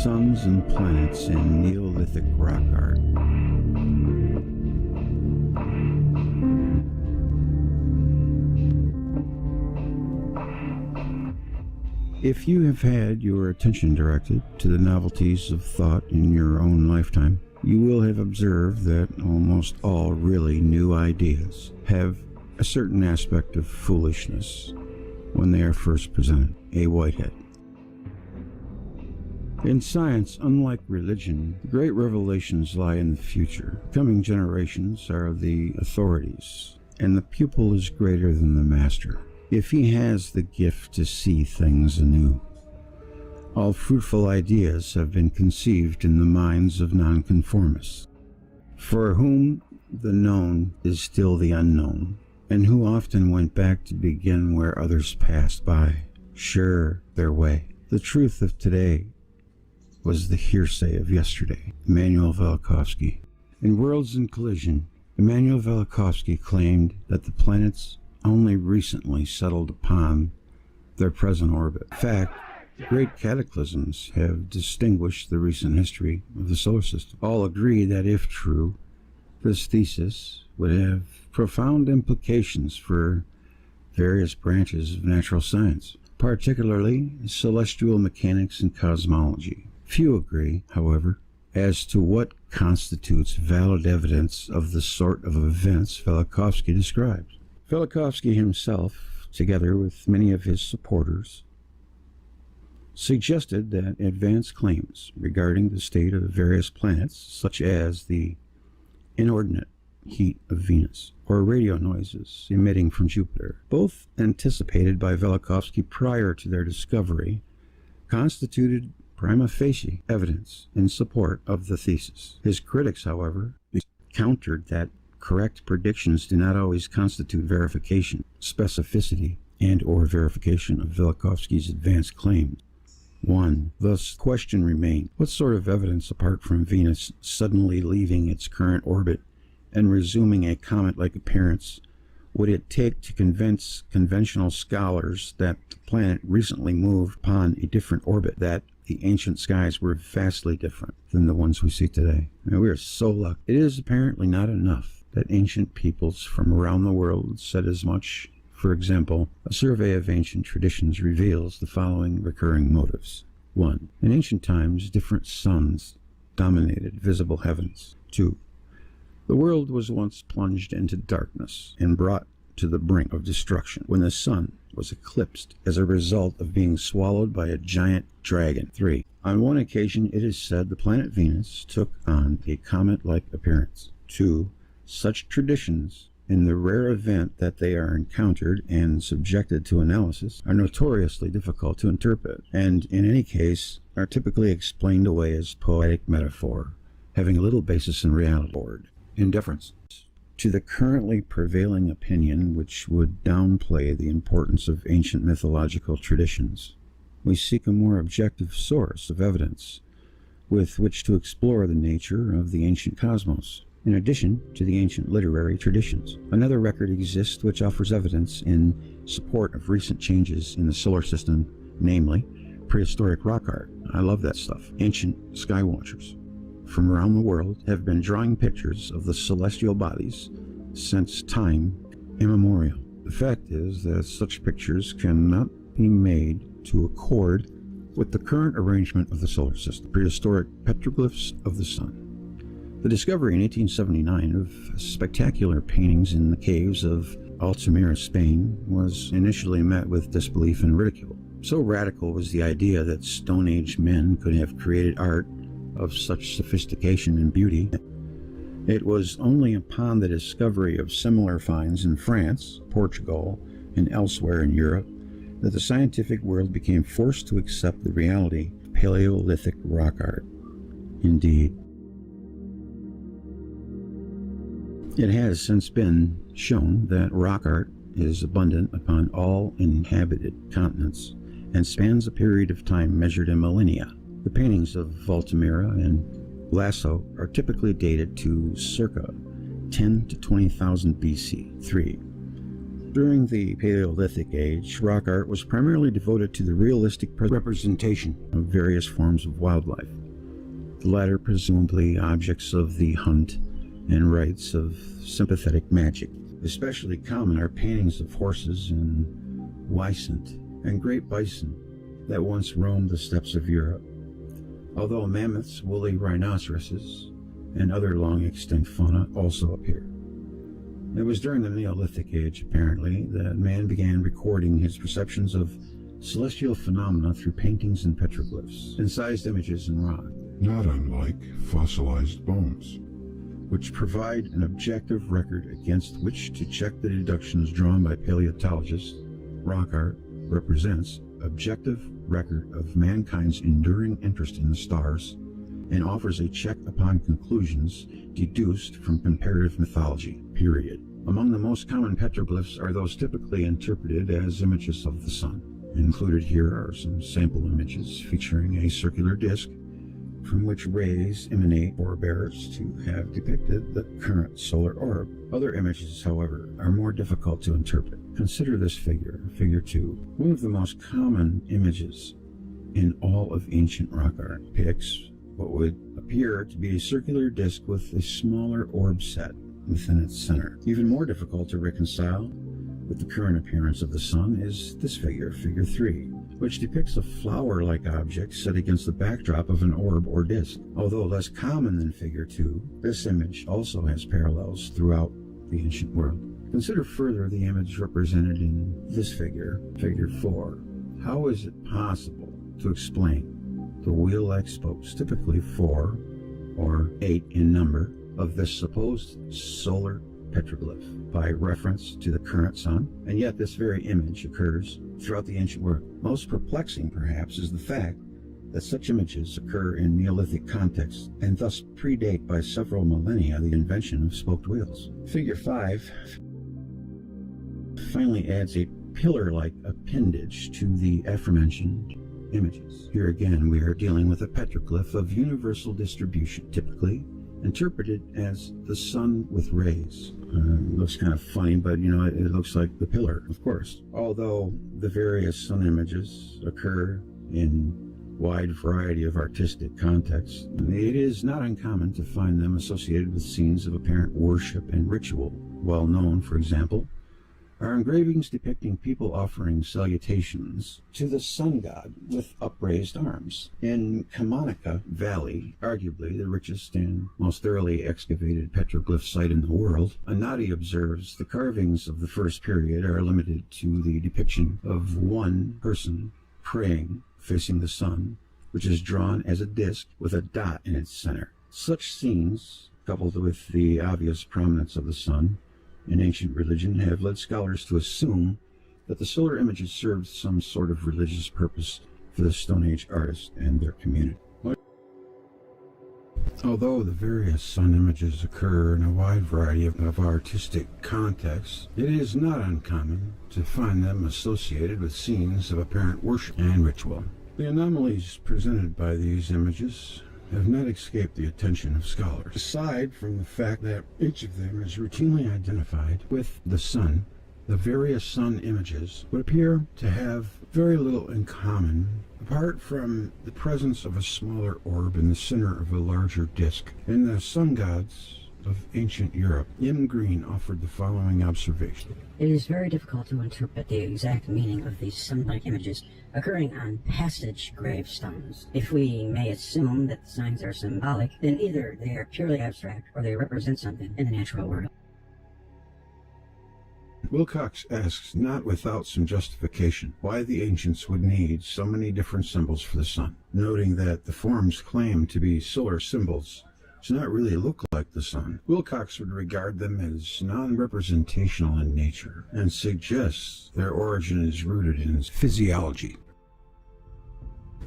Suns and Planets in Neolithic Rock Art. If you have had your attention directed to the novelties of thought in your own lifetime, you will have observed that almost all really new ideas have a certain aspect of foolishness when they are first presented, a whitehead. In science, unlike religion, the great revelations lie in the future. Coming generations are the authorities, and the pupil is greater than the master, if he has the gift to see things anew. All fruitful ideas have been conceived in the minds of nonconformists, for whom the known is still the unknown, and who often went back to begin where others passed by, sure their way. The truth of today was the hearsay of yesterday. Immanuel Velikovsky. In Worlds in Collision, Immanuel Velikovsky claimed that the planets only recently settled upon their present orbit. In fact, great cataclysms have distinguished the recent history of the solar system. All agree that if true, this thesis would have profound implications for various branches of natural science, particularly celestial mechanics and cosmology. Few agree, however, as to what constitutes valid evidence of the sort of events Velikovsky describes. Velikovsky himself, together with many of his supporters, suggested that advanced claims regarding the state of various planets, such as the inordinate heat of Venus or radio noises emitting from Jupiter, both anticipated by Velikovsky prior to their discovery, constituted prima facie evidence in support of the thesis. His critics, however, countered that correct predictions do not always constitute verification, specificity, and/or verification of Velikovsky's advanced claims. 1. Thus, the question remained, what sort of evidence apart from Venus suddenly leaving its current orbit and resuming a comet-like appearance would it take to convince conventional scholars that the planet recently moved upon a different orbit, that the ancient skies were vastly different than the ones we see today? Now, we are so lucky. It is apparently not enough that ancient peoples from around the world said as much. For example, a survey of ancient traditions reveals the following recurring motives. 1. In ancient times, different suns dominated visible heavens. 2. The world was once plunged into darkness and brought to the brink of destruction when the sun was eclipsed as a result of being swallowed by a giant dragon. 3. On one occasion, it is said the planet Venus took on a comet-like appearance. 2. Such traditions, in the rare event that they are encountered and subjected to analysis, are notoriously difficult to interpret, and in any case are typically explained away as poetic metaphor, having little basis in reality. In deference to the currently prevailing opinion, which would downplay the importance of ancient mythological traditions, we seek a more objective source of evidence with which to explore the nature of the ancient cosmos. In addition to the ancient literary traditions, another record exists which offers evidence in support of recent changes in the solar system, namely prehistoric rock art. I love that stuff. Ancient sky watchers from around the world have been drawing pictures of the celestial bodies since time immemorial. The fact is that such pictures cannot be made to accord with the current arrangement of the solar system. Prehistoric petroglyphs of the sun. The discovery in 1879 of spectacular paintings in the caves of Altamira, Spain, was initially met with disbelief and ridicule. So radical was the idea that Stone Age men could have created art of such sophistication and beauty. It was only upon the discovery of similar finds in France, Portugal, and elsewhere in Europe that the scientific world became forced to accept the reality of Paleolithic rock art. Indeed, it has since been shown that rock art is abundant upon all inhabited continents and spans a period of time measured in millennia. The paintings of Altamira and Lasso are typically dated to circa 10 to 20,000 BC. 3. During the Paleolithic age, rock art was primarily devoted to the realistic representation of various forms of wildlife. the latter presumably objects of the hunt and rites of sympathetic magic. Especially common are paintings of horses and wisent and great bison that once roamed the steppes of Europe, although mammoths, woolly rhinoceroses, and other long-extinct fauna also appear. It was during the Neolithic age, apparently, that man began recording his perceptions of celestial phenomena through paintings and petroglyphs, incised images in rock. Not unlike fossilized bones, which provide an objective record against which to check the deductions drawn by paleontologists. Rock art represents objective record of mankind's enduring interest in the stars and offers a check upon conclusions deduced from comparative mythology, period. Among the most common petroglyphs are those typically interpreted as images of the sun. Included here are some sample images featuring a circular disk from which rays emanate, forebears to have depicted the current solar orb. Other images, however, are more difficult to interpret. Consider this figure, figure 2. One of the most common images in all of ancient rock art depicts what would appear to be a circular disk with a smaller orb set within its center. Even more difficult to reconcile with the current appearance of the sun is this figure, figure 3, which depicts a flower-like object set against the backdrop of an orb or disk. Although less common than figure 2, this image also has parallels throughout the ancient world. Consider further the image represented in this figure, figure 4. How is it possible to explain the wheel-like spokes, typically 4 or 8 in number, of this supposed solar petroglyph by reference to the current sun? And yet this very image occurs throughout the ancient world. Most perplexing, perhaps, is the fact that such images occur in Neolithic contexts and thus predate by several millennia the invention of spoked wheels. Figure 5 finally adds a pillar-like appendage to the aforementioned images. Here again we are dealing with a petroglyph of universal distribution, typically interpreted as the sun with rays. Looks kind of funny, but you know, it looks like the pillar, of course. Although the various sun images occur in wide variety of artistic contexts, it is not uncommon to find them associated with scenes of apparent worship and ritual. Well known, for example, are engravings depicting people offering salutations to the sun god with upraised arms. In Kamanica Valley, arguably the richest and most thoroughly excavated petroglyph site in the world, Anadi observes the carvings of the first period are limited to the depiction of one person praying facing the sun, which is drawn as a disc with a dot in its center. Such scenes, coupled with the obvious prominence of the sun in ancient religion, have led scholars to assume that the solar images served some sort of religious purpose for the Stone Age artists and their community. Although the various sun images occur in a wide variety of artistic contexts, it is not uncommon to find them associated with scenes of apparent worship and ritual. The anomalies presented by these images have not escaped the attention of scholars. Aside from the fact that each of them is routinely identified with the sun, the various sun images would appear to have very little in common, apart from the presence of a smaller orb in the center of a larger disk. In the sun gods of ancient Europe, M. Green offered the following observation. It is very difficult to interpret the exact meaning of these sun-like images occurring on passage gravestones. If we may assume that the signs are symbolic, then either they are purely abstract or they represent something in the natural world. Wilcox asks, not without some justification, why the ancients would need so many different symbols for the sun, noting that the forms claimed to be solar symbols do not really look like the sun. Wilcox would regard them as non-representational in nature and suggests their origin is rooted in physiology.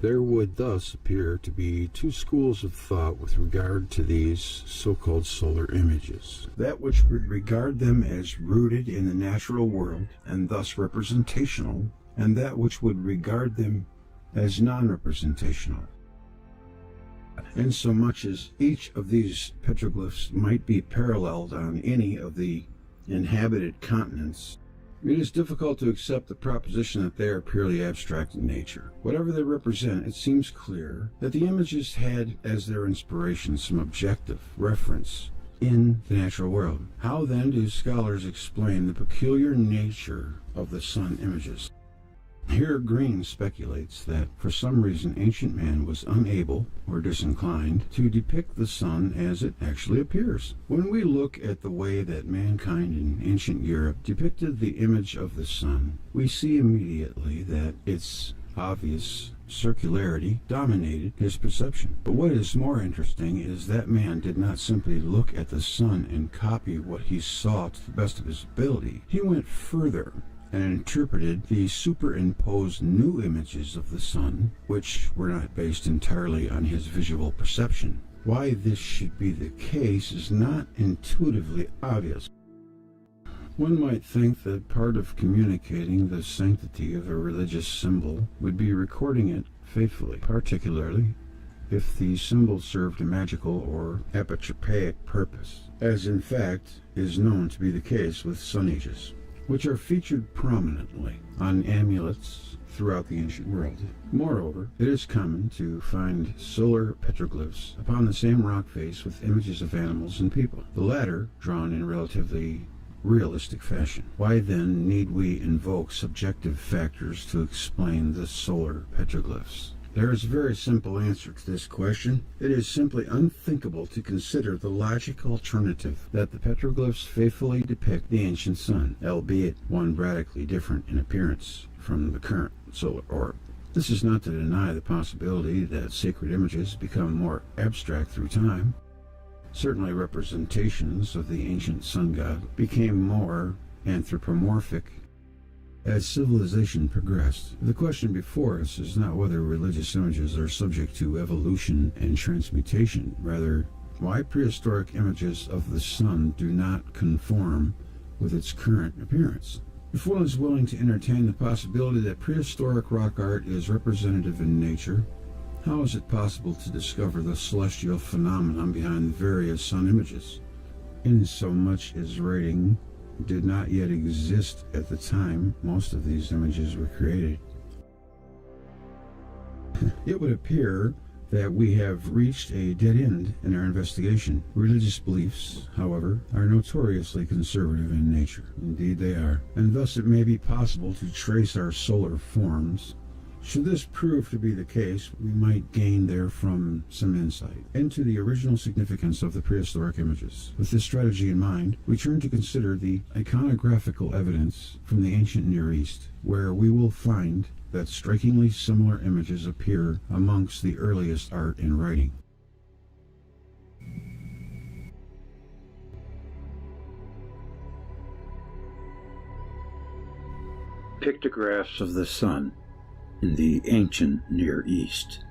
There would thus appear to be two schools of thought with regard to these so-called solar images. That which would regard them as rooted in the natural world and thus representational, and that which would regard them as non-representational. Insomuch as each of these petroglyphs might be paralleled on any of the inhabited continents It is difficult to accept the proposition that they are purely abstract in nature. Whatever they represent, it seems clear that the images had as their inspiration some objective reference in the natural world. How then do scholars explain the peculiar nature of the sun images? Here Green speculates that for some reason ancient man was unable or disinclined to depict the sun as it actually appears. When we look at the way that mankind in ancient Europe depicted the image of the sun, we see immediately that its obvious circularity dominated his perception. But what is more interesting is that man did not simply look at the sun and copy what he saw to the best of his ability. He went further and interpreted the superimposed new images of the sun, which were not based entirely on his visual perception. Why this should be the case is not intuitively obvious. One might think that part of communicating the sanctity of a religious symbol would be recording it faithfully, particularly if the symbol served a magical or apotropaic purpose, as in fact is known to be the case with sun aegis, which are featured prominently on amulets throughout the ancient world. Moreover, it is common to find solar petroglyphs upon the same rock face with images of animals and people, the latter drawn in relatively realistic fashion. Why then need we invoke subjective factors to explain the solar petroglyphs? There is a very simple answer to this question. It is simply unthinkable to consider the logical alternative that the petroglyphs faithfully depict the ancient sun, albeit one radically different in appearance from the current solar orb. This is not to deny the possibility that sacred images become more abstract through time. Certainly representations of the ancient sun god became more anthropomorphic as civilization progressed. The question before us is not whether religious images are subject to evolution and transmutation, rather, why prehistoric images of the sun do not conform with its current appearance. If one is willing to entertain the possibility that prehistoric rock art is representative in nature, how is it possible to discover the celestial phenomenon behind the various sun images, insomuch as writing did not yet exist at the time most of these images were created? It would appear that we have reached a dead end in our investigation. Religious beliefs, however, are notoriously conservative in nature. Indeed they are. And thus it may be possible to trace our solar forms. Should this prove to be the case, we might gain therefrom some insight into the original significance of the prehistoric images. With this strategy in mind, we turn to consider the iconographical evidence from the ancient Near East, where we will find that strikingly similar images appear amongst the earliest art and writing. Pictographs of the sun in the ancient Near East.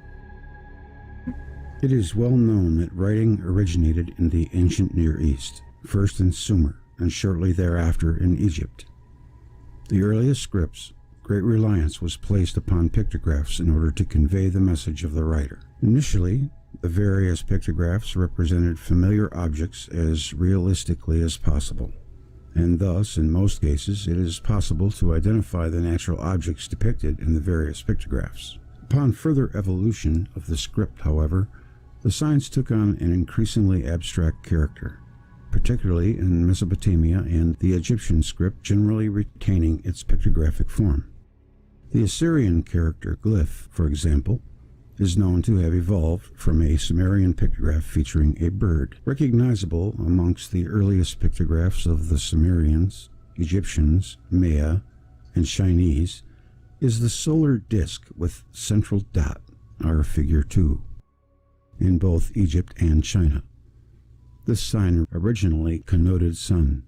It is well known that writing originated in the ancient Near East, first in Sumer, and shortly thereafter in Egypt. The earliest scripts, great reliance was placed upon pictographs in order to convey the message of the writer. Initially, the various pictographs represented familiar objects as realistically as possible, and thus, in most cases, it is possible to identify the natural objects depicted in the various pictographs. Upon further evolution of the script, however, the signs took on an increasingly abstract character, particularly in Mesopotamia and the Egyptian script generally retaining its pictographic form. The Assyrian character glyph, for example, is known to have evolved from a Sumerian pictograph featuring a bird. Recognizable amongst the earliest pictographs of the Sumerians, Egyptians, Maya, and Chinese is the solar disk with central dot, or figure 2, in both Egypt and China. This sign originally connoted sun.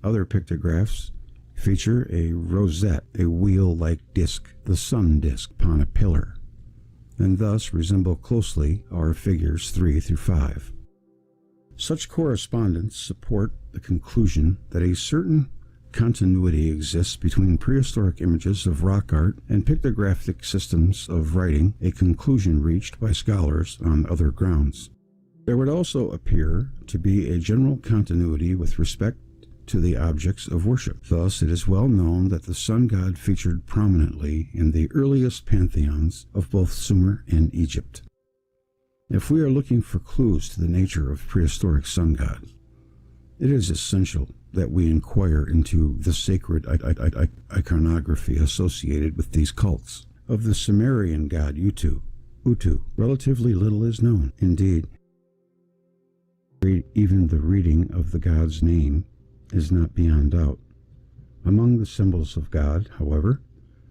Other pictographs feature a rosette, a wheel-like disk, the sun disk, upon a pillar, and thus resemble closely our figures 3 through 5. Such correspondence support the conclusion that a certain continuity exists between prehistoric images of rock art and pictographic systems of writing, a conclusion reached by scholars on other grounds. There would also appear to be a general continuity with respect to the objects of worship. Thus, it is well known that the sun god featured prominently in the earliest pantheons of both Sumer and Egypt. If we are looking for clues to the nature of prehistoric sun god, it is essential that we inquire into the sacred iconography associated with these cults. Of the Sumerian god Utu, relatively little is known. Indeed, even the reading of the god's name is not beyond doubt. Among the symbols of God, however,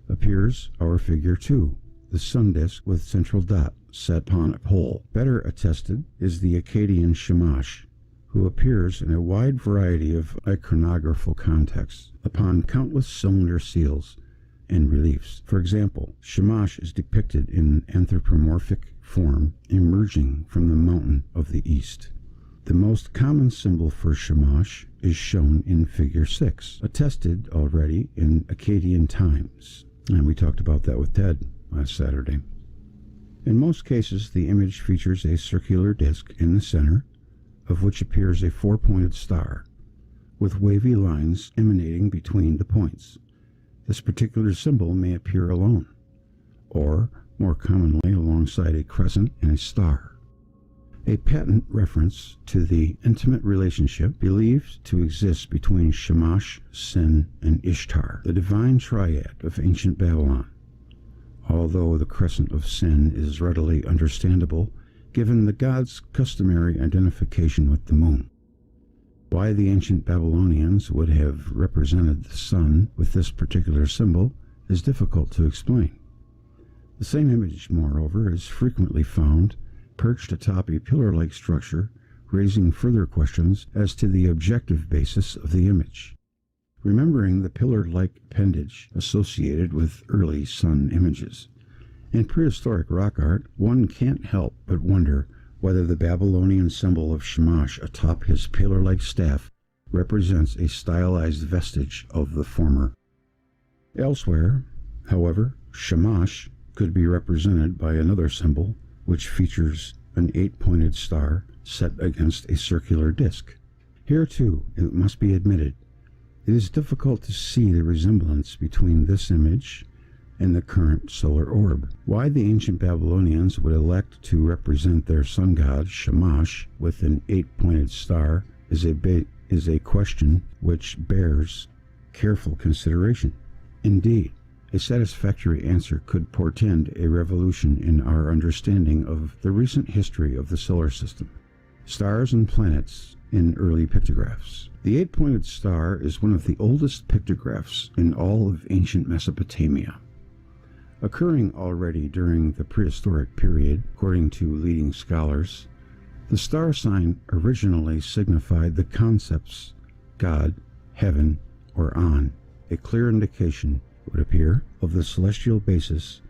appears our figure 2, the sun disk with central dot set upon a pole. Better attested is the Akkadian Shamash, who appears in a wide variety of iconographical contexts upon countless cylinder seals and reliefs. For example, Shamash is depicted in anthropomorphic form emerging from the mountain of the east. The most common symbol for Shamash is shown in figure 6, attested already in Akkadian times, and we talked about that with Ted last Saturday. In most cases, the image features a circular disc in the center, of which appears a 4-pointed star, with wavy lines emanating between the points. This particular symbol may appear alone, or, more commonly, alongside a crescent and a star. A patent reference to the intimate relationship believed to exist between Shamash, Sin, and Ishtar, the divine triad of ancient Babylon, although the crescent of Sin is readily understandable given the god's customary identification with the moon. Why the ancient Babylonians would have represented the sun with this particular symbol is difficult to explain. The same image, moreover, is frequently found perched atop a pillar-like structure, raising further questions as to the objective basis of the image. Remembering the pillar-like appendage associated with early sun images, in prehistoric rock art, one can't help but wonder whether the Babylonian symbol of Shamash atop his pillar-like staff represents a stylized vestige of the former. Elsewhere, however, Shamash could be represented by another symbol, which features an 8-pointed star set against a circular disk. Here, too, it must be admitted, it is difficult to see the resemblance between this image and the current solar orb. Why the ancient Babylonians would elect to represent their sun god Shamash with an 8-pointed star is a question which bears careful consideration. Indeed, a satisfactory answer could portend a revolution in our understanding of the recent history of the solar system, stars and planets in early pictographs. The 8-pointed star is one of the oldest pictographs in all of ancient Mesopotamia. Occurring already during the prehistoric period, according to leading scholars, the star sign originally signified the concepts God, heaven, or An, a clear indication, it would appear, of the celestial basis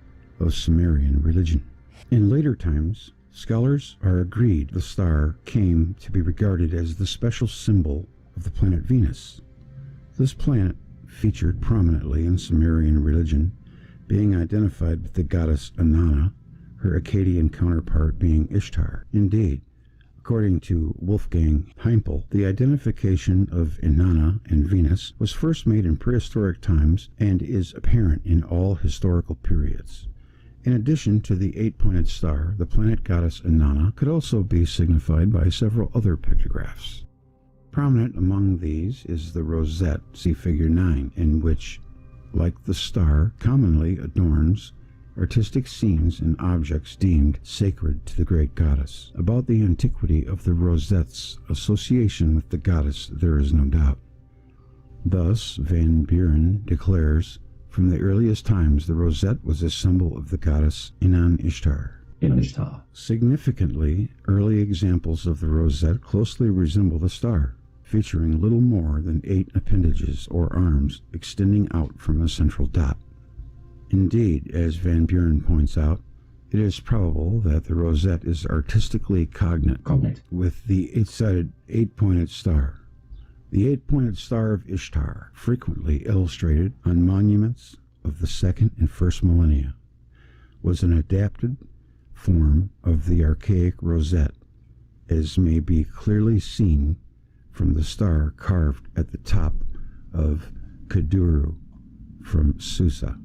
of Sumerian religion. In later times, scholars are agreed the star came to be regarded as the special symbol of the planet Venus. This planet featured prominently in Sumerian religion, being identified with the goddess Inanna, her Akkadian counterpart being Ishtar. Indeed, according to Wolfgang Heimpel, the identification of Inanna and Venus was first made in prehistoric times and is apparent in all historical periods. In addition to the 8-pointed star, the planet goddess Inanna could also be signified by several other pictographs. Prominent among these is the rosette, see figure 9, in which, like the star, commonly adorns artistic scenes and objects deemed sacred to the great goddess. About the antiquity of the rosette's association with the goddess there is no doubt. Thus, Van Buren declares, from the earliest times the rosette was a symbol of the goddess Ishtar. Significantly, early examples of the rosette closely resemble the star, featuring little more than 8 appendages or arms extending out from a central dot. Indeed, as Van Buren points out, it is probable that the rosette is artistically cognate with the 8-sided 8-pointed star. The 8-pointed star of Ishtar, frequently illustrated on monuments of the 2nd and 1st millennia, was an adapted form of the archaic rosette, as may be clearly seen from the star carved at the top of Kuduru from Susa.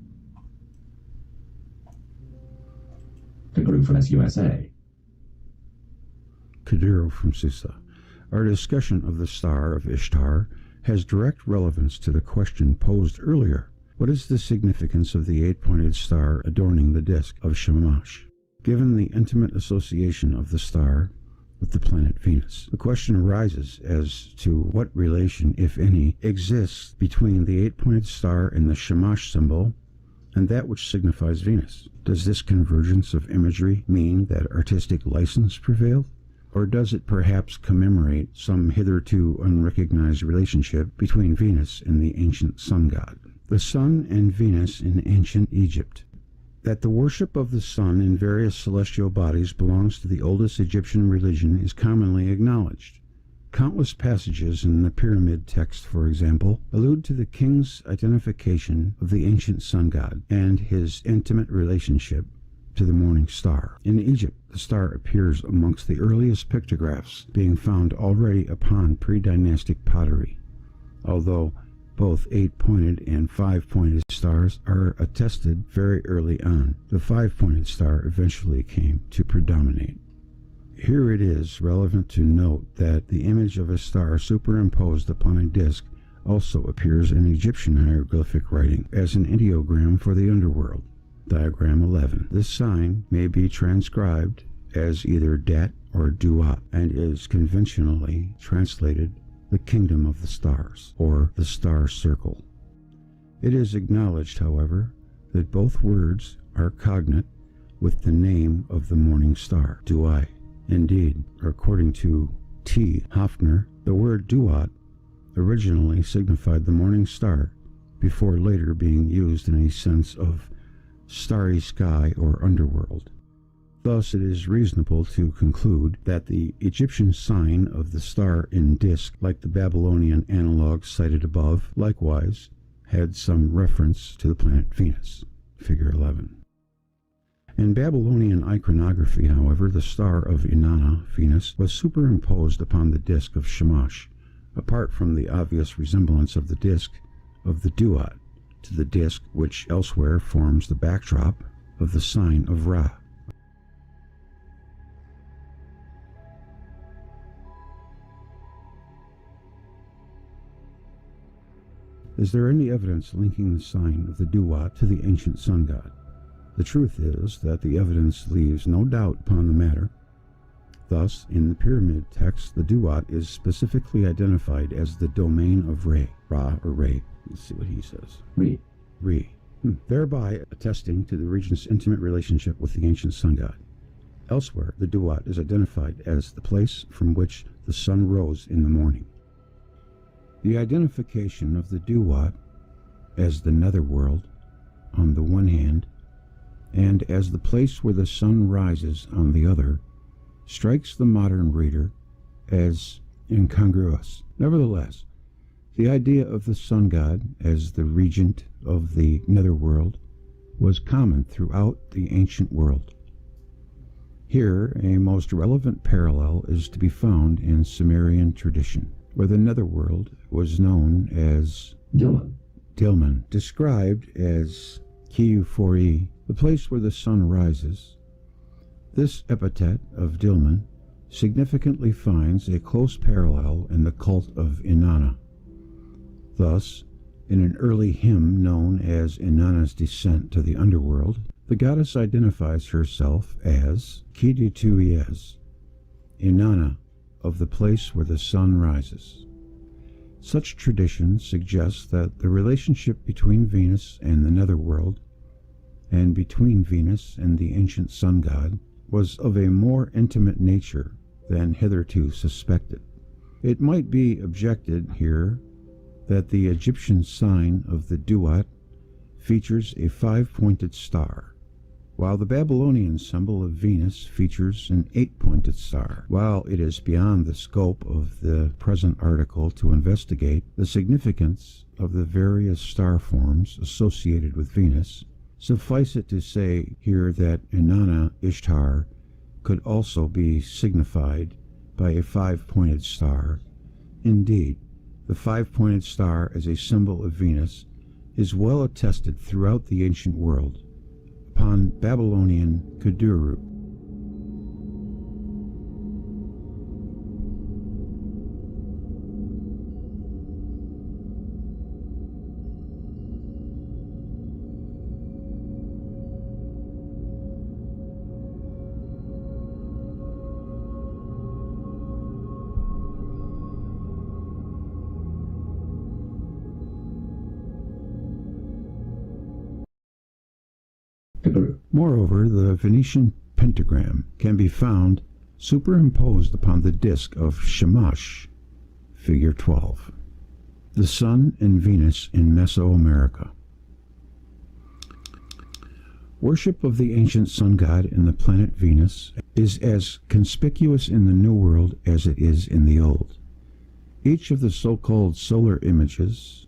Kuduru from USA. Kuduru from Susa. Our discussion of the star of Ishtar has direct relevance to the question posed earlier. What is the significance of the 8-pointed star adorning the disk of Shamash? Given the intimate association of the star with the planet Venus, the question arises as to what relation, if any, exists between the 8-pointed star in the Shamash symbol and that which signifies Venus. Does this convergence of imagery mean that artistic license prevailed? Or does it perhaps commemorate some hitherto unrecognized relationship between Venus and the ancient sun god? The sun and Venus in ancient Egypt. That the worship of the sun in various celestial bodies belongs to the oldest Egyptian religion is commonly acknowledged. Countless passages in the pyramid text, for example, allude to the king's identification of the ancient sun god and his intimate relationship to the morning star. In Egypt, the star appears amongst the earliest pictographs, being found already upon pre-dynastic pottery, although both 8-pointed and 5-pointed stars are attested very early on. The 5-pointed star eventually came to predominate. Here it is relevant to note that the image of a star superimposed upon a disk also appears in Egyptian hieroglyphic writing as an ideogram for the underworld. Diagram 11. This sign may be transcribed as either Dat or Duat and is conventionally translated the kingdom of the stars, or the star circle. It is acknowledged, however, that both words are cognate with the name of the morning star, Duai. Indeed, according to T. Hofner, the word Duat originally signified the morning star before later being used in a sense of starry sky or underworld. Thus, it is reasonable to conclude that the Egyptian sign of the star in disk, like the Babylonian analog cited above, likewise had some reference to the planet Venus. Figure 11. In Babylonian iconography, however, the star of Inanna, Venus, was superimposed upon the disk of Shamash, apart from the obvious resemblance of the disk of the Duat to the disk which elsewhere forms the backdrop of the sign of Ra. Is there any evidence linking the sign of the Duat to the ancient sun god? The truth is that the evidence leaves no doubt upon the matter. Thus, in the pyramid text, the Duat is specifically identified as the domain of Re, Ra or Re. Let's see what he says. Re. Thereby attesting to the region's intimate relationship with the ancient sun god. Elsewhere, the Duat is identified as the place from which the sun rose in the morning. The identification of the Duat as the netherworld on the one hand, and as the place where the sun rises on the other, strikes the modern reader as incongruous. Nevertheless, the idea of the sun god as the regent of the netherworld was common throughout the ancient world. Here, a most relevant parallel is to be found in Sumerian tradition, where the netherworld was known as Dilmun, described as Kiufori, the place where the sun rises. This epithet of Dilmun significantly finds a close parallel in the cult of Inanna. Thus, in an early hymn known as Inanna's Descent to the Underworld, the goddess identifies herself as Kidituies, Inanna of the place where the sun rises. Such tradition suggests that the relationship between Venus and the netherworld, and between Venus and the ancient sun god, was of a more intimate nature than hitherto suspected. It might be objected here that the Egyptian sign of the Duat features a 5-pointed star, while the Babylonian symbol of Venus features an 8-pointed star. While it is beyond the scope of the present article to investigate the significance of the various star forms associated with Venus, suffice it to say here that Inanna Ishtar could also be signified by a 5-pointed star Indeed, the five-pointed star as a symbol of Venus is well attested throughout the ancient world upon Babylonian Kudurru. Moreover, the Venetian pentagram can be found superimposed upon the disk of Shamash, figure 12, the Sun and Venus in Mesoamerica. Worship of the ancient sun god in the planet Venus is as conspicuous in the New World as it is in the Old. Each of the so-called solar images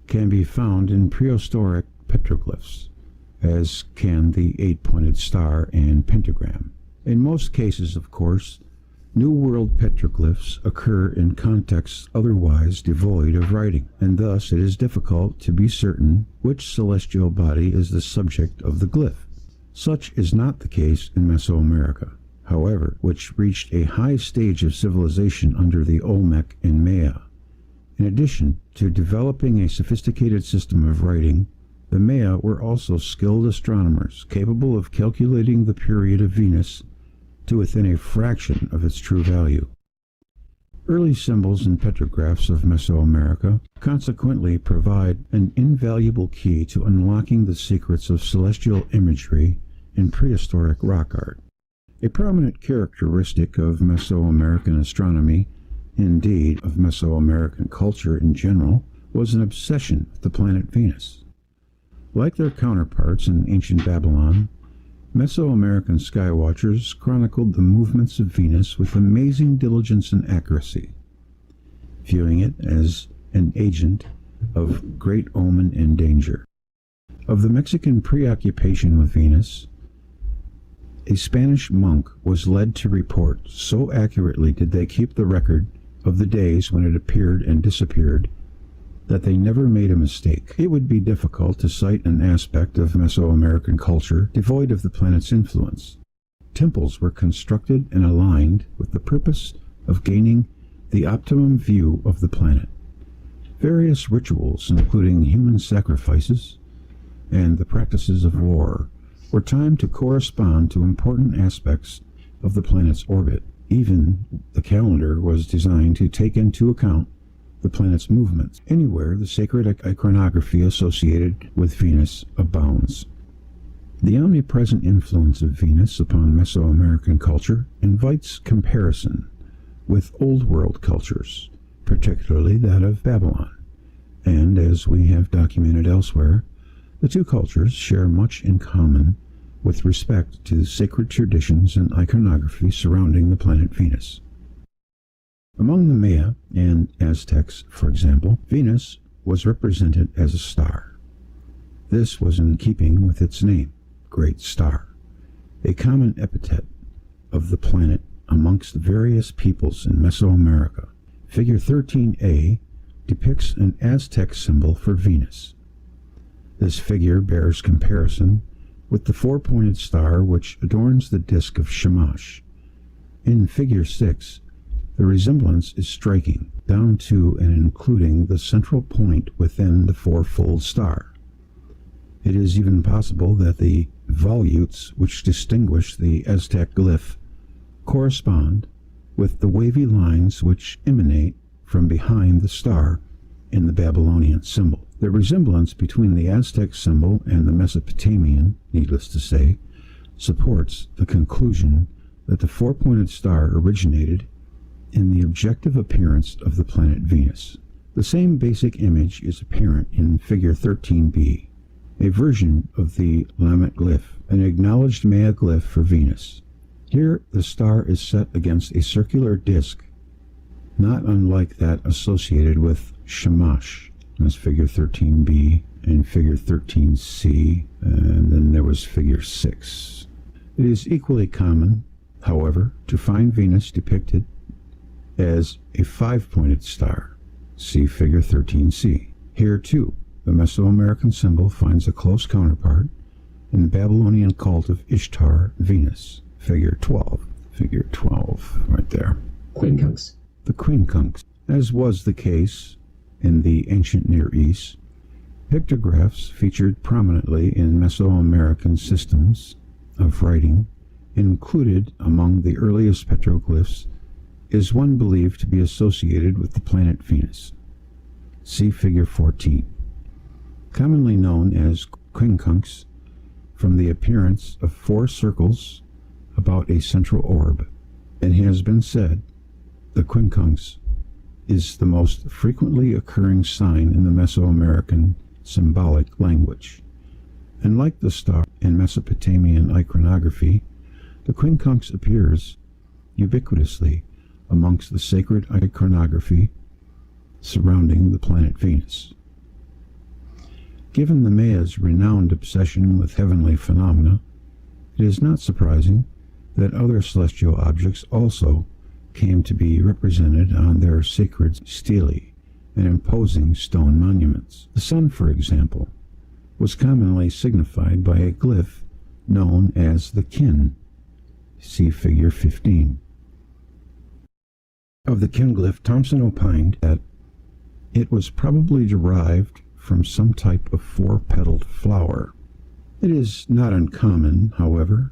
can be found in prehistoric petroglyphs, as can the eight-pointed star and pentagram. In most cases, of course, New World petroglyphs occur in contexts otherwise devoid of writing, and thus it is difficult to be certain which celestial body is the subject of the glyph. Such is not the case in Mesoamerica, however, which reached a high stage of civilization under the Olmec and Maya. In addition to developing a sophisticated system of writing, the Maya were also skilled astronomers capable of calculating the period of Venus to within a fraction of its true value. Early symbols and petrographs of Mesoamerica consequently provide an invaluable key to unlocking the secrets of celestial imagery in prehistoric rock art. A prominent characteristic of Mesoamerican astronomy, indeed of Mesoamerican culture in general, was an obsession with the planet Venus. Like their counterparts in ancient Babylon, Mesoamerican skywatchers chronicled the movements of Venus with amazing diligence and accuracy, viewing it as an agent of great omen and danger. Of the Mexican preoccupation with Venus, a Spanish monk was led to report, so accurately did they keep the record of the days when it appeared and disappeared, that they never made a mistake. It would be difficult to cite an aspect of Mesoamerican culture devoid of the planet's influence. Temples were constructed and aligned with the purpose of gaining the optimum view of the planet. Various rituals, including human sacrifices and the practices of war, were timed to correspond to important aspects of the planet's orbit. Even the calendar was designed to take into account the planet's movements. Anywhere the sacred iconography associated with Venus abounds. The omnipresent influence of Venus upon Mesoamerican culture invites comparison with Old World cultures, particularly that of Babylon, and as we have documented elsewhere, the two cultures share much in common with respect to sacred traditions and iconography surrounding the planet Venus. Among the Maya and Aztecs, for example, Venus was represented as a star. This was in keeping with its name, Great Star, a common epithet of the planet amongst various peoples in Mesoamerica. Figure 13a depicts an Aztec symbol for Venus. This figure bears comparison with the four-pointed star which adorns the disk of Shamash. In figure 6, the resemblance is striking, down to and including the central point within the fourfold star. It is even possible that the volutes which distinguish the Aztec glyph correspond with the wavy lines which emanate from behind the star in the Babylonian symbol. The resemblance between the Aztec symbol and the Mesopotamian, needless to say, supports the conclusion that the four-pointed star originated in the objective appearance of the planet Venus. The same basic image is apparent in figure 13b, a version of the Lamet glyph, an acknowledged Maya glyph for Venus. Here the star is set against a circular disk, not unlike that associated with Shamash, as figure 13b and figure 13c, and then there was figure 6. It is equally common, however, to find Venus depicted as a 5-pointed star. See Figure 13c. Here, too, the Mesoamerican symbol finds a close counterpart in the Babylonian cult of Ishtar, Venus. Figure 12. Figure 12, right there. Quincunx. The quincunx. As was the case in the ancient Near East, pictographs featured prominently in Mesoamerican systems of writing. Included among the earliest petroglyphs is one believed to be associated with the planet Venus. See Figure 14. Commonly known as quincunx, from the appearance of 4 circles about a central orb. It has been said the quincunx is the most frequently occurring sign in the Mesoamerican symbolic language. And like the star in Mesopotamian iconography, the quincunx appears ubiquitously amongst the sacred iconography surrounding the planet Venus. Given the Maya's renowned obsession with heavenly phenomena, it is not surprising that other celestial objects also came to be represented on their sacred stelae and imposing stone monuments. The sun, for example, was commonly signified by a glyph known as the kin. See Figure 15. Of the kin glyph, Thomson opined that it was probably derived from some type of 4-petaled flower. It is not uncommon, however,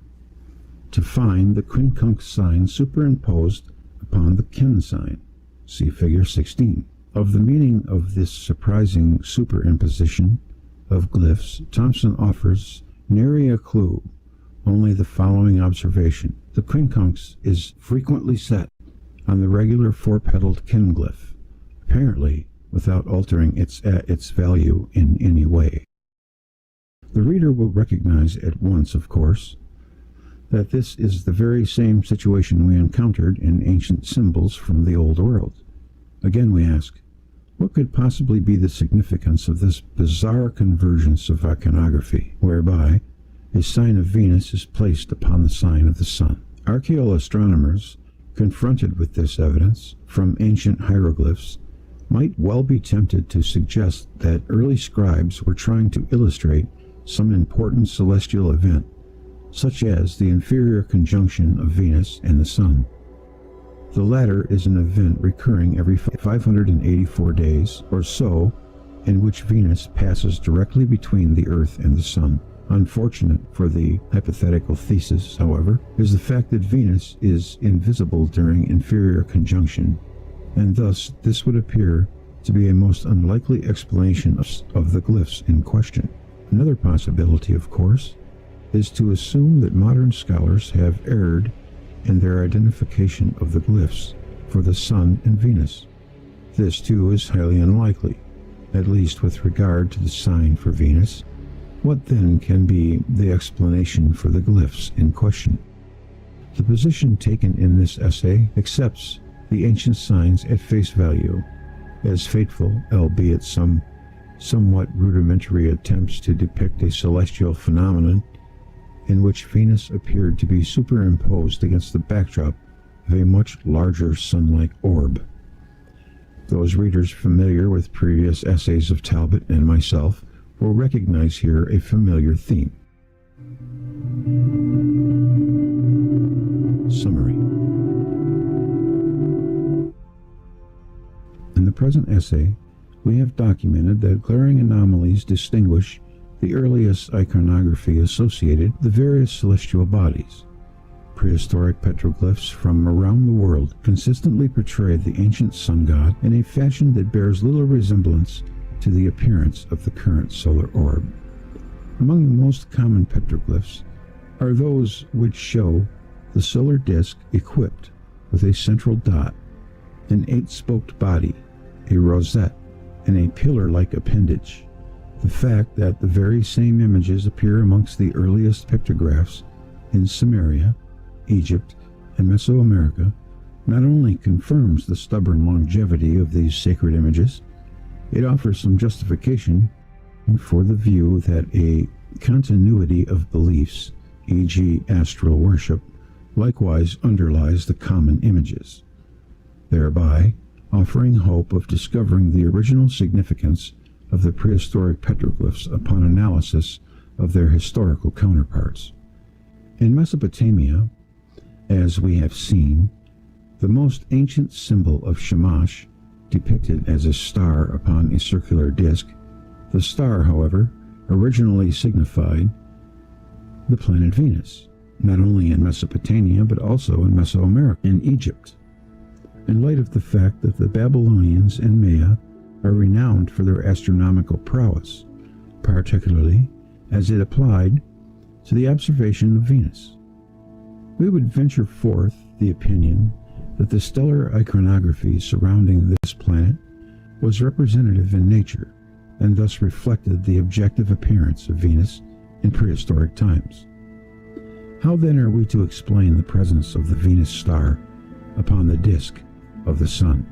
to find the quincunx sign superimposed upon the kin sign. See Figure 16. Of the meaning of this surprising superimposition of glyphs, Thomson offers nary a clue, only the following observation. The quincunx is frequently set on the regular 4-petaled kin glyph, apparently without altering its value in any way. The reader will recognize at once, of course, that this is the very same situation we encountered in ancient symbols from the Old World. Again we ask, what could possibly be the significance of this bizarre convergence of iconography, whereby a sign of Venus is placed upon the sign of the sun? Archaeoastronomers, confronted with this evidence from ancient hieroglyphs, might well be tempted to suggest that early scribes were trying to illustrate some important celestial event, such as the inferior conjunction of Venus and the Sun. The latter is an event recurring every 584 days or so, in which Venus passes directly between the Earth and the Sun. Unfortunate for the hypothetical thesis, however, is the fact that Venus is invisible during inferior conjunction, and thus this would appear to be a most unlikely explanation of the glyphs in question. Another possibility, of course, is to assume that modern scholars have erred in their identification of the glyphs for the Sun and Venus. This, too, is highly unlikely, at least with regard to the sign for Venus. What then can be the explanation for the glyphs in question? The position taken in this essay accepts the ancient signs at face value, as faithful, albeit somewhat rudimentary attempts to depict a celestial phenomenon in which Venus appeared to be superimposed against the backdrop of a much larger sun-like orb. Those readers familiar with previous essays of Talbot and myself will recognize here a familiar theme. Summary. In the present essay, we have documented that glaring anomalies distinguish the earliest iconography associated with the various celestial bodies. Prehistoric petroglyphs from around the world consistently portray the ancient sun god in a fashion that bears little resemblance to the appearance of the current solar orb. Among the most common petroglyphs are those which show the solar disk equipped with a central dot, an 8-spoked body, a rosette, and a pillar-like appendage. The fact that the very same images appear amongst the earliest pictographs in Sumeria, Egypt, and Mesoamerica not only confirms the stubborn longevity of these sacred images, it offers some justification for the view that a continuity of beliefs, e.g. astral worship, likewise underlies the common images. thereby offering hope of discovering the original significance of the prehistoric petroglyphs upon analysis of their historical counterparts. In Mesopotamia, as we have seen, the most ancient symbol of Shamash, depicted as a star upon a circular disk, the star, however, originally signified the planet Venus, not only in Mesopotamia but also in Mesoamerica and Egypt. In light of the fact that the Babylonians and Maya are renowned for their astronomical prowess, particularly as it applied to the observation of Venus, we would venture forth the opinion that the stellar iconography surrounding this planet was representative in nature and thus reflected the objective appearance of Venus in prehistoric times. How then are we to explain the presence of the Venus star upon the disk of the Sun?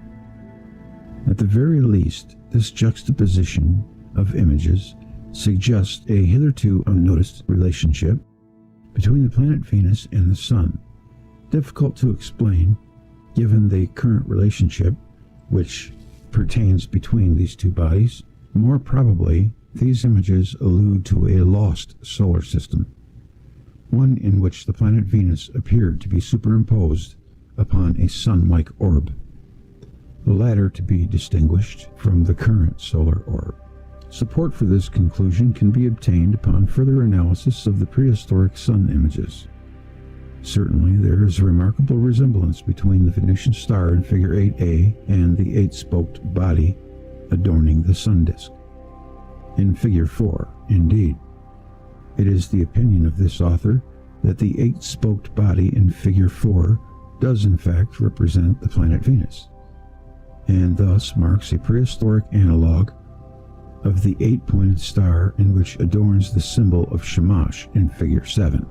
At the very least, this juxtaposition of images suggests a hitherto unnoticed relationship between the planet Venus and the Sun, difficult to explain given the current relationship which pertains between these two bodies. More probably, these images allude to a lost solar system, one in which the planet Venus appeared to be superimposed upon a sun-like orb, the latter to be distinguished from the current solar orb. Support for this conclusion can be obtained upon further analysis of the prehistoric sun images. Certainly, there is a remarkable resemblance between the Venusian star in Figure 8a and the eight-spoked body adorning the sun disk in Figure 4. Indeed, it is the opinion of this author that the eight-spoked body in Figure 4 does in fact represent the planet Venus, and thus marks a prehistoric analog of the eight-pointed star in which adorns the symbol of Shamash in Figure 7.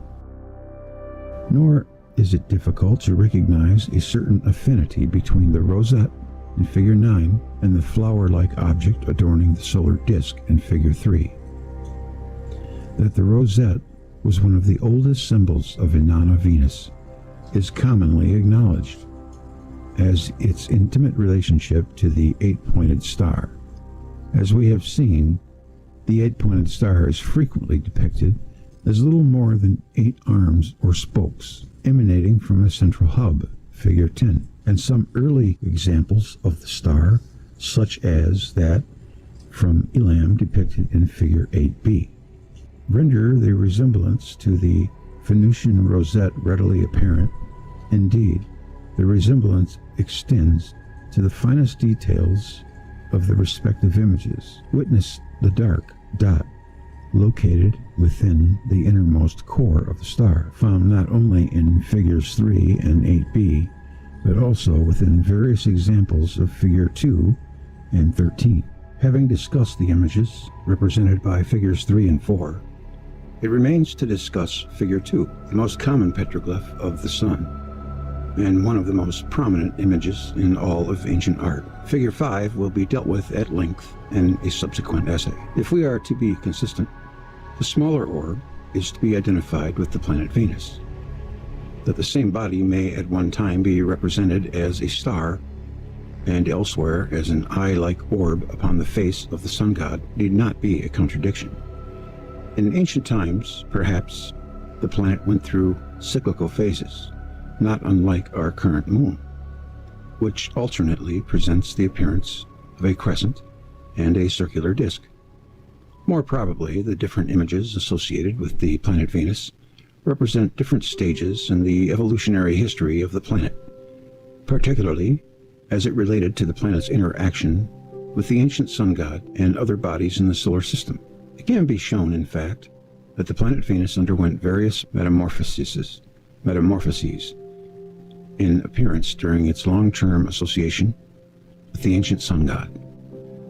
Nor is it difficult to recognize a certain affinity between the rosette in Figure 9 and the flower-like object adorning the solar disk in Figure 3. That the rosette was one of the oldest symbols of Inanna Venus is commonly acknowledged, as its intimate relationship to the eight-pointed star. As we have seen, the eight-pointed star is frequently depicted as little more than 8 arms or spokes emanating from a central hub, Figure 10, and some early examples of the star, such as that from Elam depicted in Figure 8b, render the resemblance to the Venusian rosette readily apparent. Indeed, the resemblance extends to the finest details of the respective images. Witness the dark dot located within the innermost core of the star, found not only in Figures 3 and 8b, but also within various examples of Figure 2 and 13. Having discussed the images represented by Figures 3 and 4, it remains to discuss Figure 2, the most common petroglyph of the Sun, and one of the most prominent images in all of ancient art. Figure 5 will be dealt with at length in a subsequent essay. If we are to be consistent, the smaller orb is to be identified with the planet Venus. That the same body may at one time be represented as a star and elsewhere as an eye-like orb upon the face of the sun god need not be a contradiction. In ancient times, perhaps, the planet went through cyclical phases, not unlike our current moon, which alternately presents the appearance of a crescent and a circular disk. More probably, the different images associated with the planet Venus represent different stages in the evolutionary history of the planet, particularly as it related to the planet's interaction with the ancient sun god and other bodies in the solar system. It can be shown, in fact, that the planet Venus underwent various metamorphoses in appearance during its long-term association with the ancient sun god.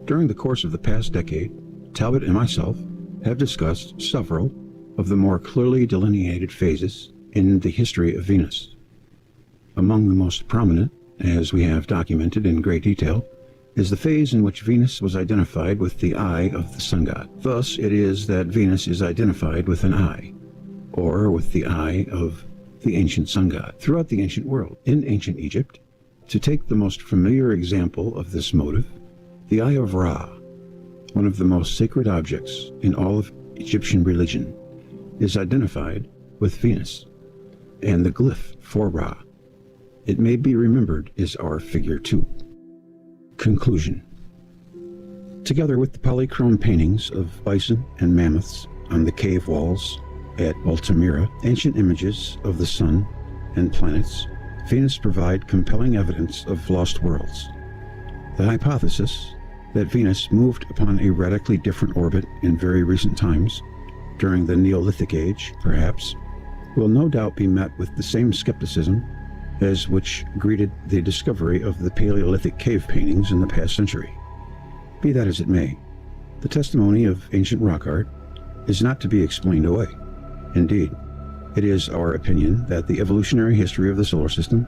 During the course of the past decade, Talbot and myself have discussed several of the more clearly delineated phases in the history of Venus. Among the most prominent, as we have documented in great detail, is the phase in which Venus was identified with the eye of the sun god. Thus, it is that Venus is identified with an eye, or with the eye of the ancient sun god, throughout the ancient world. In ancient Egypt, To take the most familiar example of this motive, the Eye of Ra, one of the most sacred objects in all of Egyptian religion, is identified with Venus, and the glyph for Ra, it may be remembered, is our figure 2. Conclusion. Together with the polychrome paintings of bison and mammoths on the cave walls at Altamira, ancient images of the sun and planets, Venus provide compelling evidence of lost worlds. The hypothesis that Venus moved upon a radically different orbit in very recent times, during the Neolithic age, perhaps, will no doubt be met with the same skepticism as which greeted the discovery of the Paleolithic cave paintings in the past century. Be that as it may, the testimony of ancient rock art is not to be explained away. Indeed, it is our opinion that the evolutionary history of the solar system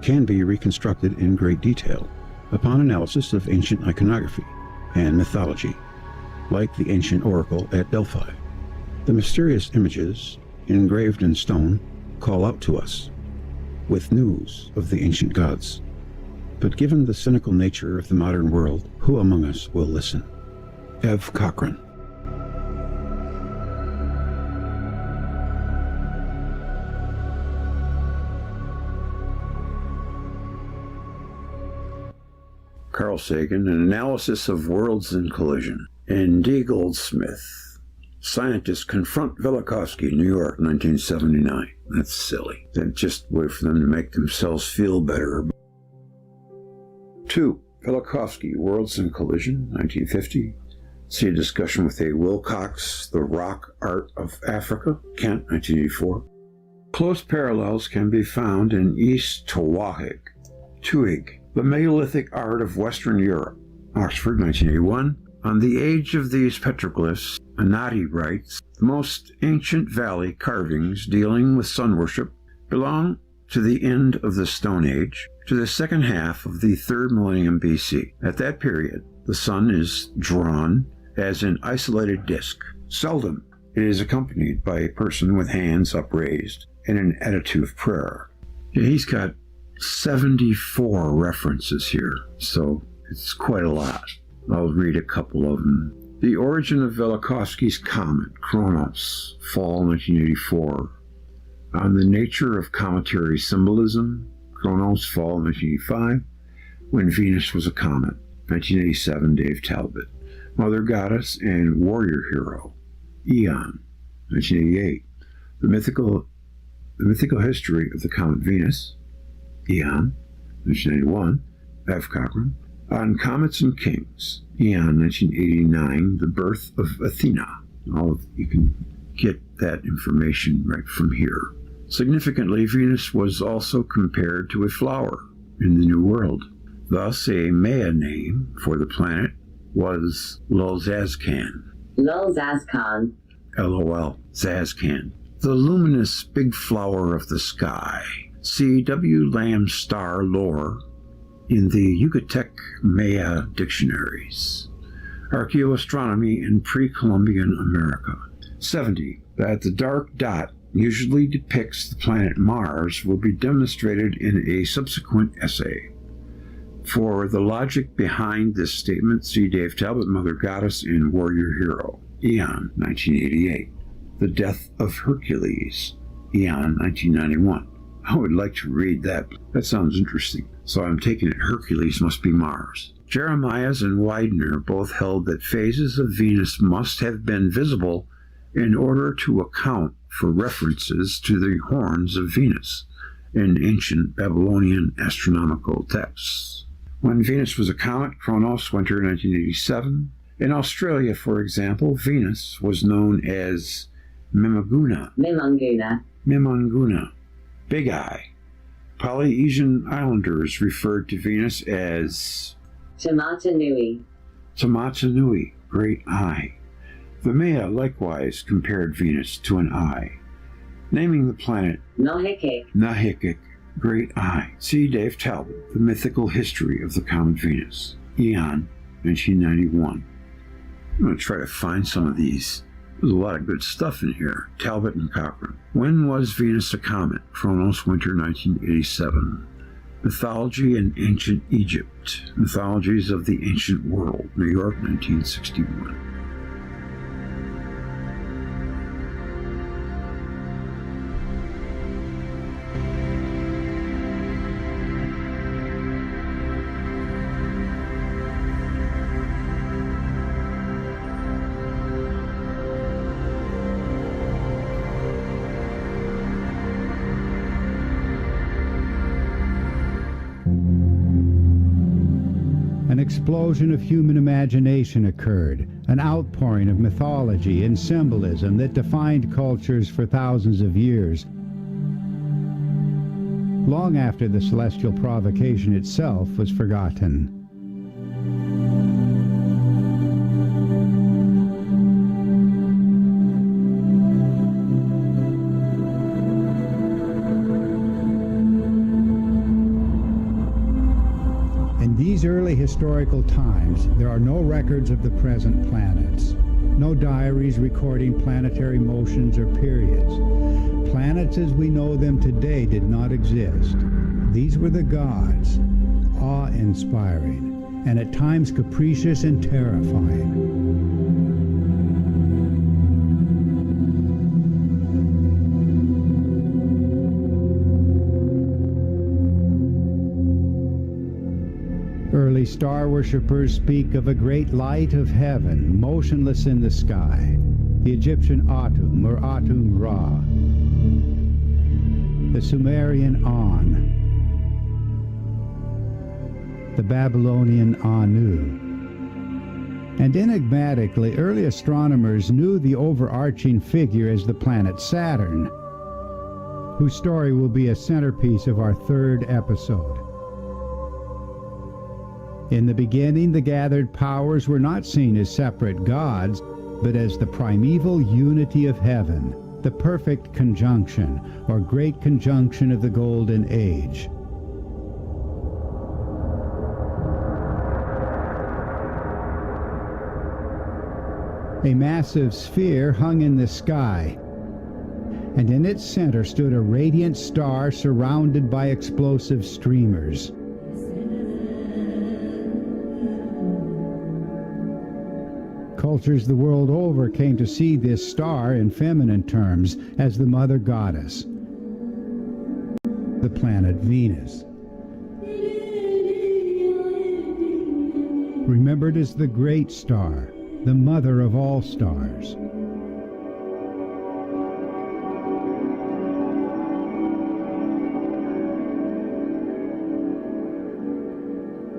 can be reconstructed in great detail upon analysis of ancient iconography and mythology, like the ancient oracle at Delphi. The mysterious images engraved in stone call out to us with news of the ancient gods. But given the cynical nature of the modern world, who among us will listen? Ev Cochran. Carl Sagan, An Analysis of Worlds in Collision. And D. Goldsmith, Scientists Confront Velikovsky, New York, 1979. That's silly. That's just a way for them to make themselves feel better. 2. Velikovsky, Worlds in Collision, 1950. See a discussion with A. Wilcox, The Rock Art of Africa, Kent, 1984. Close parallels can be found in East Tawahig, Tuig, The Megalithic Art of Western Europe, Oxford, 1981. On the age of these petroglyphs, Anati writes, the most ancient valley carvings dealing with sun worship belong to the end of the Stone Age, to the second half of the 3rd millennium BC. At that period, the sun is drawn as an isolated disk. Seldom it is accompanied by a person with hands upraised in an attitude of prayer. He's got 74 references here, so it's quite a lot. I'll read a couple of them. The origin of Velikovsky's comet, Kronos, fall 1984. On the nature of cometary symbolism, Kronos, fall 1985. When Venus was a comet, 1987, Dave Talbot. Mother Goddess and Warrior Hero, Eon, 1988. The mythical history of the comet Venus, Eon, 1991, F. Cochran. On Comets and Kings, Eon, 1989, The Birth of Athena. You can get that information right from here. Significantly, Venus was also compared to a flower in the New World. Thus, a Maya name for the planet was Lolzazcan. Lolzazcan. LOL, Zazcan. The luminous big flower of the sky. See W. Lamb Star lore in the Yucatec Maya dictionaries. Archaeoastronomy in Pre-Columbian America. 70. That the dark dot usually depicts the planet Mars will be demonstrated in a subsequent essay. For the logic behind this statement, see Dave Talbot, Mother Goddess and Warrior Hero, Eon, 1988. The Death of Hercules, Eon, 1991. I would like to read that. That sounds interesting. So I'm taking it Hercules must be Mars. Jeremias and Widener both held that phases of Venus must have been visible in order to account for references to the horns of Venus in ancient Babylonian astronomical texts. When Venus was a comet, Kronos, winter 1987. In Australia, for example, Venus was known as Mimanguna. Big Eye. Polynesian islanders referred to Venus as Tamatanui, Great Eye. The Maya likewise compared Venus to an eye, naming the planet Nahikik, Great Eye. See Dave Talbot, The Mythical History of the Comet Venus, Eon, 1991. I'm going to try to find some of these. There's a lot of good stuff in here. Talbot and Cochran. When was Venus a comet? Kronos, winter 1987. Mythology in Ancient Egypt, Mythologies of the Ancient World, New York, 1961. An explosion of human imagination occurred, an outpouring of mythology and symbolism that defined cultures for thousands of years. Long after the celestial provocation itself was forgotten. In these early historical times, there are no records of the present planets, no diaries recording planetary motions or periods. Planets as we know them today did not exist. These were the gods, awe-inspiring, and at times capricious and terrifying. Early star worshippers speak of a great light of heaven, motionless in the sky, the Egyptian Atum or Atum Ra, the Sumerian An, the Babylonian Anu. And enigmatically, early astronomers knew the overarching figure as the planet Saturn, whose story will be a centerpiece of our third episode. In the beginning, the gathered powers were not seen as separate gods, but as the primeval unity of heaven, the perfect conjunction, or great conjunction of the Golden Age. A massive sphere hung in the sky, and in its center stood a radiant star surrounded by explosive streamers. Cultures the world over came to see this star in feminine terms as the mother goddess, the planet Venus. Remembered as the great star, the mother of all stars.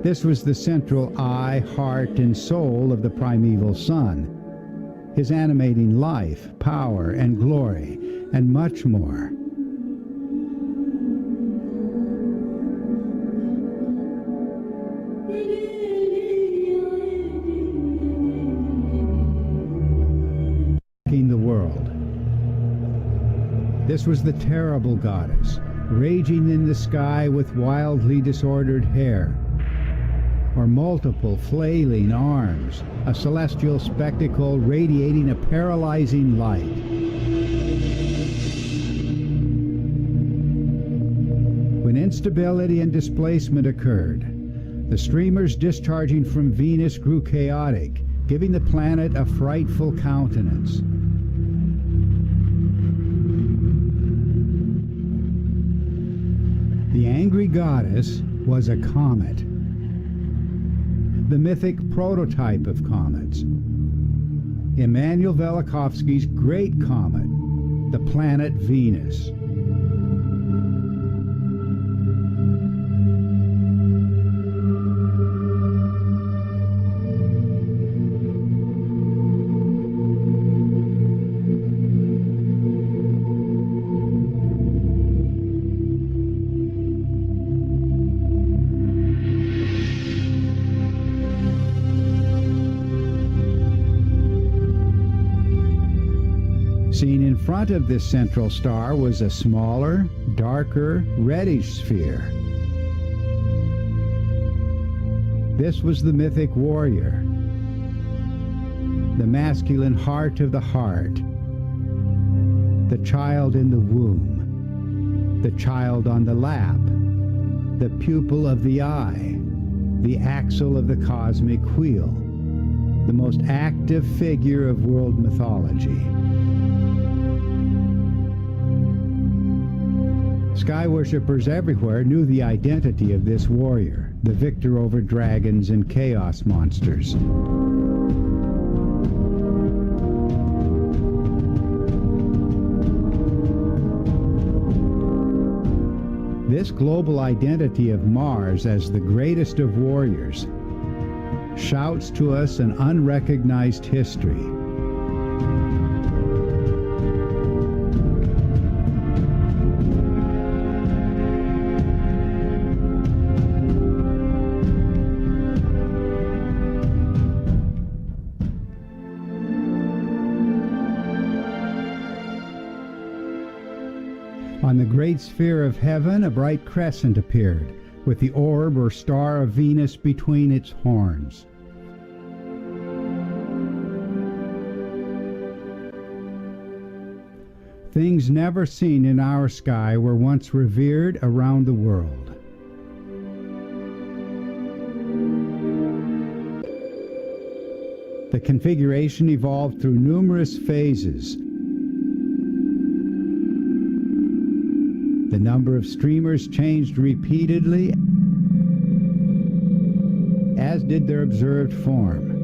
This was the central eye, heart, and soul of the primeval sun, his animating life, power, and glory, and much more. The world. This was the terrible goddess, raging in the sky with wildly disordered hair, or multiple flailing arms, a celestial spectacle radiating a paralyzing light. When instability and displacement occurred, the streamers discharging from Venus grew chaotic, giving the planet a frightful countenance. The angry goddess was a comet, the mythic prototype of comets, Immanuel Velikovsky's great comet, the planet Venus. Seen in front of this central star was a smaller, darker, reddish sphere. This was the mythic warrior, the masculine heart of the heart, the child in the womb, the child on the lap, the pupil of the eye, the axle of the cosmic wheel, the most active figure of world mythology. Sky worshippers everywhere knew the identity of this warrior, the victor over dragons and chaos monsters. This global identity of Mars as the greatest of warriors shouts to us an unrecognized history. On the great sphere of heaven, a bright crescent appeared, with the orb or star of Venus between its horns. Things never seen in our sky were once revered around the world. The configuration evolved through numerous phases. The number of streamers changed repeatedly, as did their observed form.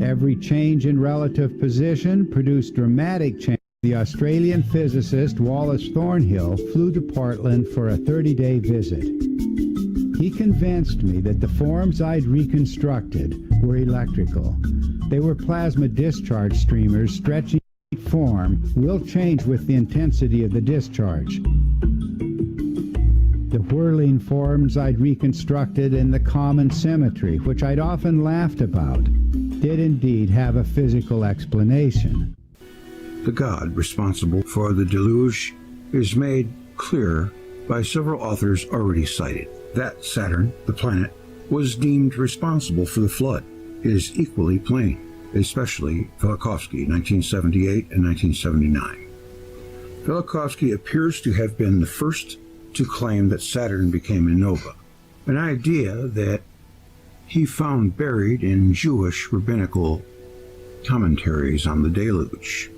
Every change in relative position produced dramatic change. The Australian physicist Wallace Thornhill flew to Portland for a 30-day visit. He convinced me that the forms I'd reconstructed were electrical. They were plasma discharge streamers stretching. Form will change with the intensity of the discharge. The whirling forms I'd reconstructed and the common symmetry, which I'd often laughed about, did indeed have a physical explanation. The god responsible for the deluge is made clear by several authors already cited. That Saturn, the planet, was deemed responsible for the flood is equally plain, especially Velikovsky, 1978 and 1979. Velikovsky appears to have been the first to claim that Saturn became a nova, an idea that he found buried in Jewish rabbinical commentaries on the deluge.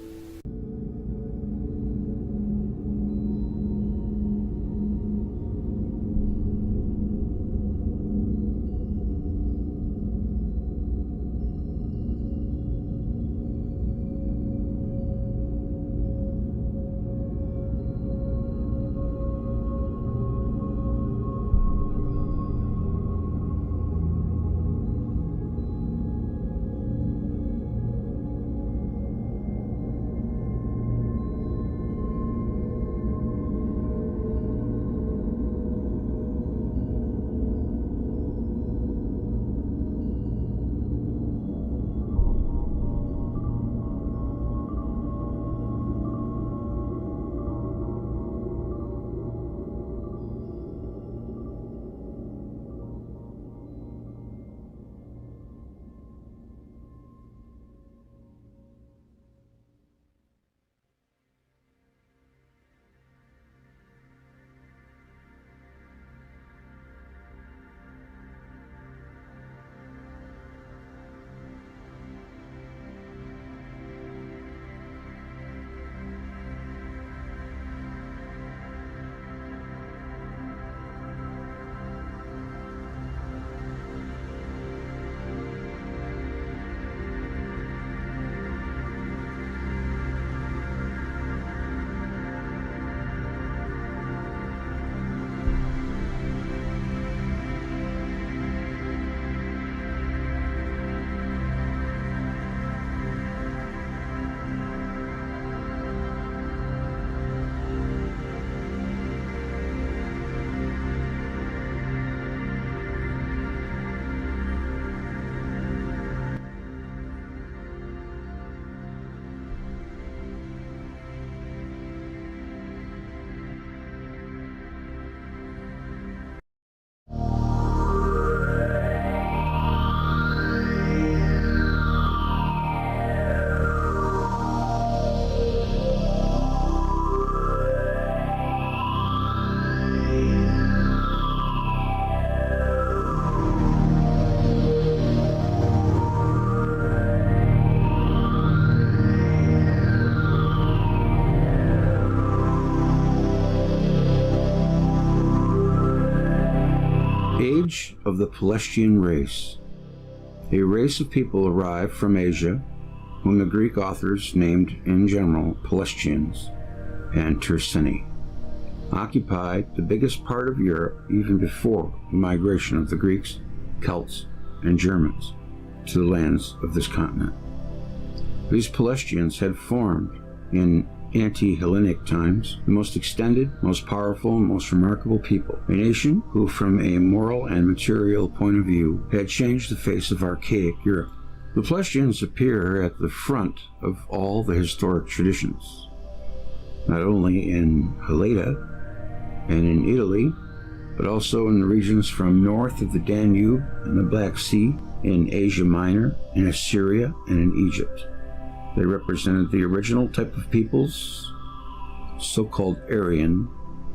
age of the Pelestian race. A race of people arrived from Asia, whom the Greek authors named in general Pelestians and Tersini, occupied the biggest part of Europe even before the migration of the Greeks, Celts, and Germans to the lands of this continent. These Pelestians had formed in ante-Hellenic times the most extended, most powerful, and most remarkable people, a nation who from a moral and material point of view had changed the face of archaic Europe. The Pelestians appear at the front of all the historic traditions, not only in Helena and in Italy, but also in the regions from north of the Danube and the Black Sea, in Asia Minor, in Assyria, and in Egypt. They represented the original type of peoples, so-called Aryan,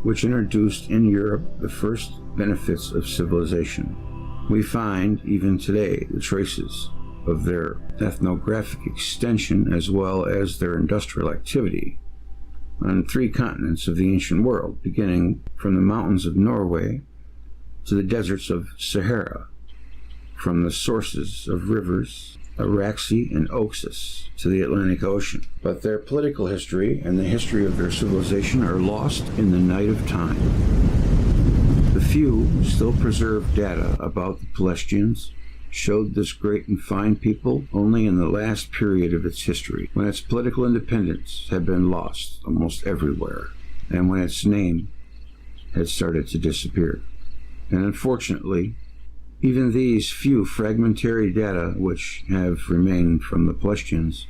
which introduced in Europe the first benefits of civilization. We find, even today, the traces of their ethnographic extension as well as their industrial activity on 3 continents of the ancient world, beginning from the mountains of Norway to the deserts of Sahara, from the sources of rivers Araxi and Oxus to the Atlantic Ocean. But their political history and the history of their civilization are lost in the night of time. The few still preserved data about the Pelestians showed this great and fine people only in the last period of its history, when its political independence had been lost almost everywhere, and when its name had started to disappear. And unfortunately, even these few fragmentary data which have remained from the Pelestians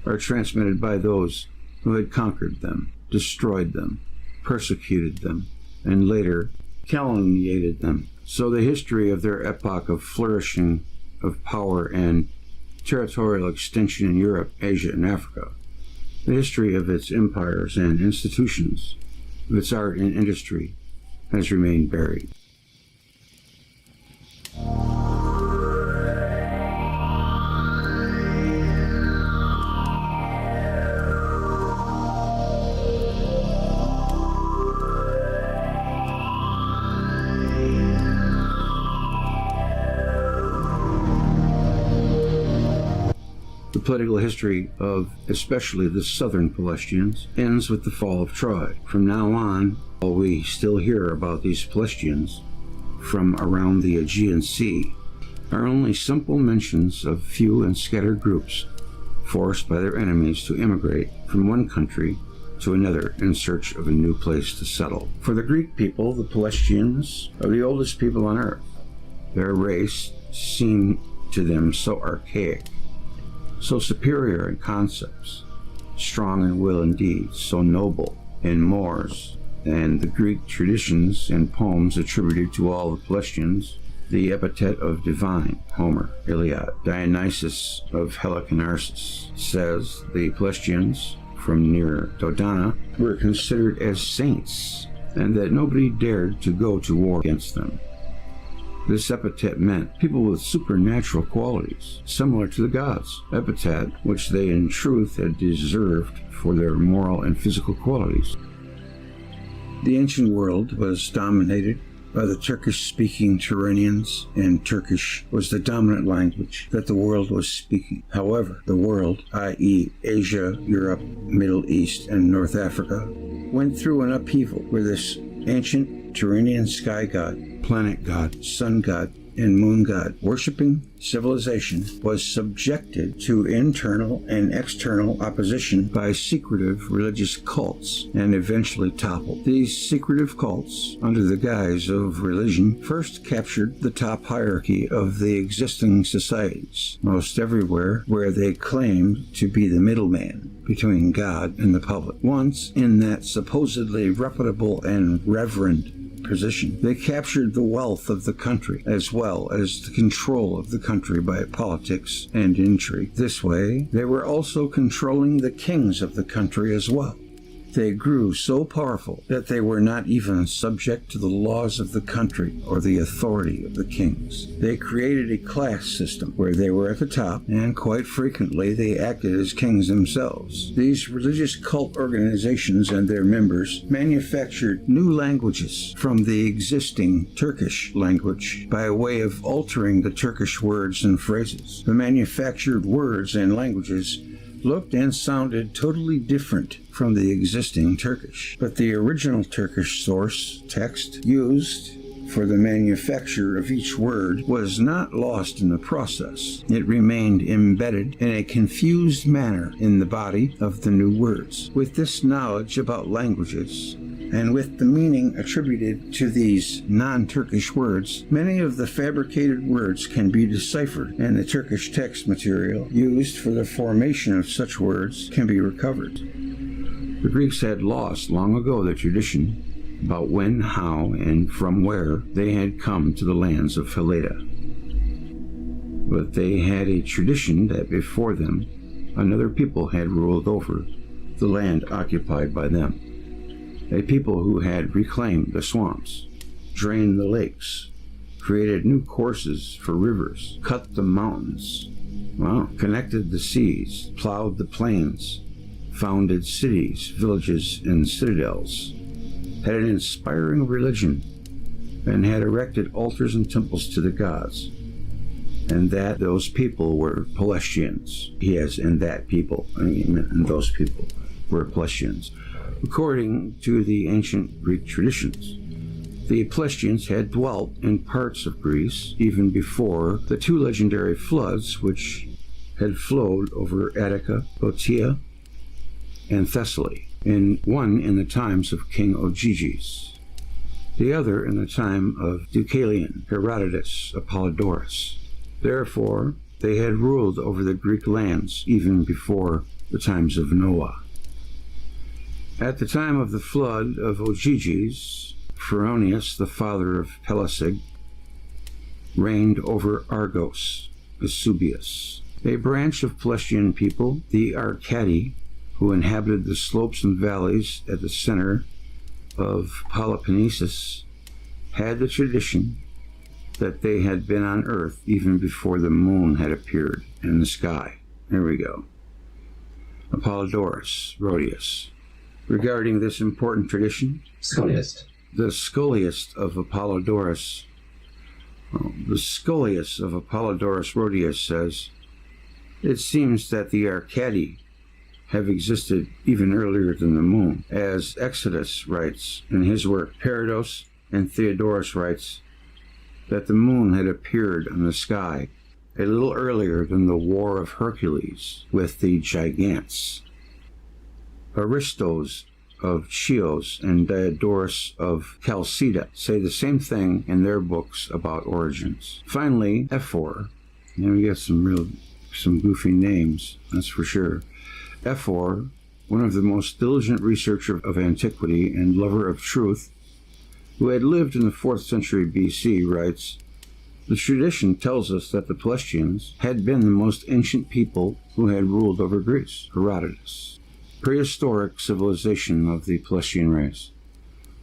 are transmitted by those who had conquered them, destroyed them, persecuted them, and later calumniated them. So the history of their epoch of flourishing, of power and territorial extension in Europe, Asia, and Africa, the history of its empires and institutions, of its art and industry, has remained buried. The political history of especially the southern Pelestians ends with the fall of Troy. From now on, while we still hear about these Pelestians from around the Aegean Sea, are only simple mentions of few and scattered groups forced by their enemies to immigrate from one country to another in search of a new place to settle. For the Greek people, the Pelestians are the oldest people on earth. Their race seemed to them so archaic, so superior in concepts, strong in will and deed, so noble in mores, and the Greek traditions and poems attributed to all the Pelestians the epithet of divine. Homer, Iliad. Dionysius of Halicarnassus says the Pelestians from near Dodona were considered as saints, and that nobody dared to go to war against them. This epithet meant people with supernatural qualities, similar to the gods, epithet which they in truth had deserved for their moral and physical qualities. The ancient world was dominated by the Turkish-speaking Turanians, and Turkish was the dominant language that the world was speaking. However, the world, i.e. Asia, Europe, Middle East, and North Africa, went through an upheaval where this ancient Turanian sky god, planet god, sun god, and moon god worshipping civilization was subjected to internal and external opposition by secretive religious cults and eventually toppled. These secretive cults, under the guise of religion, first captured the top hierarchy of the existing societies, most everywhere where they claimed to be the middleman between God and the public. Once in that supposedly reputable and reverend position, they captured the wealth of the country as well as the control of the country by politics and intrigue. This way, they were also controlling the kings of the country as well. They grew so powerful that they were not even subject to the laws of the country or the authority of the kings. They created a class system where they were at the top, and quite frequently they acted as kings themselves. These religious cult organizations and their members manufactured new languages from the existing Turkish language by way of altering the Turkish words and phrases. The manufactured words and languages looked and sounded totally different from the existing Turkish, but the original Turkish source text used for the manufacture of each word was not lost in the process. It remained embedded in a confused manner in the body of the new words. With this knowledge about languages, and with the meaning attributed to these non-Turkish words, many of the fabricated words can be deciphered, and the Turkish text material used for the formation of such words can be recovered. The Greeks had lost long ago the tradition about when, how, and from where they had come to the lands of Heleta. But they had a tradition that before them, another people had ruled over the land occupied by them. A people who had reclaimed the swamps, drained the lakes, created new courses for rivers, cut the mountains, connected the seas, plowed the plains, founded cities, villages, and citadels, had an inspiring religion, and had erected altars and temples to the gods, and that those people were Pelasgians. Yes, and that people, and those people were Pelasgians. According to the ancient Greek traditions, the Pelasgians had dwelt in parts of Greece even before the two legendary floods which had flowed over Attica, Boeotia, and Thessaly, one in the times of King OGYGES, the other in the time of DEUCALION, Herodotus, Apollodorus. Therefore, they had ruled over the Greek lands even before the times of Noah. At the time of the flood of OGYGES, Phaethon, the father of Pelasg, reigned over Argos, Vesuvius. A branch of Pelasgian people, the Arcadi, who inhabited the slopes and valleys at the center of Peloponnesus, had the tradition that they had been on Earth even before the moon had appeared in the sky. There we go. Apollodorus, Rhodius. Regarding this important tradition, the scholiast of Apollodorus Rhodius says, "It seems that the Arcadi have existed even earlier than the moon, as Exodus writes in his work Parados, and Theodorus writes that the moon had appeared on the sky a little earlier than the war of Hercules with the gigantes. Aristos of Chios and Diodorus of Chalceda say the same thing in their books about origins." Finally, Ephor, we got some goofy names, that's for sure. Ephor, one of the most diligent researchers of antiquity and lover of truth, who had lived in the 4th century BC, writes, "The tradition tells us that the Pelasgians had been the most ancient people who had ruled over Greece." Herodotus. Prehistoric civilization of the Pelasgian race.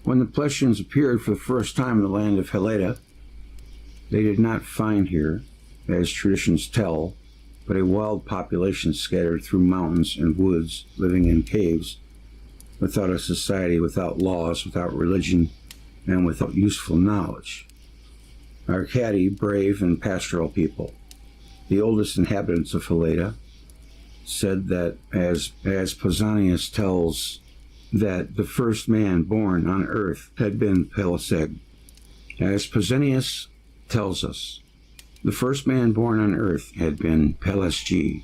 When the Pelasgians appeared for the first time in the land of Heleta, they did not find here, as traditions tell, but a wild population scattered through mountains and woods, living in caves, without a society, without laws, without religion, and without useful knowledge. Arcadi, brave and pastoral people. The oldest inhabitants of Heleta said that, as Pausanias tells, that the first man born on earth had been Pelasg. As Pausanias tells us, the first man born on earth had been Pelasg,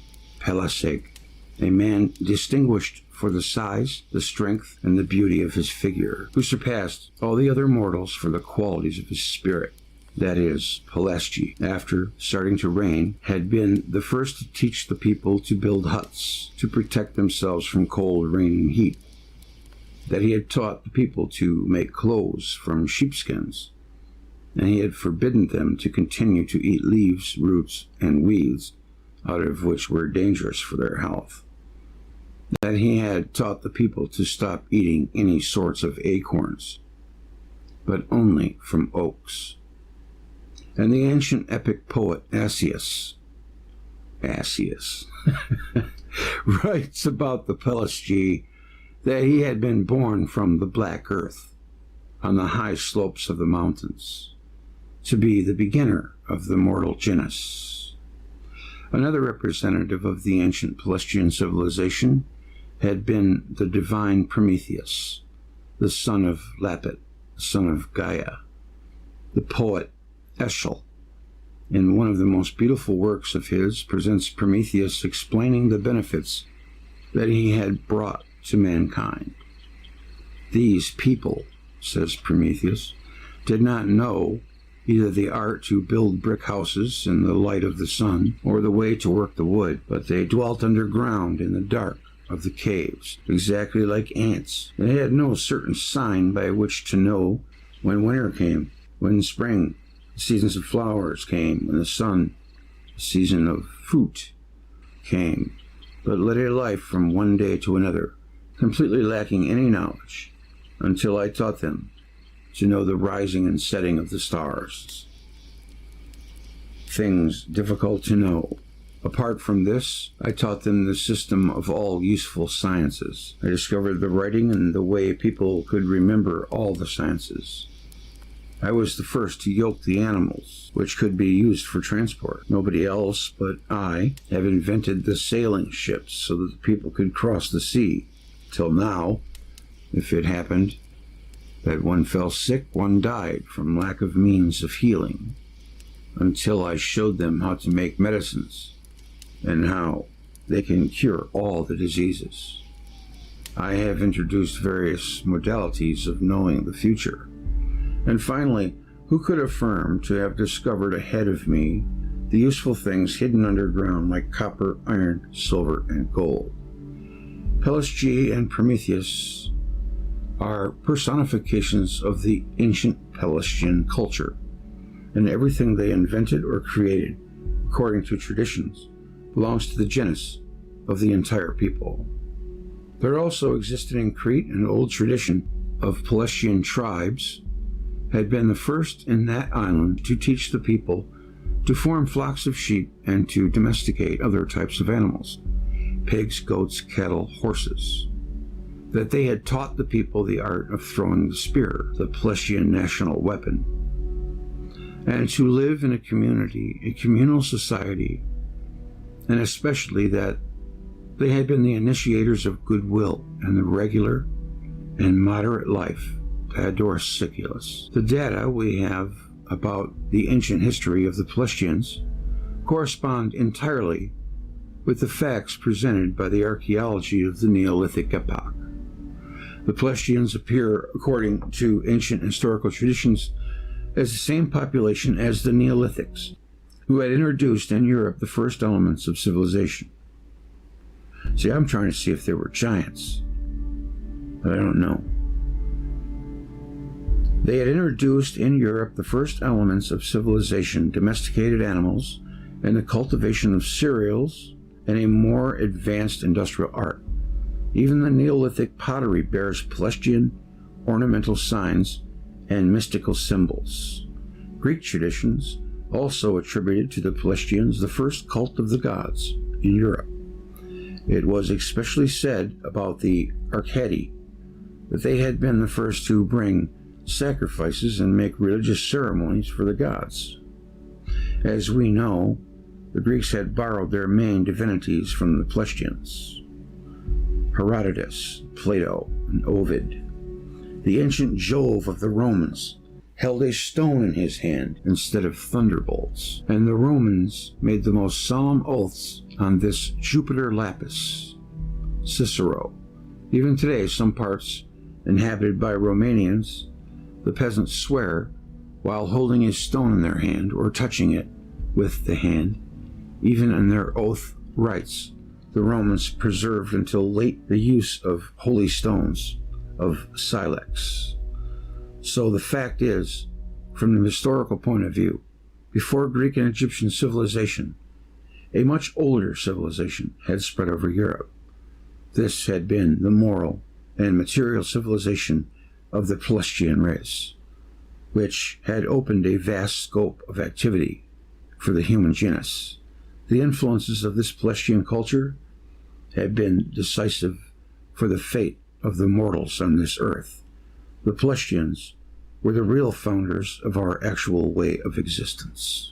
a man distinguished for the size, the strength, and the beauty of his figure, who surpassed all the other mortals for the qualities of his spirit. That is, Pelasgi, after starting to reign, had been the first to teach the people to build huts to protect themselves from cold, rain, and heat. That he had taught the people to make clothes from sheepskins, and he had forbidden them to continue to eat leaves, roots, and weeds, out of which were dangerous for their health. that he had taught the people to stop eating any sorts of acorns, but only from oaks. And the ancient epic poet Asius writes about the Pelasgi that he had been born from the black earth on the high slopes of the mountains, to be the beginner of the mortal genus. Another representative of the ancient Pelasgian civilization had been the divine Prometheus, the son of Lapit, the son of Gaia. The poet Eschyl, in one of the most beautiful works of his, presents Prometheus explaining the benefits that he had brought to mankind. These people, says Prometheus, did not know either the art to build brick houses in the light of the sun or the way to work the wood, but they dwelt underground in the dark of the caves, exactly like ants. They had no certain sign by which to know when winter came, when spring, the seasons of flowers came, when the sun, the season of fruit, came, but led a life from one day to another, completely lacking any knowledge, until I taught them to know the rising and setting of the stars. Things difficult to know. Apart from this, I taught them the system of all useful sciences. I discovered the writing and the way people could remember all the sciences. I was the first to yoke the animals, which could be used for transport. Nobody else but I have invented the sailing ships so that the people could cross the sea. Till now, if it happened that one fell sick, one died from lack of means of healing, until I showed them how to make medicines and how they can cure all the diseases. I have introduced various modalities of knowing the future. And finally, who could affirm to have discovered ahead of me the useful things hidden underground like copper, iron, silver, and gold? Pelasgi and Prometheus are personifications of the ancient Pelasgian culture, and everything they invented or created, according to traditions, belongs to the genus of the entire people. There also existed in Crete an old tradition of Pelasgian tribes, had been the first in that island to teach the people to form flocks of sheep and to domesticate other types of animals, pigs, goats, cattle, horses. That they had taught the people the art of throwing the spear, the Pelasgian national weapon, and to live in a community, a communal society, and especially that they had been the initiators of goodwill and the regular and moderate life Pador Siculus. The data we have about the ancient history of the Pelasgians correspond entirely with the facts presented by the archaeology of the Neolithic epoch. The Pelasgians appear, according to ancient historical traditions, as the same population as the Neolithics, who had introduced in Europe the first elements of civilization. See, I'm trying to see if there were giants, but I don't know. They had introduced in Europe the first elements of civilization, domesticated animals, and the cultivation of cereals, and a more advanced industrial art. Even the Neolithic pottery bears Pelasgian ornamental signs and mystical symbols. Greek traditions also attributed to the Pelasgians the first cult of the gods in Europe. It was especially said about the Arcadi that they had been the first to bring sacrifices and make religious ceremonies for the gods. As we know, the Greeks had borrowed their main divinities from the Pelasgians. Herodotus, Plato, and Ovid. The ancient Jove of the Romans held a stone in his hand instead of thunderbolts, and the Romans made the most solemn oaths on this Jupiter Lapis. Cicero. Even today, some parts inhabited by Romanians, the peasants swear, while holding a stone in their hand or touching it with the hand, even in their oath rites, the Romans preserved until late the use of holy stones, of silex. So the fact is, from the historical point of view, before Greek and Egyptian civilization, a much older civilization had spread over Europe. This had been the moral and material civilization of the Pelasgian race, which had opened a vast scope of activity for the human genus. The influences of this Pelasgian culture had been decisive for the fate of the mortals on this earth. The Pelasgians were the real founders of our actual way of existence.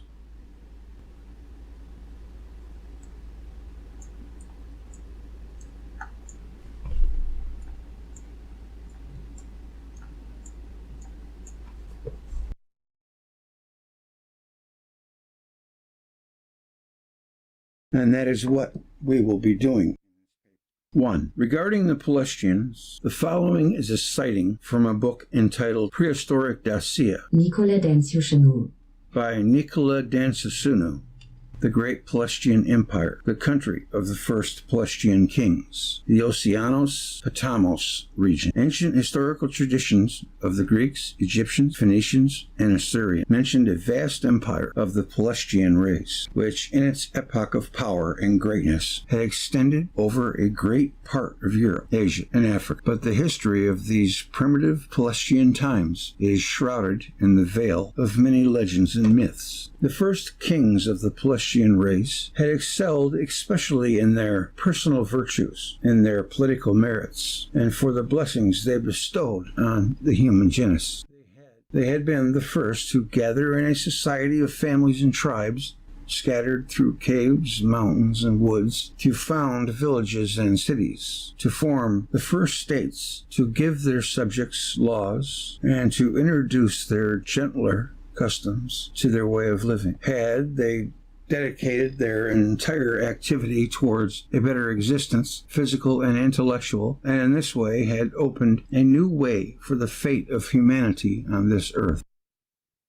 And that is what we will be doing. 1. Regarding the Pelasgians, the following is a citing from a book entitled Prehistoric Dacia by Nicola Dansusunu, the Great Pelasgian Empire, the country of the first Pelasgian kings, the Oceanos Potamos region. Ancient historical traditions of the Greeks, Egyptians, Phoenicians, and Assyrians mentioned a vast empire of the Pelasgian race, which in its epoch of power and greatness had extended over a great part of Europe, Asia, and Africa. But the history of these primitive Pelasgian times is shrouded in the veil of many legends and myths. The first kings of the Pelasgian race had excelled especially in their personal virtues, in their political merits, and for the blessings they bestowed on the human genus. They had been the first to gather in a society of families and tribes scattered through caves, mountains, and woods, to found villages and cities, to form the first states, to give their subjects laws, and to introduce their gentler customs to their way of living. Had they dedicated their entire activity towards a better existence, physical and intellectual, and in this way had opened a new way for the fate of humanity on this earth.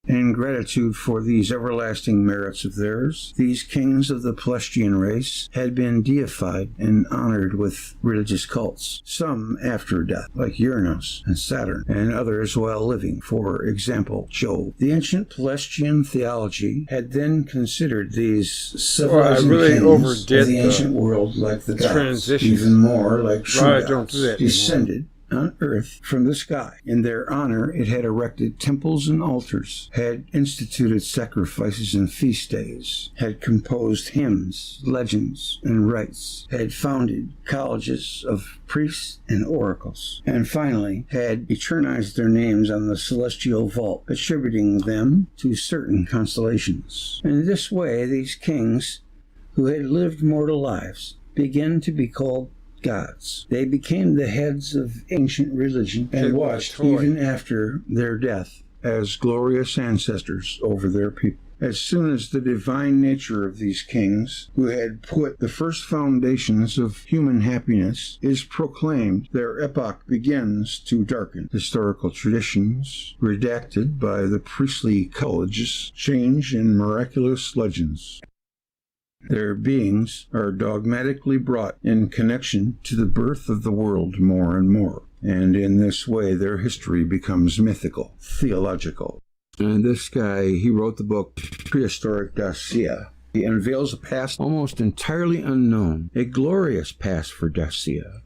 In gratitude for these everlasting merits of theirs, these kings of the Pelasgian race had been deified and honored with religious cults, some after death, like Uranus and Saturn, and others while living, for example, Jove. The ancient Pelasgian theology had then considered these civilizing kings of the ancient world like the gods, even more like true gods, descended on earth from the sky. In their honor, it had erected temples and altars, had instituted sacrifices and feast days, had composed hymns, legends, and rites, had founded colleges of priests and oracles, and finally had eternized their names on the celestial vault, attributing them to certain constellations. In this way, these kings, who had lived mortal lives, began to be called gods. They became the heads of ancient religion and watched even after their death as glorious ancestors over their people. As soon as the divine nature of these kings, who had put the first foundations of human happiness, is proclaimed, their epoch begins to darken. Historical traditions, redacted by the priestly colleges, change in miraculous legends. Their beings are dogmatically brought in connection to the birth of the world more and more, and in this way their history becomes mythical, theological. And this guy, he wrote the book Prehistoric Dacia. He unveils a past almost entirely unknown, a glorious past for Dacia,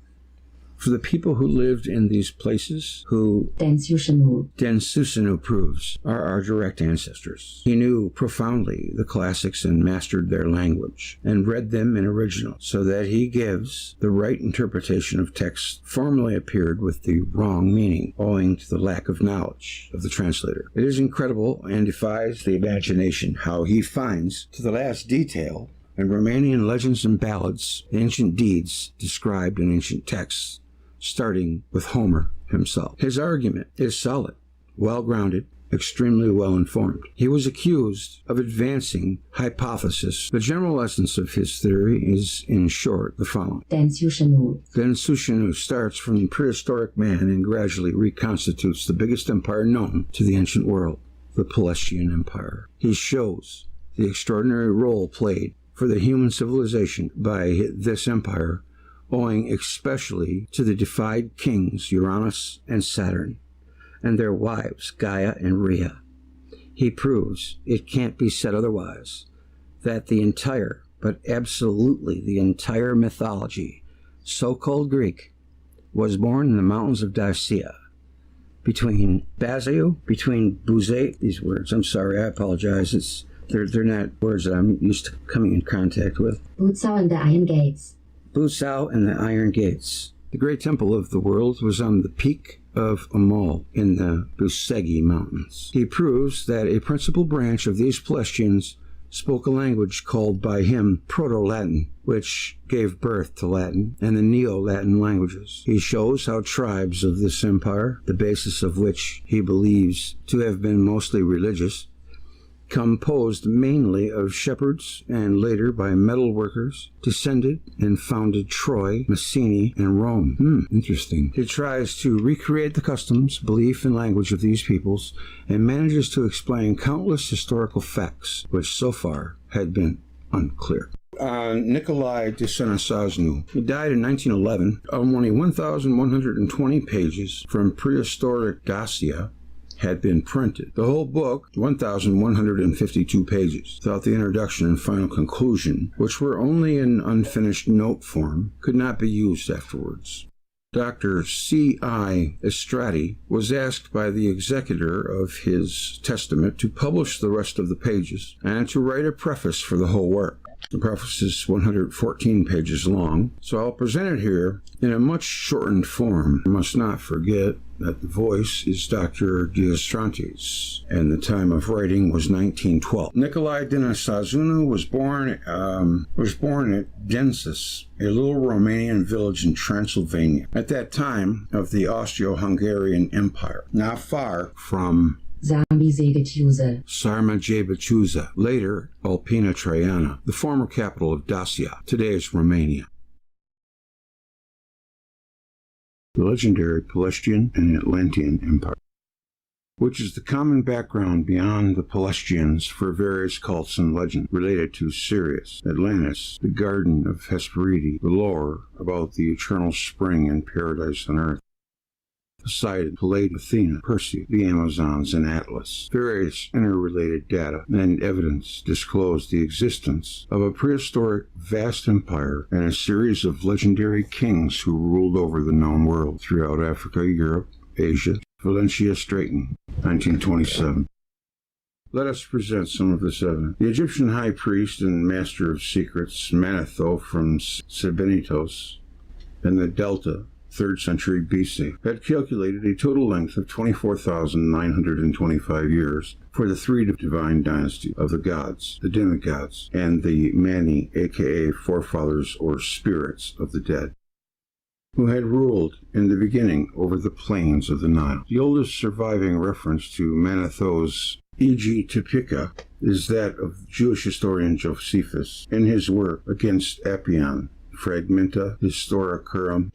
for the people who lived in these places, who Dansusunu proves are our direct ancestors. He knew profoundly the classics and mastered their language, and read them in original, so that he gives the right interpretation of texts formerly appeared with the wrong meaning, owing to the lack of knowledge of the translator. It is incredible and defies the imagination how he finds, to the last detail, in Romanian legends and ballads, ancient deeds described in ancient texts, starting with Homer himself. His argument is solid, well-grounded, extremely well-informed. He was accused of advancing hypothesis. The general essence of his theory is, in short, the following. Dansusunu starts from prehistoric man and gradually reconstitutes the biggest empire known to the ancient world, the Pelasgian Empire. He shows the extraordinary role played for the human civilization by this empire, owing especially to the deified kings Uranus and Saturn, and their wives Gaia and Rhea. He proves, it can't be said otherwise, that the entire, but absolutely the entire mythology so-called Greek, was born in the mountains of Dacia, between Buzet, these words, I'm sorry, I apologize, they're not words that I'm used to coming in contact with. Butzau and the Iron Gates. Butzau and the Iron Gates. The great temple of the world was on the peak of Amol in the Busegi Mountains. He proves that a principal branch of these Pelasgians spoke a language called by him Proto-Latin, which gave birth to Latin and the Neo-Latin languages. He shows how tribes of this empire, the basis of which he believes to have been mostly religious, composed mainly of shepherds and later by metal workers, descended and founded Troy, Messene, and Rome. Interesting. He tries to recreate the customs, belief, and language of these peoples and manages to explain countless historical facts which so far had been unclear. Nikolai de Senasaznu. He died in 1911. Only 1,120 pages from prehistoric Dacia had been printed. The whole book, 1,152 pages, without the introduction and final conclusion, which were only in unfinished note form, could not be used afterwards. Dr. C.I. Estrati was asked by the executor of his testament to publish the rest of the pages and to write a preface for the whole work. The preface is 114 pages long, so I'll present it here in a much shortened form. You must not forget that the voice is Dr. Diastrantes, and the time of writing was 1912. Nikolai Dinasazunu was born at Densis, a little Romanian village in Transylvania, at that time of the Austro-Hungarian Empire, not far from Sarmajebetuza, later Alpina Traiana, the former capital of Dacia, today's Romania. The legendary Pelasgian and Atlantean Empire, which is the common background beyond the Pelasgians for various cults and legends related to Sirius, Atlantis, the Garden of Hesperides, the lore about the eternal spring and paradise on earth, Poseidon, Pallade, Athena, Perseus, the Amazons, and Atlas. Various interrelated data and evidence disclose the existence of a prehistoric vast empire and a series of legendary kings who ruled over the known world throughout Africa, Europe, Asia, Valentia Straton, 1927. Let us present some of this evidence. The Egyptian high priest and master of secrets, Manetho from Sebennytos, in the Delta, 3rd century BC, had calculated a total length of 24,925 years for the three divine dynasties of the gods, the demigods, and the Mani, aka forefathers or spirits of the dead, who had ruled in the beginning over the plains of the Nile. The oldest surviving reference to Manetho's Egyptica is that of Jewish historian Josephus in his work Against Apion, Fragmenta Historicorum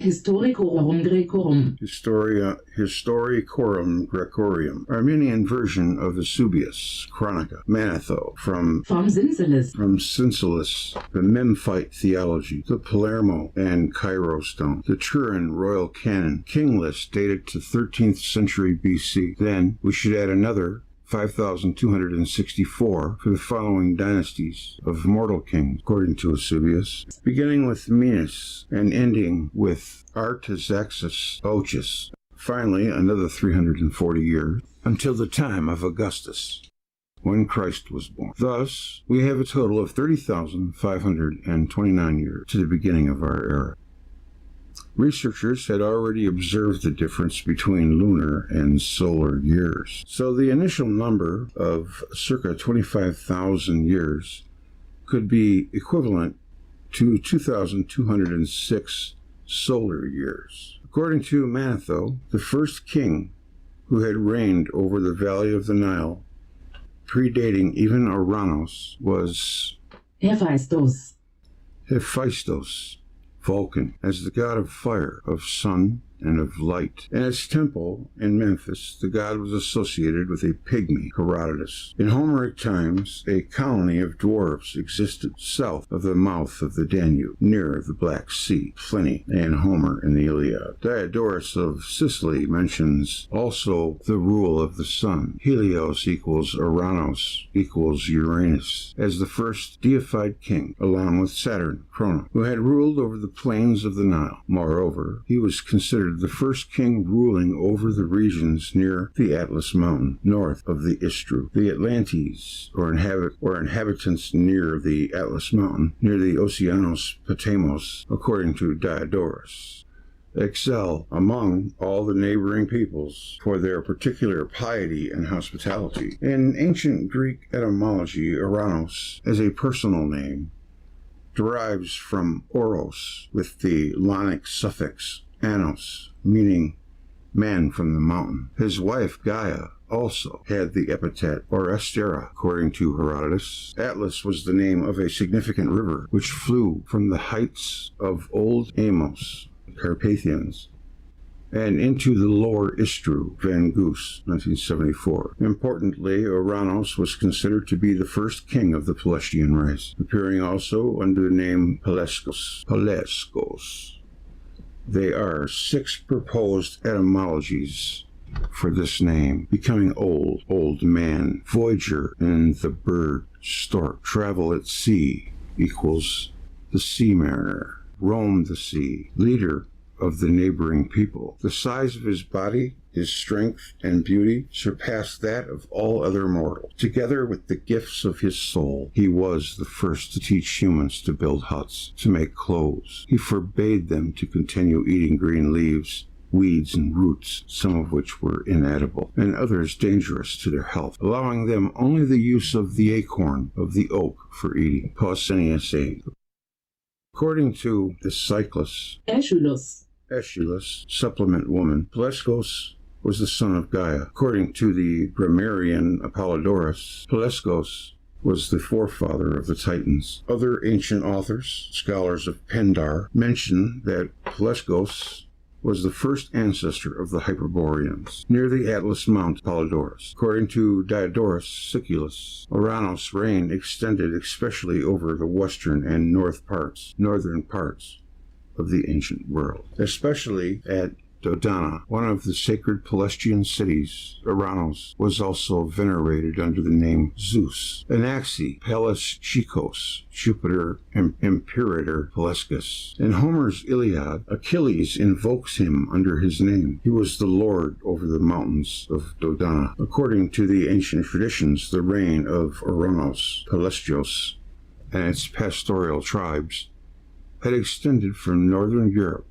Gregorium, Armenian version of Vesuvius Chronica, Manetho, from Syncelis, the Memphite theology, the Palermo and Cairo stone, the Turin royal canon, king list dated to 13th century BC. Then we should add another 5,264 for the following dynasties of mortal kings, according to Eusebius, beginning with Minos and ending with Artaxerxes Ochus. Finally, another 340 years, until the time of Augustus, when Christ was born. Thus, we have a total of 30,529 years to the beginning of our era. Researchers had already observed the difference between lunar and solar years, so the initial number of circa 25,000 years could be equivalent to 2,206 solar years. According to Manetho, the first king who had reigned over the valley of the Nile, predating even Uranus, was Hephaestus, Vulcan, as the god of fire, of sun, and of light. In its temple in Memphis, the god was associated with a pygmy, Herodotus. In Homeric times, a colony of dwarfs existed south of the mouth of the Danube, near the Black Sea, Pliny and Homer in the Iliad. Diodorus of Sicily mentions also the rule of the sun. Helios equals Uranus equals Uranus, as the first deified king, along with Saturn, Cronos, who had ruled over the plains of the Nile. Moreover, he was considered the first king ruling over the regions near the Atlas mountain, north of the Istru. The Atlantes, or inhabitants near the Atlas mountain, near the Oceanos Patamos, according to Diodorus, excel among all the neighboring peoples for their particular piety and hospitality. In ancient Greek etymology, Uranus, as a personal name, derives from oros, with the Lonic suffix anos, meaning man from the mountain. His wife Gaia also had the epithet Orestera, according to Herodotus. Atlas was the name of a significant river which flew from the heights of Old Amos, Carpathians, and into the lower Istru, Van Goos, 1974. Importantly, Uranus was considered to be the first king of the Pelasgian race, appearing also under the name Pelasgos. There are 6 proposed etymologies for this name: becoming old, old man, voyager, and the bird, stork. Travel at sea equals the sea mariner. Roam the sea, leader of the neighboring people. The size of his body, his strength and beauty surpassed that of all other mortals. Together with the gifts of his soul, he was the first to teach humans to build huts, to make clothes. He forbade them to continue eating green leaves, weeds, and roots, some of which were inedible, and others dangerous to their health, allowing them only the use of the acorn of the oak for eating. Pausanias 8. According to the Cyclus, Aeschylus, supplement woman, Pelasgos was the son of Gaia. According to the grammarian Apollodorus, Pelasgos was the forefather of the Titans. Other ancient authors, scholars of Pindar, mention that Pelasgos was the first ancestor of the Hyperboreans, near the Atlas Mount Apollodorus. According to Diodorus Siculus, Uranus' reign extended especially over the western and northern parts of the ancient world, especially at Dodona, one of the sacred Pelasgian cities. Uranus was also venerated under the name Zeus. Anaxi, Pallas Chicos, Jupiter, Imperator Pelasgus. In Homer's Iliad, Achilles invokes him under his name. He was the lord over the mountains of Dodona. According to the ancient traditions, the reign of Uranus, Pelasgios, and its pastoral tribes had extended from northern Europe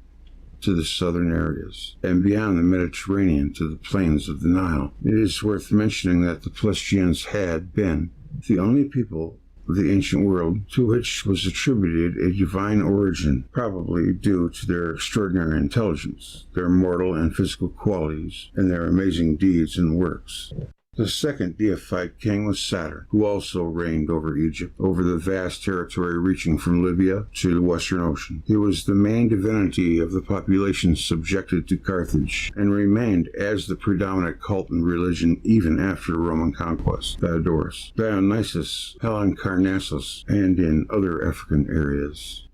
to the southern areas, and beyond the Mediterranean to the plains of the Nile. It is worth mentioning that the Pelasgians had been the only people of the ancient world to which was attributed a divine origin, probably due to their extraordinary intelligence, their mortal and physical qualities, and their amazing deeds and works. The second deified king was Saturn, who also reigned over Egypt, over the vast territory reaching from Libya to the Western Ocean. He was the main divinity of the population subjected to Carthage, and remained as the predominant cult and religion even after Roman conquest. Diodorus, Dionysus, Halicarnassus, and in other African areas.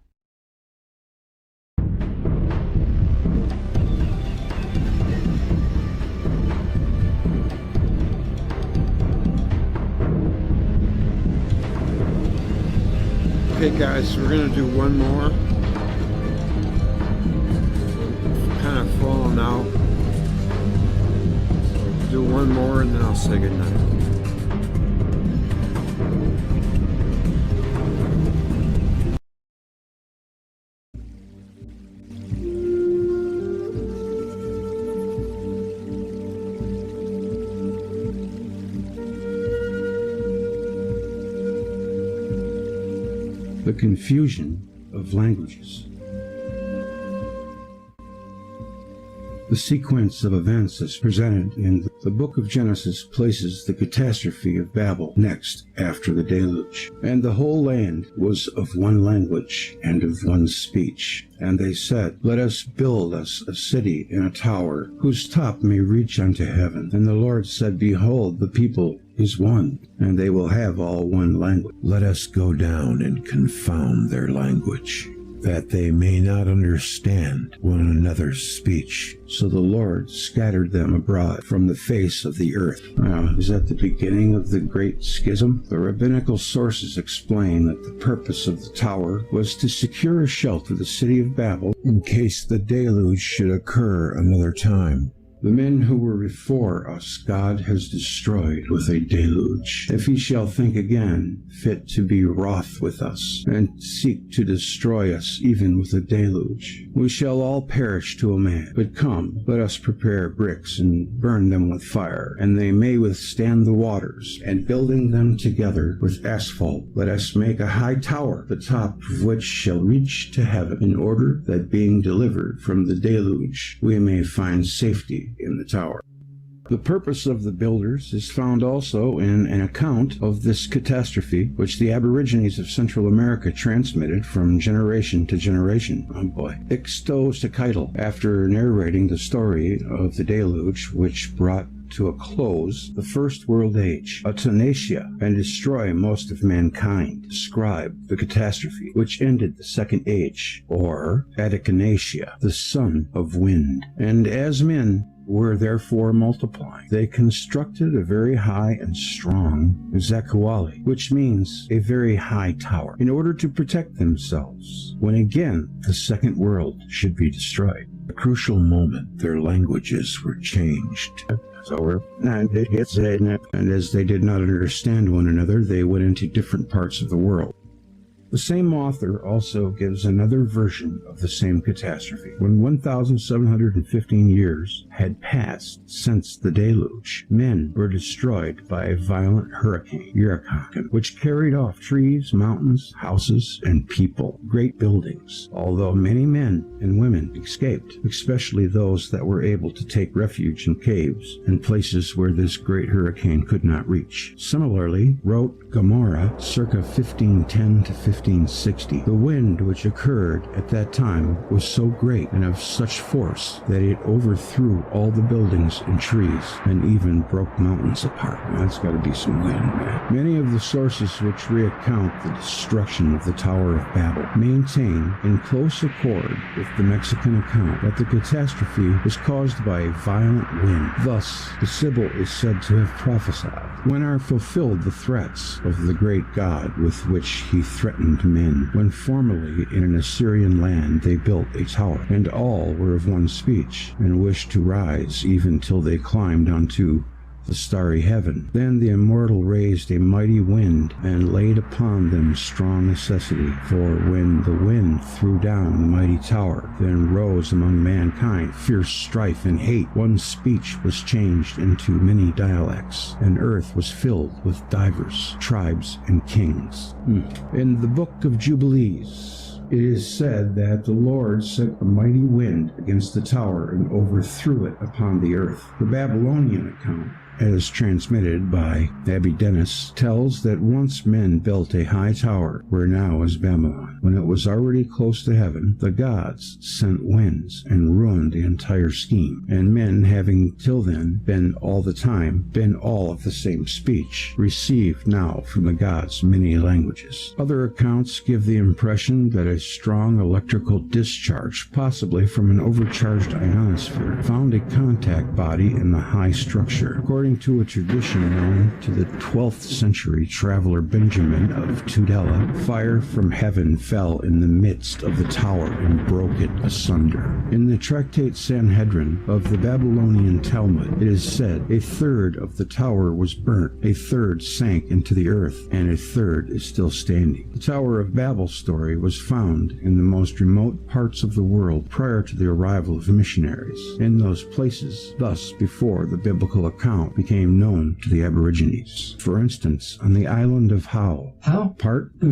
Okay guys, we're going to do one more. Kind of falling out. Do one more and then I'll say goodnight. The confusion of languages. The sequence of events as presented in the book of Genesis places the catastrophe of Babel next after the deluge. And the whole land was of one language and of one speech. And they said, Let us build us a city and a tower, whose top may reach unto heaven. And the Lord said, Behold, the people is one, and they will have all one language. Let us go down and confound their language, that they may not understand one another's speech. So the Lord scattered them abroad from the face of the earth. Now, is that the beginning of the great schism? The rabbinical sources explain that the purpose of the tower was to secure a shelter the city of Babel in case the deluge should occur another time. The men who were before us God has destroyed with a deluge. If he shall think again fit to be wroth with us, and seek to destroy us even with a deluge, we shall all perish to a man. But come, let us prepare bricks and burn them with fire, and they may withstand the waters. And building them together with asphalt, let us make a high tower, the top of which shall reach to heaven, in order that being delivered from the deluge, we may find safety in the tower. The purpose of the builders is found also in an account of this catastrophe, which the Aborigines of Central America transmitted from generation to generation. Oh boy. Ixtocitl, after narrating the story of the deluge, which brought to a close the first world age, euthanasia, and destroy most of mankind, described the catastrophe which ended the second age, or Atacanasia, the son of wind. And as men were therefore multiplying, they constructed a very high and strong Zakuali, which means a very high tower, in order to protect themselves when again the second world should be destroyed. At a crucial moment, their languages were changed. And as they did not understand one another, they went into different parts of the world. The same author also gives another version of the same catastrophe. When 1,715 years had passed since the deluge, men were destroyed by a violent hurricane, URANUS, which carried off trees, mountains, houses, and people, great buildings, although many men and women escaped, especially those that were able to take refuge in caves and places where this great hurricane could not reach. Similarly, wrote Gomorrah, circa 1510 to 1560. The wind which occurred at that time was so great and of such force that it overthrew all the buildings and trees and even broke mountains apart. That's got to be some wind, man. Many of the sources which recount the destruction of the Tower of Babel maintain, in close accord with the Mexican account, that the catastrophe was caused by a violent wind. Thus, the Sibyl is said to have prophesied, "When are fulfilled the threats of the great God with which he threatened men, when formerly in an Assyrian land they built a tower, and all were of one speech, and wished to rise even till they climbed unto the starry heaven. Then the immortal raised a mighty wind, and laid upon them strong necessity. For when the wind threw down the mighty tower, then rose among mankind fierce strife and hate. One speech was changed into many dialects, and earth was filled with divers tribes and kings." In the book of Jubilees, it is said that the Lord sent a mighty wind against the tower and overthrew it upon the earth. The Babylonian account, as transmitted by Abydenus, tells that once men built a high tower where now is Babylon. When it was already close to heaven, the gods sent winds and ruined the entire scheme, and men, having till then been all the time been all of the same speech, received now from the gods many languages. Other accounts give the impression that a strong electrical discharge, possibly from an overcharged ionosphere, found a contact body in the high structure. According to a tradition known to the 12th century traveler Benjamin of Tudela, fire from heaven fell in the midst of the tower and broke it asunder. In the tractate Sanhedrin of the Babylonian Talmud, it is said, "A third of the tower was burnt, a third sank into the earth, and a third is still standing." The Tower of Babel story was found in the most remote parts of the world prior to the arrival of missionaries. In those places, thus before the biblical account became known to the Aborigines. For instance, on the island of Hao, part of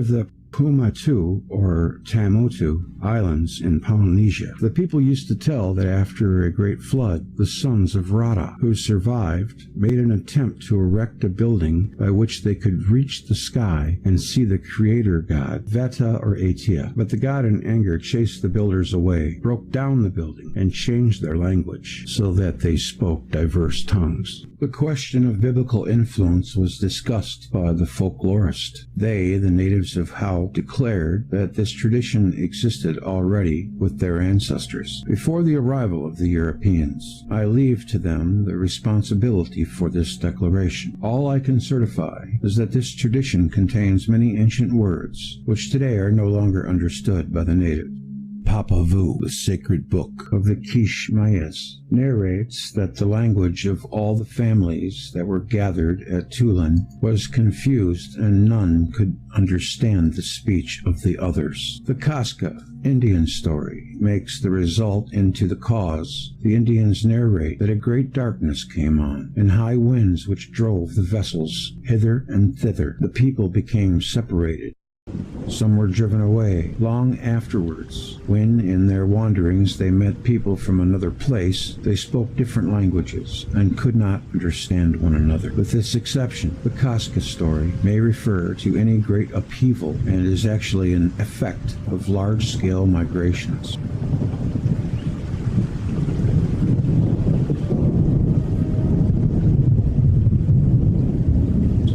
the Pumatu or Tamotu islands in Polynesia. The people used to tell that after a great flood, the sons of Rata, who survived, made an attempt to erect a building by which they could reach the sky and see the creator god, Veta or Atia. But the god in anger chased the builders away, broke down the building, and changed their language so that they spoke diverse tongues. The question of biblical influence was discussed by the folklorist. They, the natives of Hau, declared that this tradition existed already with their ancestors before the arrival of the Europeans. I leave to them the responsibility for this declaration. All I can certify is that this tradition contains many ancient words which today are no longer understood by the natives. Papavu, the sacred book of the Kish Mayas, narrates that the language of all the families that were gathered at Tulan was confused and none could understand the speech of the others. The Casca Indian story makes the result into the cause. The Indians narrate that a great darkness came on, and high winds which drove the vessels hither and thither. The people became separated. Some were driven away. Long afterwards, when in their wanderings they met people from another place, they spoke different languages and could not understand one another. With this exception, the Casca story may refer to any great upheaval and is actually an effect of large-scale migrations.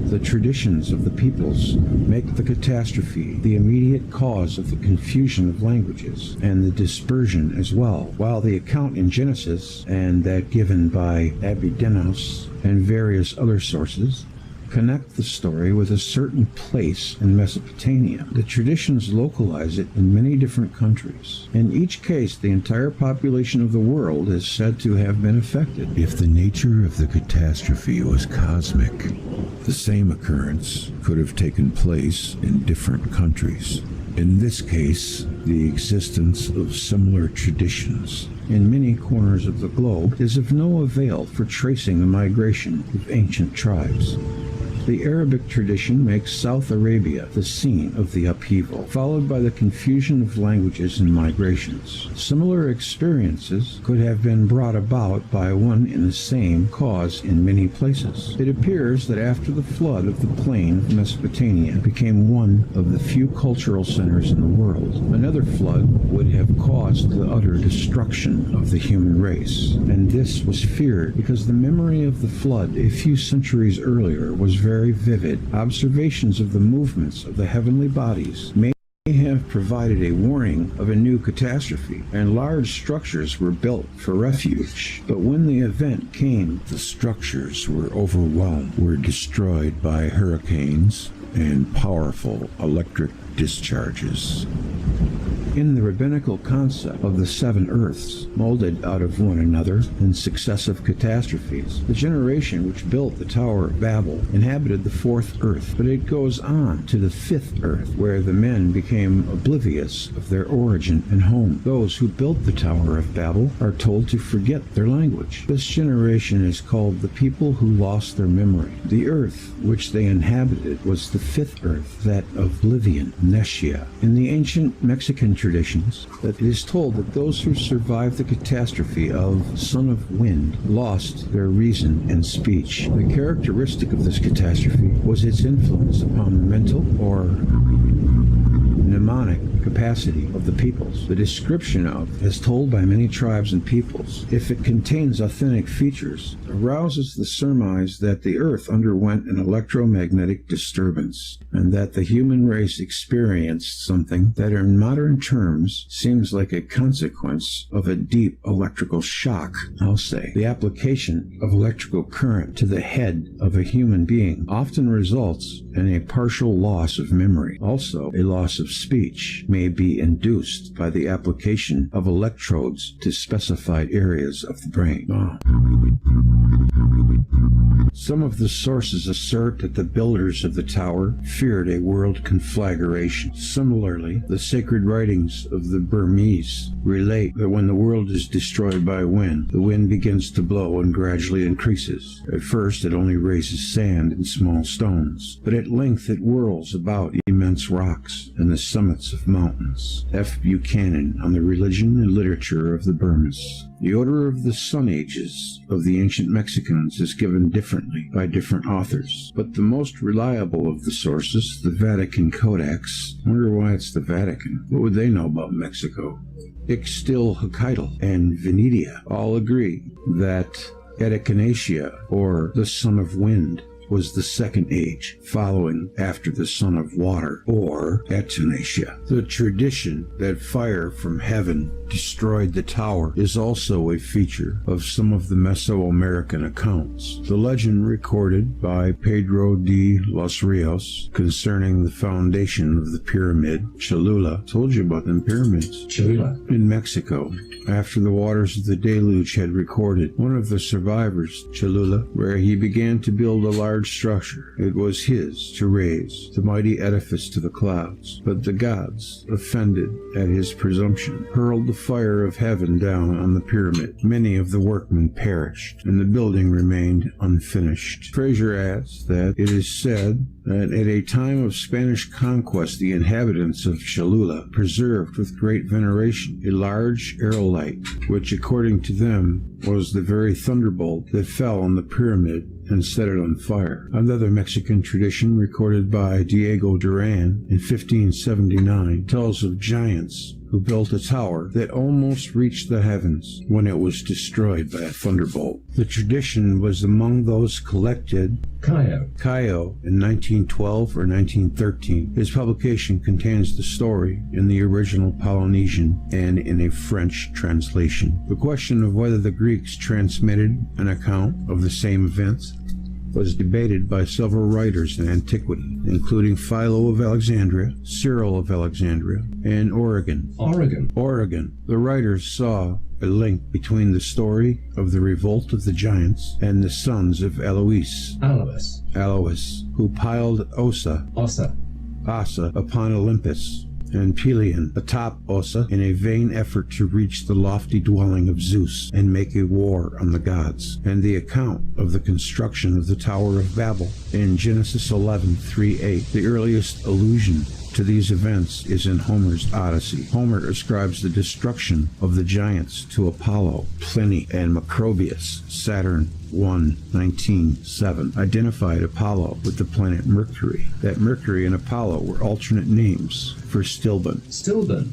The traditions of the peoples make the catastrophe the immediate cause of the confusion of languages and the dispersion as well, while the account in Genesis and that given by Abydos and various other sources connect the story with a certain place in Mesopotamia. The traditions localize it in many different countries. In each case, the entire population of the world is said to have been affected. If the nature of the catastrophe was cosmic, the same occurrence could have taken place in different countries. In this case, the existence of similar traditions in many corners of the globe is of no avail for tracing the migration of ancient tribes. The Arabic tradition makes South Arabia the scene of the upheaval, followed by the confusion of languages and migrations. Similar experiences could have been brought about by one and the same cause in many places. It appears that after the flood of the plain of Mesopotamia became one of the few cultural centers in the world, another flood would have caused the utter destruction of the human race. And this was feared because the memory of the flood a few centuries earlier was very vivid. Observations of the movements of the heavenly bodies may have provided a warning of a new catastrophe, and large structures were built for refuge. But when the event came, the structures were overwhelmed, were destroyed by hurricanes and powerful electric discharges. In the rabbinical concept of the seven earths, molded out of one another in successive catastrophes, the generation which built the Tower of Babel inhabited the fourth earth, but it goes on to the fifth earth, where the men became oblivious of their origin and home. Those who built the Tower of Babel are told to forget their language. This generation is called the people who lost their memory. The earth which they inhabited was the fifth earth, that of oblivion, Nesia. In the ancient Mexican traditions, that it is told that those who survived the catastrophe of Son of Wind lost their reason and speech. The characteristic of this catastrophe was its influence upon the mental or mnemonic capacity of the peoples. The description of, as told by many tribes and peoples, if it contains authentic features, arouses the surmise that the earth underwent an electromagnetic disturbance, and that the human race experienced something that in modern terms seems like a consequence of a deep electrical shock. I'll say the application of electrical current to the head of a human being often results in a partial loss of memory. Also, a loss of speech may be induced by the application of electrodes to specified areas of the brain. Some of the sources assert that the builders of the tower feared a world conflagration. Similarly, the sacred writings of the Burmese relate that when the world is destroyed by wind, the wind begins to blow and gradually increases. At first it only raises sand and small stones, but at length it whirls about immense rocks and the summits of mountains. F. Buchanan on the religion and literature of the Burmese. The order of the Sun Ages of the ancient Mexicans is given differently by different authors, but the most reliable of the sources, the Vatican Codex, I wonder why it's the Vatican. What would they know about Mexico? Ixtlilxochitl and Venetia all agree that Echinacea, or the Son of Wind, was the second age, following after the Son of Water, or Atlantis. The tradition that fire from heaven destroyed the tower is also a feature of some of the Mesoamerican accounts. The legend recorded by Pedro de los Rios concerning the foundation of the pyramid, Cholula, told you about them pyramids, Cholula, in Mexico, after the waters of the deluge had recorded one of the survivors, Cholula, where he began to build a large structure. It was his to raise the mighty edifice to the clouds, but the gods, offended at his presumption, hurled the fire of heaven down on the pyramid. Many of the workmen perished, and the building remained unfinished. Fraser adds that it is said that at a time of Spanish conquest the inhabitants of Cholula preserved with great veneration a large aerolite, which according to them was the very thunderbolt that fell on the pyramid and set it on fire. Another Mexican tradition recorded by Diego Duran in 1579 tells of giants who built a tower that almost reached the heavens when it was destroyed by a thunderbolt. The tradition was among those collected Cayo in 1912 or 1913. His publication contains the story in the original Polynesian and in a French translation. The question of whether the Greeks transmitted an account of the same events was debated by several writers in antiquity, including Philo of Alexandria, Cyril of Alexandria, and Origen. The writers saw a link between the story of the revolt of the giants and the sons of Alois, who piled Ossa upon Olympus, and Pelion atop Ossa in a vain effort to reach the lofty dwelling of Zeus and make a war on the gods, and the account of the construction of the Tower of Babel in Genesis 11:3-8. The earliest allusion to these events is in Homer's Odyssey. Homer ascribes the destruction of the giants to Apollo. Pliny and Macrobius, Saturn 1:19-7, identified Apollo with the planet Mercury. That Mercury and Apollo were alternate names for Stilben,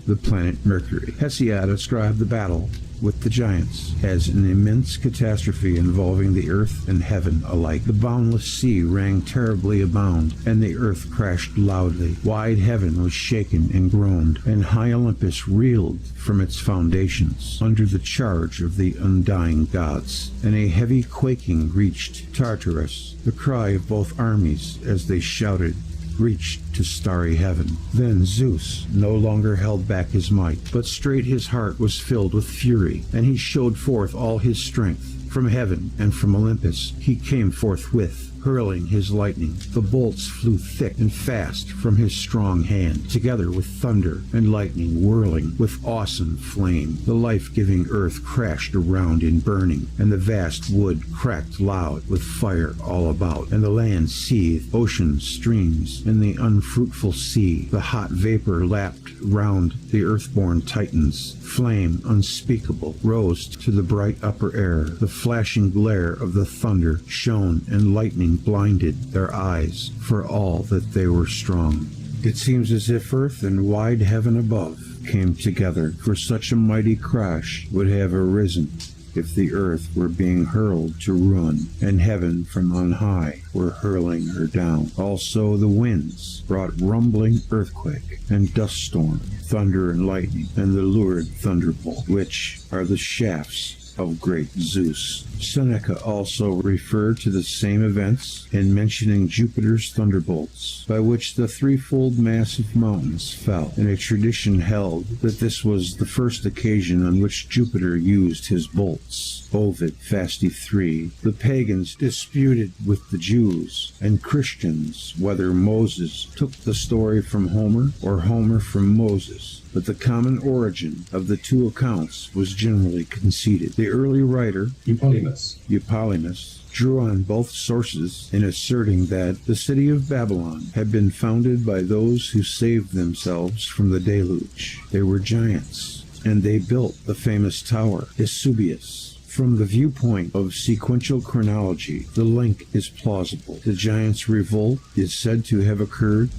the planet Mercury. Hesiod ascribed the battle with the giants as an immense catastrophe involving the earth and heaven alike. The boundless sea rang terribly abound, and the earth crashed loudly. Wide heaven was shaken and groaned, and high Olympus reeled from its foundations under the charge of the undying gods. And a heavy quaking reached Tartarus. The cry of both armies as they shouted reached to starry heaven. Then Zeus no longer held back his might, but straight his heart was filled with fury, and he showed forth all his strength. From heaven and from Olympus he came forthwith, hurling his lightning. The bolts flew thick and fast from his strong hand, together with thunder and lightning whirling with awesome flame. The life-giving earth crashed around in burning, and the vast wood cracked loud with fire all about, and the land seethed, oceans, streams, and the unfruitful sea. The hot vapor lapped round the earthborn titans. Flame unspeakable rose to the bright upper air. The flashing glare of the thunder shone, and lightning blinded their eyes, for all that they were strong. It seems as if earth and wide heaven above came together, for such a mighty crash would have arisen if the earth were being hurled to ruin, and heaven from on high were hurling her down. Also the winds brought rumbling earthquake and dust storm, thunder and lightning, and the lurid thunderbolt, which are the shafts of great Zeus, Seneca also referred to the same events in mentioning Jupiter's thunderbolts, by which the threefold mass of mountains fell, and a tradition held that this was the first occasion on which Jupiter used his bolts. Ovid, Fasti 3. The pagans disputed with the Jews and Christians whether Moses took the story from Homer or Homer from Moses, but the common origin of the two accounts was generally conceded. The early writer, Eupolemus, drew on both sources in asserting that the city of Babylon had been founded by those who saved themselves from the deluge. They were giants, and they built the famous tower, Vesuvius. From the viewpoint of sequential chronology, the link is plausible. The giants' revolt is said to have occurred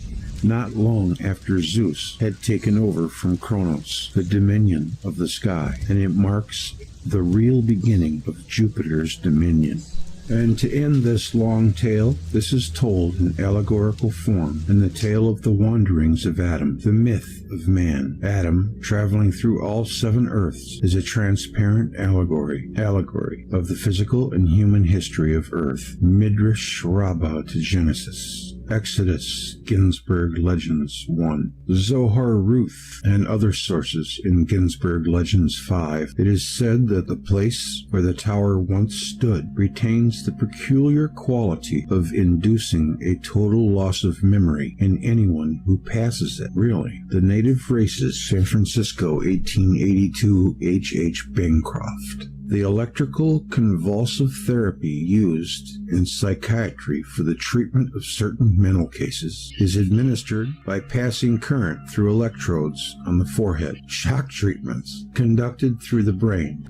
not long after Zeus had taken over from Kronos, the dominion of the sky, and it marks the real beginning of Jupiter's dominion. And to end this long tale, this is told in allegorical form in the tale of the wanderings of Adam, the myth of man. Adam, traveling through all 7 earths, is a transparent allegory of the physical and human history of Earth. Midrash Rabbah to Genesis. Exodus, Ginsburg Legends 1. Zohar Ruth and other sources in Ginsburg Legends 5. It is said that the place where the tower once stood retains the peculiar quality of inducing a total loss of memory in anyone who passes it. Really? The native races, San Francisco, 1882, H. Bancroft. The electrical convulsive therapy used in psychiatry for the treatment of certain mental cases is administered by passing current through electrodes on the forehead. Shock treatments conducted through the brain.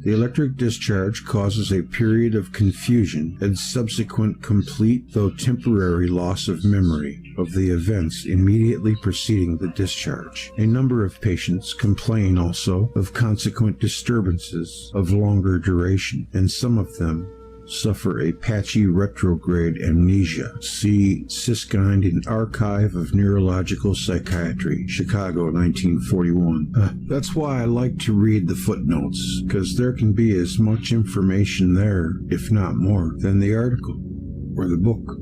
The electric discharge causes a period of confusion and subsequent complete, though temporary, loss of memory of the events immediately preceding the discharge. A number of patients complain also of consequent disturbances of longer duration, and some of them suffer a patchy retrograde amnesia. See Siskind in Archive of Neurological Psychiatry, Chicago, 1941. That's why I like to read the footnotes, because there can be as much information there, if not more, than the article or the book.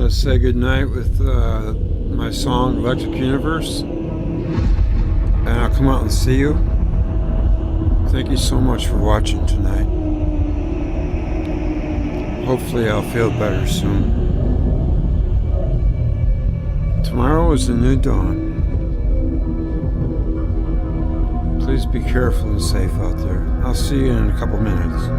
Say goodnight with my song Electric Universe, and I'll come out and see you. Thank you so much for watching tonight. Hopefully I'll feel better soon. Tomorrow is a new dawn. Please be careful and safe out there. I'll see you in a couple minutes.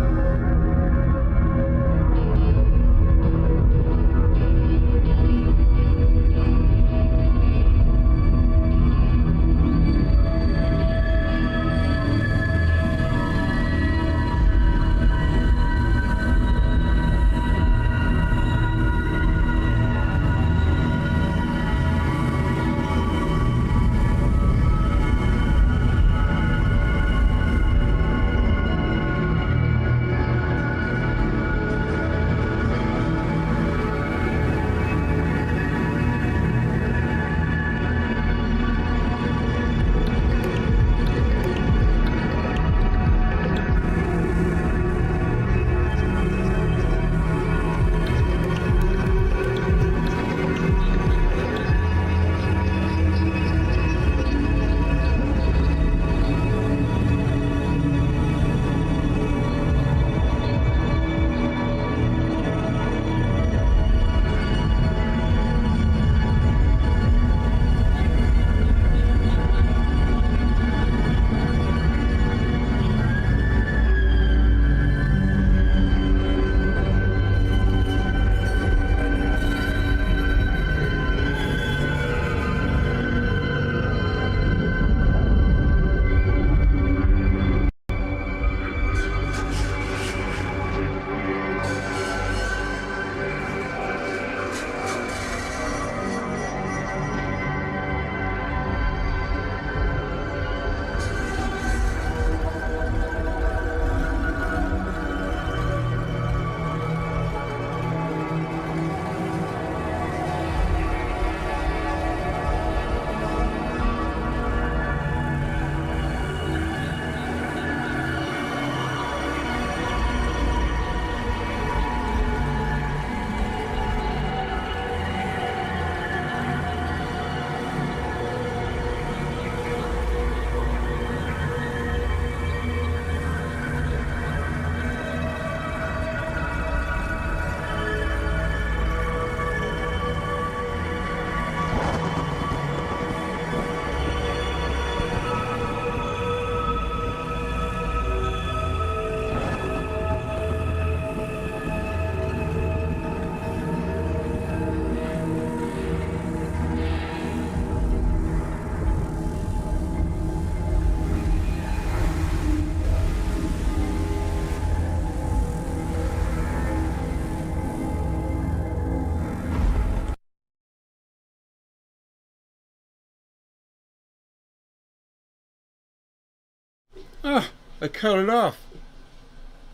Ah, I cut it off.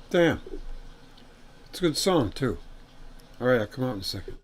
Damn. It's a good song, too. Alright, I'll come out in a second.